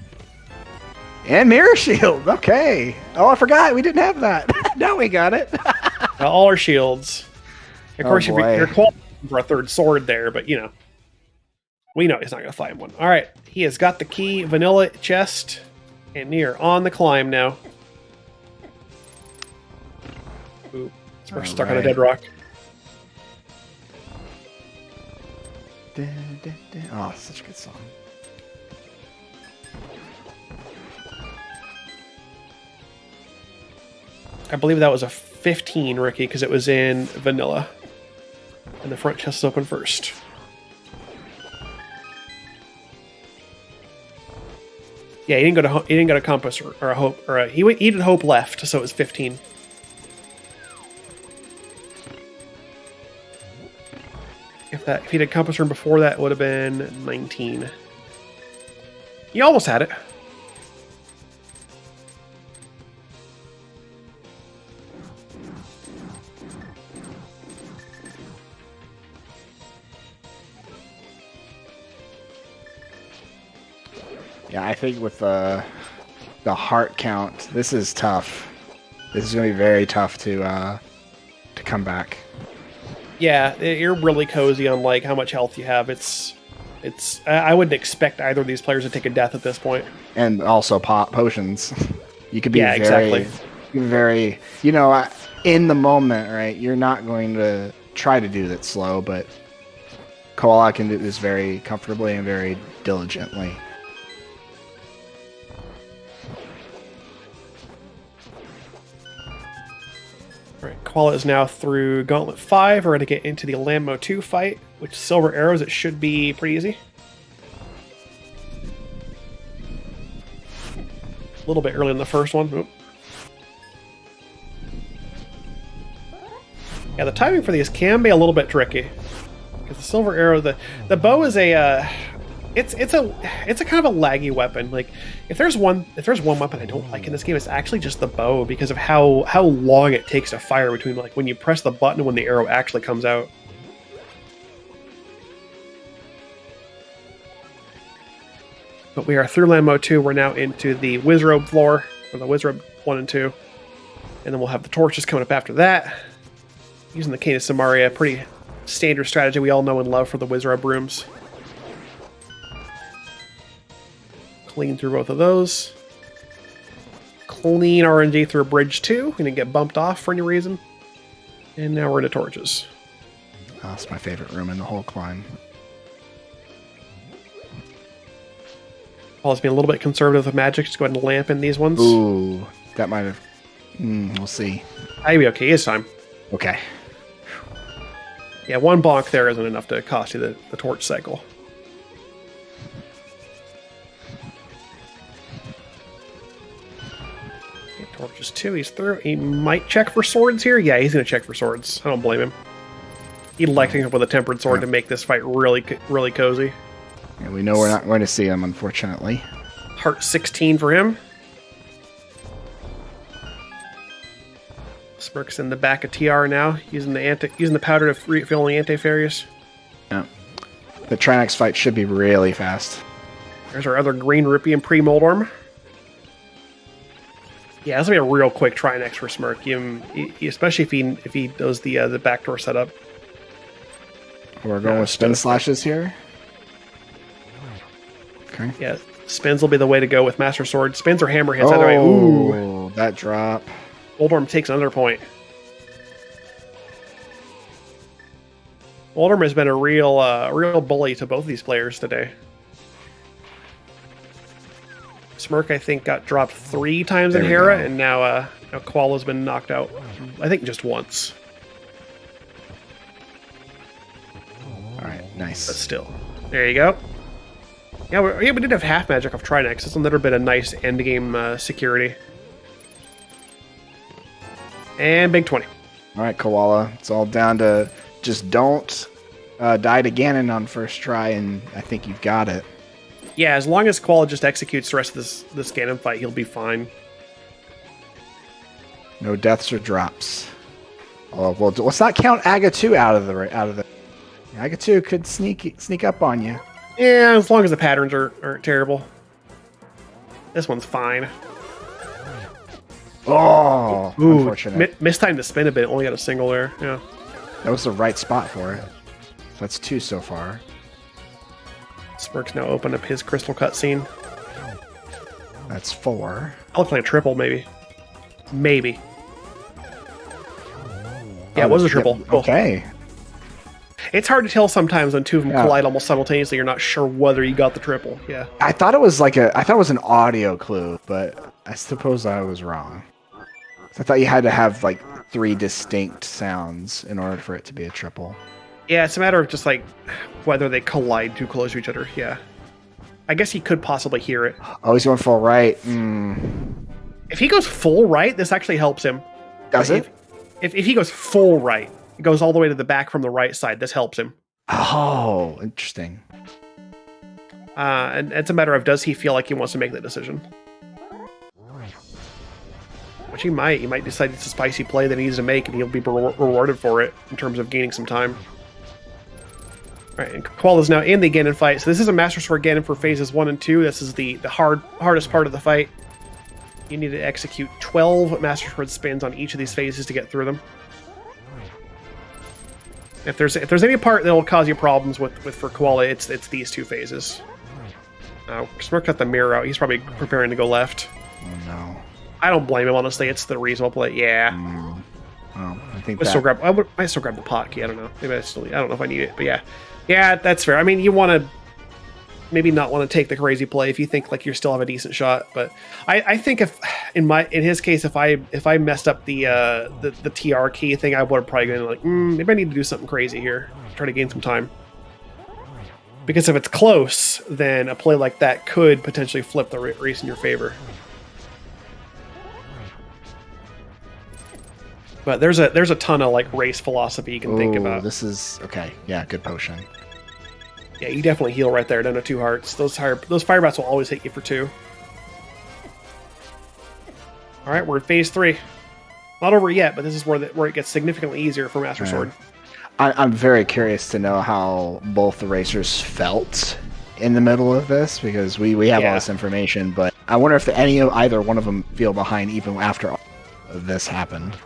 And mirror shield. Okay. Oh, I forgot. We didn't have that. Now we got it. All our shields. Of course, you're qualifying for a third sword there, but you know. We know he's not going to find one. All right. He has got the key, vanilla chest, and near on the climb now. Ooh. We're stuck on a dead rock. Oh, such a good song. I believe that was a 15, Ricky, because it was in vanilla. And the front chest is open first. Yeah, he didn't go to compass or a hope, or he did hope left, so it was 15. If he did compass room before that, it would have been 19. You almost had it. Yeah, I think with the heart count, this is tough. This is going to be very tough to come back. Yeah, you're really cozy on like how much health you have. It's. I wouldn't expect either of these players to take a death at this point. And also pop potions. You could be exactly. very, you know, in the moment, right? You're not going to try to do that slow, but Koala can do this very comfortably and very diligently. Alright, Koala is now through Gauntlet 5. We're going to get into the Lambo 2 fight, which Silver Arrows, it should be pretty easy. A little bit early in the first one. Oop. Yeah, the timing for these can be a little bit tricky. Because the silver arrow, the bow is a it's a kind of a laggy weapon. Like if there's one weapon I don't like in this game, it's actually just the bow because of how long it takes to fire between like when you press the button and when the arrow actually comes out. But we are through land mode 2. We're now into the Wizrobe floor, or the Wizrobe 1 and 2. And then we'll have the torches coming up after that. Using the Cane of Samaria, pretty standard strategy we all know and love for the Wizrobe rooms. Clean through both of those. Clean RNG through Bridge 2. We didn't get bumped off for any reason. And now we're into torches. Oh, that's my favorite room in the whole climb. Paul's being a little bit conservative with magic. Just go ahead and lamp in these ones. Ooh, that might have... we'll see. I'll be okay. It's time. Okay. Yeah, one bonk there isn't enough to cost you the torch cycle. Okay, torches 2. He's through. He might check for swords here. Yeah, he's going to check for swords. I don't blame him. He liked him up with a tempered sword to make this fight really cozy. Yeah, we know we're not going to see him, unfortunately. Heart 16 for him. Smirk's in the back of TR now, using the powder to refill the anti-fairies. Yeah. The Trinax fight should be really fast. There's our other green rupee and pre-Moldorm. Yeah, this will be a real quick Trinax for Smirk, especially if he does the backdoor setup. We're going with spin slashes here. Okay. Yeah, spins will be the way to go with Master Sword. Spins or hammer hits either way. Ooh, that drop. Moldorm takes another point. Moldorm has been a real bully to both these players today. Smirk, I think, got dropped 3 times in Hera, and now Koala's been knocked out, I think, just once. All right, nice. But still, there you go. Yeah, we did have half magic off Trinax. It's another bit of nice endgame security. And big 20. All right, Koala. It's all down to just don't die to Ganon on first try, and I think you've got it. Yeah, as long as Koala just executes the rest of this Ganon fight, he'll be fine. No deaths or drops. Oh, well, let's not count Aga 2 out of the. Aga 2 could sneak up on you. Yeah, as long as the patterns aren't terrible. This one's fine. Oh, ooh, unfortunate. Missed time to spin a bit. Only got a single there. Yeah, that was the right spot for it. That's 2 so far. Smirk's now opened up his crystal cutscene. That's 4. I look like a triple, maybe. Maybe. Yeah, it was a triple. Yeah, okay. Cool. It's hard to tell sometimes when 2 of them collide almost simultaneously. You're not sure whether you got the triple. Yeah. I thought it was an audio clue, but I suppose I was wrong. I thought you had to have like 3 distinct sounds in order for it to be a triple. Yeah, it's a matter of just like whether they collide too close to each other. Yeah. I guess he could possibly hear it. Oh, he's going full right. If he goes full right, this actually helps him. Does it? If he goes full right, it goes all the way to the back from the right side. This helps him. Oh, interesting. And it's a matter of, does he feel like he wants to make that decision? Which he might. He might decide it's a spicy play that he needs to make, and he'll be rewarded for it in terms of gaining some time. Alright, and Koala's now in the Ganon fight. So this is a Master Sword Ganon for phases 1 and 2. This is the hardest part of the fight. You need to execute 12 Master Sword spins on each of these phases to get through them. If there's any part that will cause you problems for Koala, it's these 2 phases. Smirk got the mirror out. He's probably preparing to go left. Oh no. I don't blame him, honestly. It's the reasonable play. Yeah. Oh, I think I might still grab the pot key. I don't know. Maybe I don't know if I need it, but yeah. Yeah, that's fair. I mean, you want to maybe not want to take the crazy play if you think like you still have a decent shot. But I think if in his case, if I messed up the TR key thing, I would have probably been like, maybe I need to do something crazy here, try to gain some time. Because if it's close, then a play like that could potentially flip the race in your favor. But there's a ton of like race philosophy you can think about. This is okay. Yeah, good potion. Yeah, you definitely heal right there down to 2 hearts. Those fire bats will always hit you for 2. All right, we're in phase 3. Not over yet, but this is where it gets significantly easier for Master Sword. I'm very curious to know how both the racers felt in the middle of this, because we have all this information, but I wonder if either one of them feel behind even after all of this happened.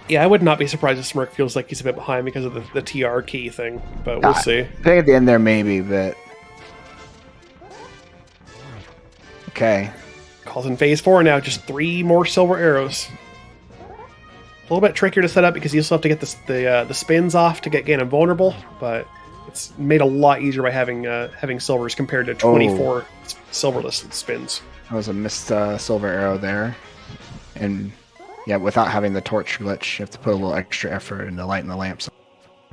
Yeah, I would not be surprised if Smirk feels like he's a bit behind because of the TR key thing, but we'll see. I think at the end there maybe, but... Okay. Calls in phase 4 now, just 3 more silver arrows. A little bit trickier to set up because you still have to get the spins off to get Ganon vulnerable, but it's made a lot easier by having silvers compared to 24 silverless spins. That was a missed silver arrow there. And yeah, without having the torch glitch, you have to put a little extra effort into lighting the lamps.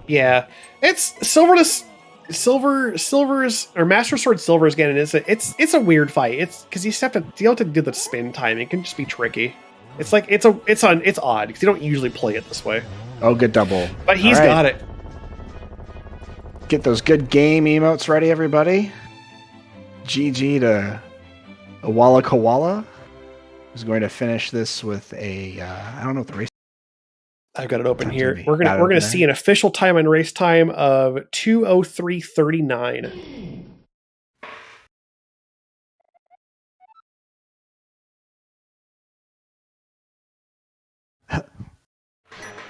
Yeah, it's silverless. Silver's or Master Sword Silver's Ganon it's a weird fight. It's because you have to do the spin time. It can just be tricky. It's like it's odd because you don't usually play it this way. Oh, good double! But he's got it. Get those good game emotes ready, everybody. GG to EwolaKoala, who's going to finish this with a I don't know what the race. I've got it open here. We're gonna see an official time on race time of 2:03:39.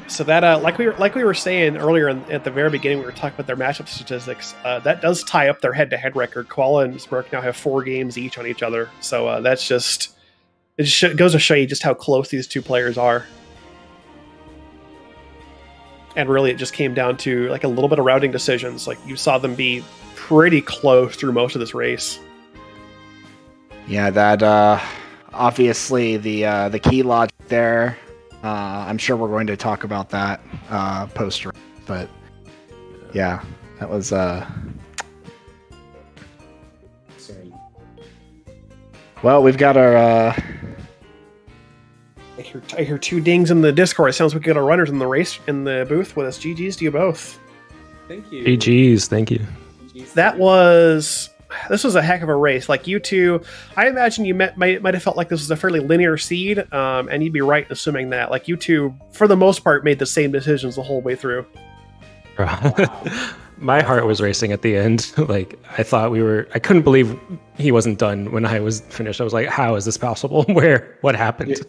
So that like we were saying earlier at the very beginning, we were talking about their matchup statistics. That does tie up their head-to-head record. Koala and Smirk now have 4 games each on each other. So that's just goes to show you just how close these two players are. And really, it just came down to like a little bit of routing decisions. Like you saw them be pretty close through most of this race. Yeah, that obviously the key logic there. I'm sure we're going to talk about that post, but yeah, that was. Sorry. Well, we've got our. I hear 2 dings in the Discord. It sounds like we got our runners in the race in the booth with us. GG's to you both. Thank you. GG's, thank you. This was a heck of a race. Like you two, I imagine you might have felt like this was a fairly linear seed, and you'd be right in assuming that. Like you two, for the most part, made the same decisions the whole way through. My heart was racing at the end. Like I couldn't believe he wasn't done when I was finished. I was like, how is this possible? What happened?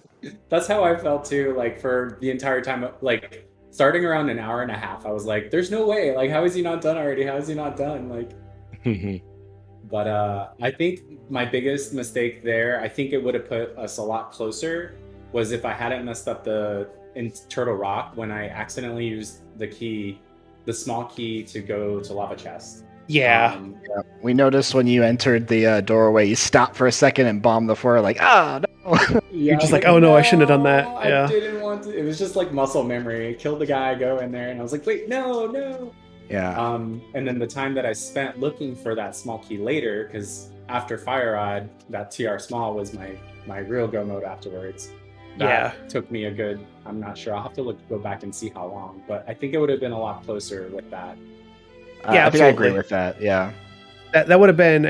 That's how I felt too. Like for the entire time, like starting around an hour and a half, I was like, there's no way. Like, how is he not done already? How is he not done? Like, but I think my biggest mistake there, I think it would have put us a lot closer, was if I hadn't messed up in Turtle Rock when I accidentally used the small key to go to Lava Chest. Yeah. We noticed when you entered the doorway, you stopped for a second and bombed the floor. Like, no. You're just like, oh no, I shouldn't have done that. Yeah. I didn't want to. It was just like muscle memory. Kill the guy, go in there, and I was like, wait, no. Yeah. And then the time that I spent looking for that small key later, because after Fire Rod, that TR small was my real go mode afterwards. That took me a good, I'm not sure, I'll have to go back and see how long, but I think it would have been a lot closer with that. Yeah, I think I agree with that. Yeah. That would have been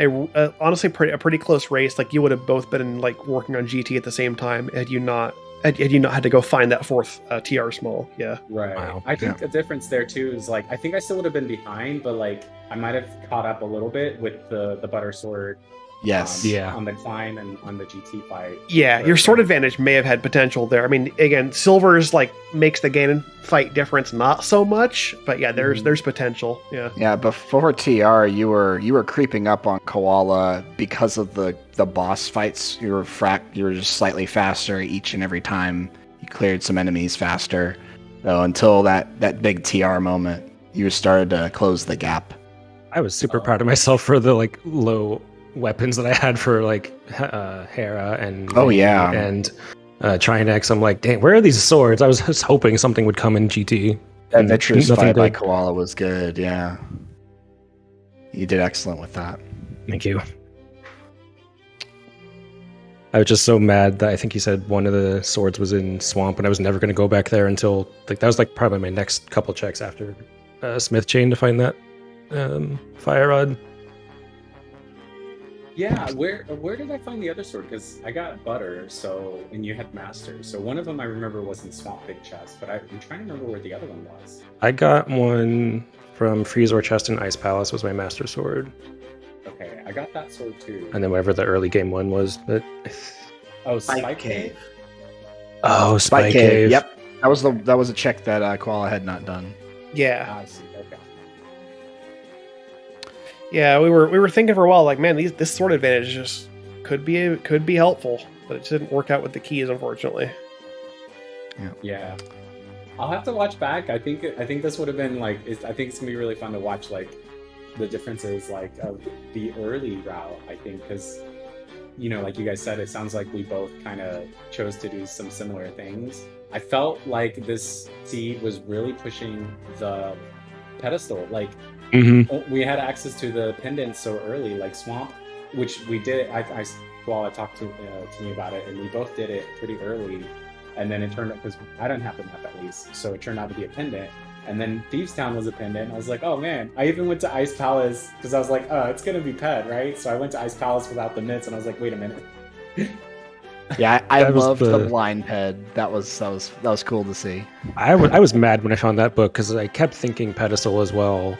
honestly a pretty close race. Like you would have both been like working on GT at the same time had you not had to go find that 4th TR small. Yeah. Right. Wow. I think the difference there too is like I think I still would have been behind, but like I might have caught up a little bit with the butter sword. Yes. On the climb and on the GT fight. Yeah, your sword advantage may have had potential there. I mean, again, Silver's like makes the Ganon fight difference not so much, but yeah, there's potential. Yeah. Yeah, before TR, you were creeping up on Koala because of the boss fights. You were just slightly faster each and every time. You cleared some enemies faster. So until that big TR moment, you started to close the gap. I was super proud of myself for the like low weapons that I had for like Hera and and Trinex. I'm like, dang, where are these swords? I was just hoping something would come in GT. That Vitru's fight by Koala was good. Yeah, you did excellent with that. Thank you. I was just so mad that I think he said one of the swords was in Swamp, and I was never going to go back there until like that was like probably my next couple checks after Smith Chain to find that fire rod. Yeah, where did I find the other sword? Because I got Butter, and you had Master. So one of them I remember was in Swamp Big Chest, but I'm trying to remember where the other one was. I got one from Freezor Chest in Ice Palace was my Master Sword. Okay, I got that sword too. And then whatever the early game one was, but Spike Cave. Oh, Spike Cave. Yep, that was a check that Koala had not done. Yeah. I see. Okay. Yeah, we were thinking for a while, like, man, this sword advantage just could be helpful, but it didn't work out with the keys, unfortunately. Yeah. I'll have to watch back. I think this would have been like. I think it's gonna be really fun to watch like the differences like of the early route. I think because like you guys said, it sounds like we both kind of chose to do some similar things. I felt like this seed was really pushing the pedestal. Like we had access to the pendants so early, like Swamp, which we did. Koala talked to me about it, and we both did it pretty early. And then it turned out, because I didn't have the map at least, so it turned out to be a pendant. And then Thieves Town was a pendant. And I was like, oh man. I even went to Ice Palace because I was like, oh, it's gonna be Ped, right? So I went to Ice Palace without the mitts, and I was like, wait a minute. Yeah, I loved the blind Ped. That was cool to see. I was mad when I found that book because I kept thinking pedestal as well,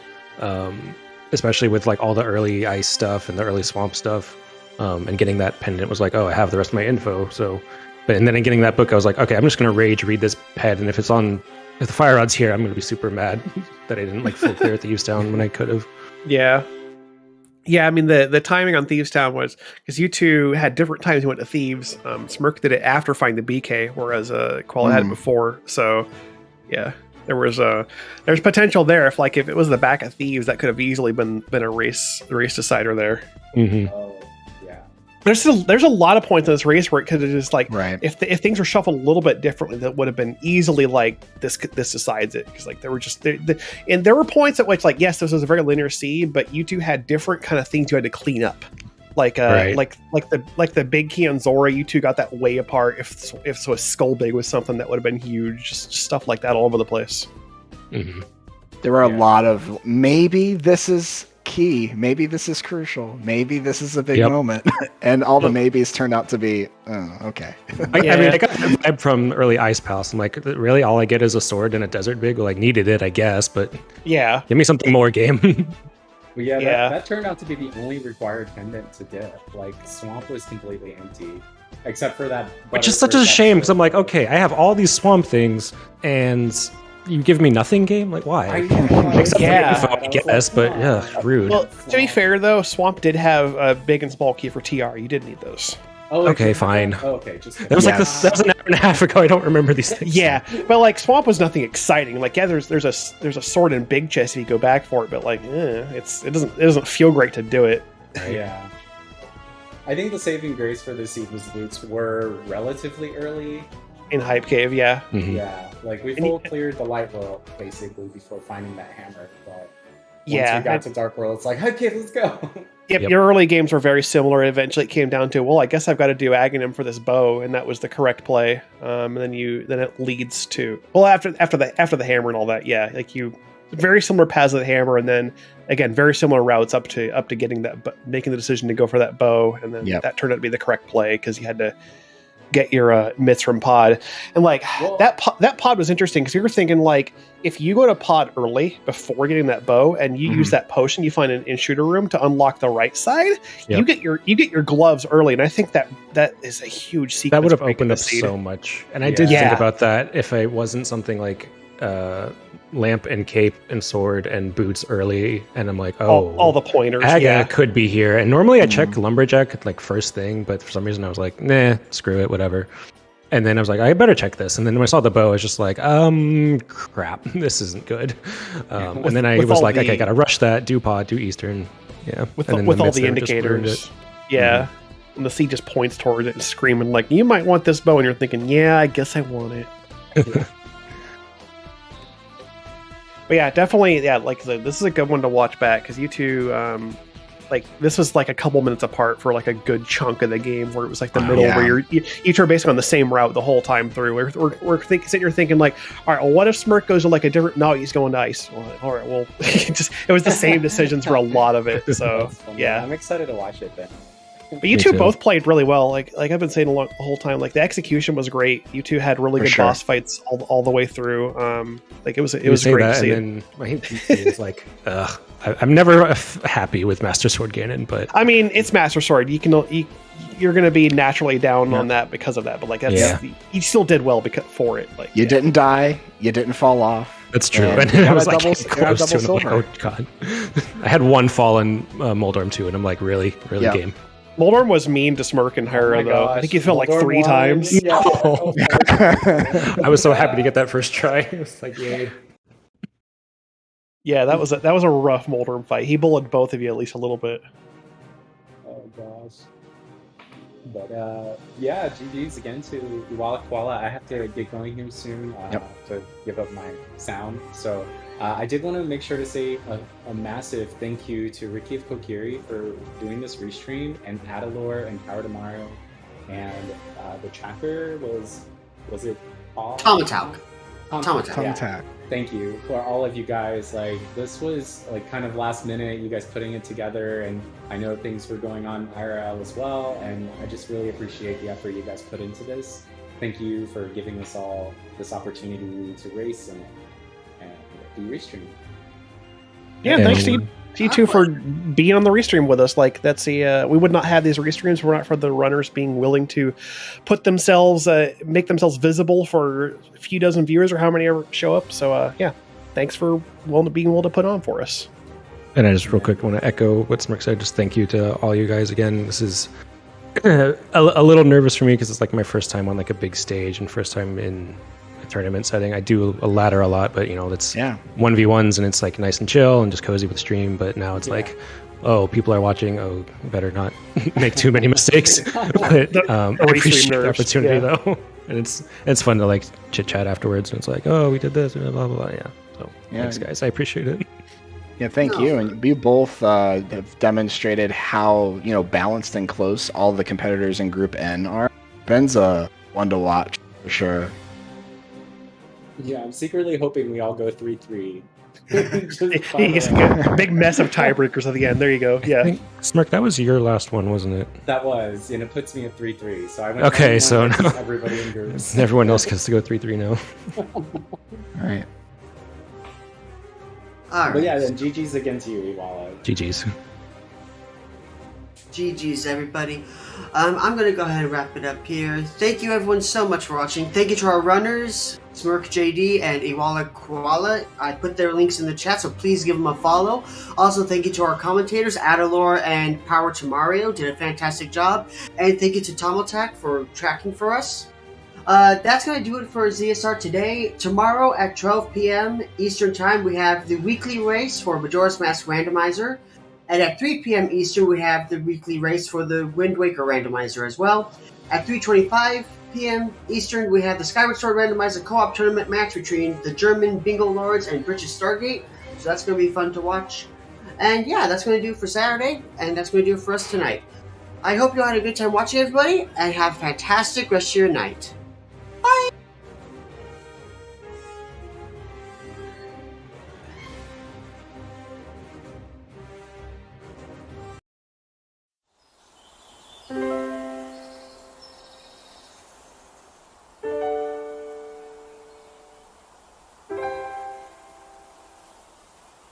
especially with like all the early ice stuff and the early swamp stuff, and getting that pendant was like, oh, I have the rest of my info. So, and then in getting that book, I was like, okay, I'm just gonna rage read this Ped, and if the fire rod's here, I'm gonna be super mad that I didn't like full clear at the Thieves Town when I could have. Yeah. I mean, the timing on Thieves Town was because you two had different times you went to Thieves. Smirk did it after finding the BK, whereas Koala had it before. So, yeah, there's potential there. If it was the back of Thieves, that could have easily been a race decider there. Mm-hmm. Oh, yeah. There's a lot of points in this race where it could have just like, right. if things were shuffled a little bit differently, that would have been easily like this decides it, because like there were just and there were points at which like, yes, this was a very linear seed, but you two had different kind of things you had to clean up, like the big key on Zora, you two got that way apart. If so, a skull big was something that would have been huge, just stuff like that all over the place. Mm-hmm. There were a lot of maybe this is key, maybe this is crucial, maybe this is a big moment, and all the maybes turned out to be okay. I mean, I got that vibe from early Ice Palace. I'm like, really, all I get is a sword and a desert big. Well, I needed it, I guess, but give me something more, game. Well, that turned out to be the only required pendant to dip. Like Swamp was completely empty, except for that. Which is such a shame, because I'm like, okay, I have all these swamp things, and you give me nothing, game? Like, why? Except for info, I guess, but rude. Well, to be fair though, Swamp did have a big and small key for TR. You did need those. Oh, okay, fine. Oh, okay, just that was that was an hour and a half ago. I don't remember these things. Yeah, but like Swamp was nothing exciting. Like, yeah, there's a sword in Big Chest if you go back for it, but like, it doesn't feel great to do it. Yeah. I think the saving grace for the seed was boots were relatively early. In Hype Cave, yeah. Mm-hmm. Yeah, like we full cleared the light world basically before finding that hammer. But once we got to Dark World, it's like, okay, let's go. Yep, your early games were very similar. Eventually, it came down to, well, I guess I've got to do Aghanim for this bow, and that was the correct play. And then it leads to after the hammer and all that. Yeah, like very similar paths of the hammer, and then again very similar routes up to getting that, making the decision to go for that bow, and then that turned out to be the correct play because you had to get your mitts from pod. And like that pod was interesting because you were thinking like, if you go to pod early before getting that bow and you use that potion you find in shooter room to unlock the right side, you get your gloves early, and I think that is a huge sequence. That would have opened up so much. And I did think about that if it wasn't something like lamp and cape and sword and boots early, and I'm like, all the pointers could be here. And normally I check lumberjack like first thing, but for some reason I was like, nah, screw it, whatever. And then I was like, I better check this. And then when I saw the bow, I was just like, crap, this isn't good. And then I was like, okay, I gotta rush that, do pod, do eastern. Yeah. With all the indicators. Yeah. And the sea just points towards it and screaming like, you might want this bow, and you're thinking, yeah, I guess I want it. But yeah, definitely, like this is a good one to watch back, because you two, like this was like a couple minutes apart for like a good chunk of the game, where it was like the middle where you each are basically on the same route the whole time through. We're sitting here thinking like, all right, well, what if Smirk goes to like a different? No, he's going to ice. Well, all right, well, it was the same decisions for a lot of it. So yeah, I'm excited to watch it then. But you two both played really well. Like I've been saying the whole time, like the execution was great. You two had really good boss fights all the way through. Like it was great to see. And then my PC is like, I'm never happy with Master Sword Ganon, but I mean, it's Master Sword. You're going to be naturally down on that because of that. But like that's you still did well for it. Like you didn't die, you didn't fall off. That's true. And I was like, close to it. I'm like, oh god. I had one fall in Moldorm too, and I'm like, really game. Moldorm was mean to Smirk and Hera, though. I think he fell like 3 times. Yeah. I was so happy to get that first try. It was like, yay. Yeah, that was a rough Moldorm fight. He bullied both of you at least a little bit. Oh gosh. But yeah, GG's again to EwolaKoala. I have to get going here soon to give up my sound. So I did want to make sure to say a massive thank you to Ricky of Kokiri for doing this restream, and Adalor and Power Tomorrow, and the tracker was it Paul? Tomatalk. Yeah. Thank you for all of you guys. Like this was like kind of last minute, you guys putting it together, and I know things were going on IRL as well, and I just really appreciate the effort you guys put into this. Thank you for giving us all this opportunity to race and do restream. Yeah, thanks to you two for being on the restream with us. Like that's we would not have these restreams if we're not for the runners being willing to put themselves, make themselves visible for a few dozen viewers or how many ever show up. So yeah, thanks for being willing to put on for us. And I just real quick want to echo what Smirk said. Just thank you to all you guys again. This is a little nervous for me because it's like my first time on like a big stage and first time in a tournament setting. I do a ladder a lot, but it's 1v1s and it's like nice and chill and just cozy with the stream. But now it's like, oh, people are watching. Oh, better not make too many mistakes. But I appreciate the opportunity though, and it's fun to like chit chat afterwards. And it's like, oh, we did this, blah blah blah. Yeah. So thanks, guys. I appreciate it. Yeah, thank you. And you both have demonstrated how balanced and close all the competitors in Group N are. Ben's a one to watch for sure. Yeah, I'm secretly hoping we all go 3-3. A big mess of tiebreakers at the end. There you go. Yeah, Smirk, that was your last one, wasn't it? That was, and it puts me at 3-3. So I went. Okay, so now everybody in groups. Everyone else gets to go 3-3 now. All right. All right. But yeah, then GG's against you, Ewala. GG's. GG's, everybody. I'm going to go ahead and wrap it up here. Thank you, everyone, so much for watching. Thank you to our runners, smercjd and EwolaKoala. I put their links in the chat, so please give them a follow. Also, thank you to our commentators, Adalor and Power to Mario. Did a fantastic job. And thank you to Tomatalk for tracking for us. That's going to do it for ZSR today. Tomorrow at 12 p.m. Eastern Time, we have the weekly race for Majora's Mask Randomizer. And at 3 p.m. Eastern, we have the weekly race for the Wind Waker Randomizer as well. At 3:25 p.m. Eastern, we have the Skyward Sword Randomizer co-op tournament match between the German Bingo Lords and British Stargate. So that's going to be fun to watch. And yeah, that's going to do it for Saturday, and that's going to do it for us tonight. I hope you all had a good time watching, everybody, and have a fantastic rest of your night.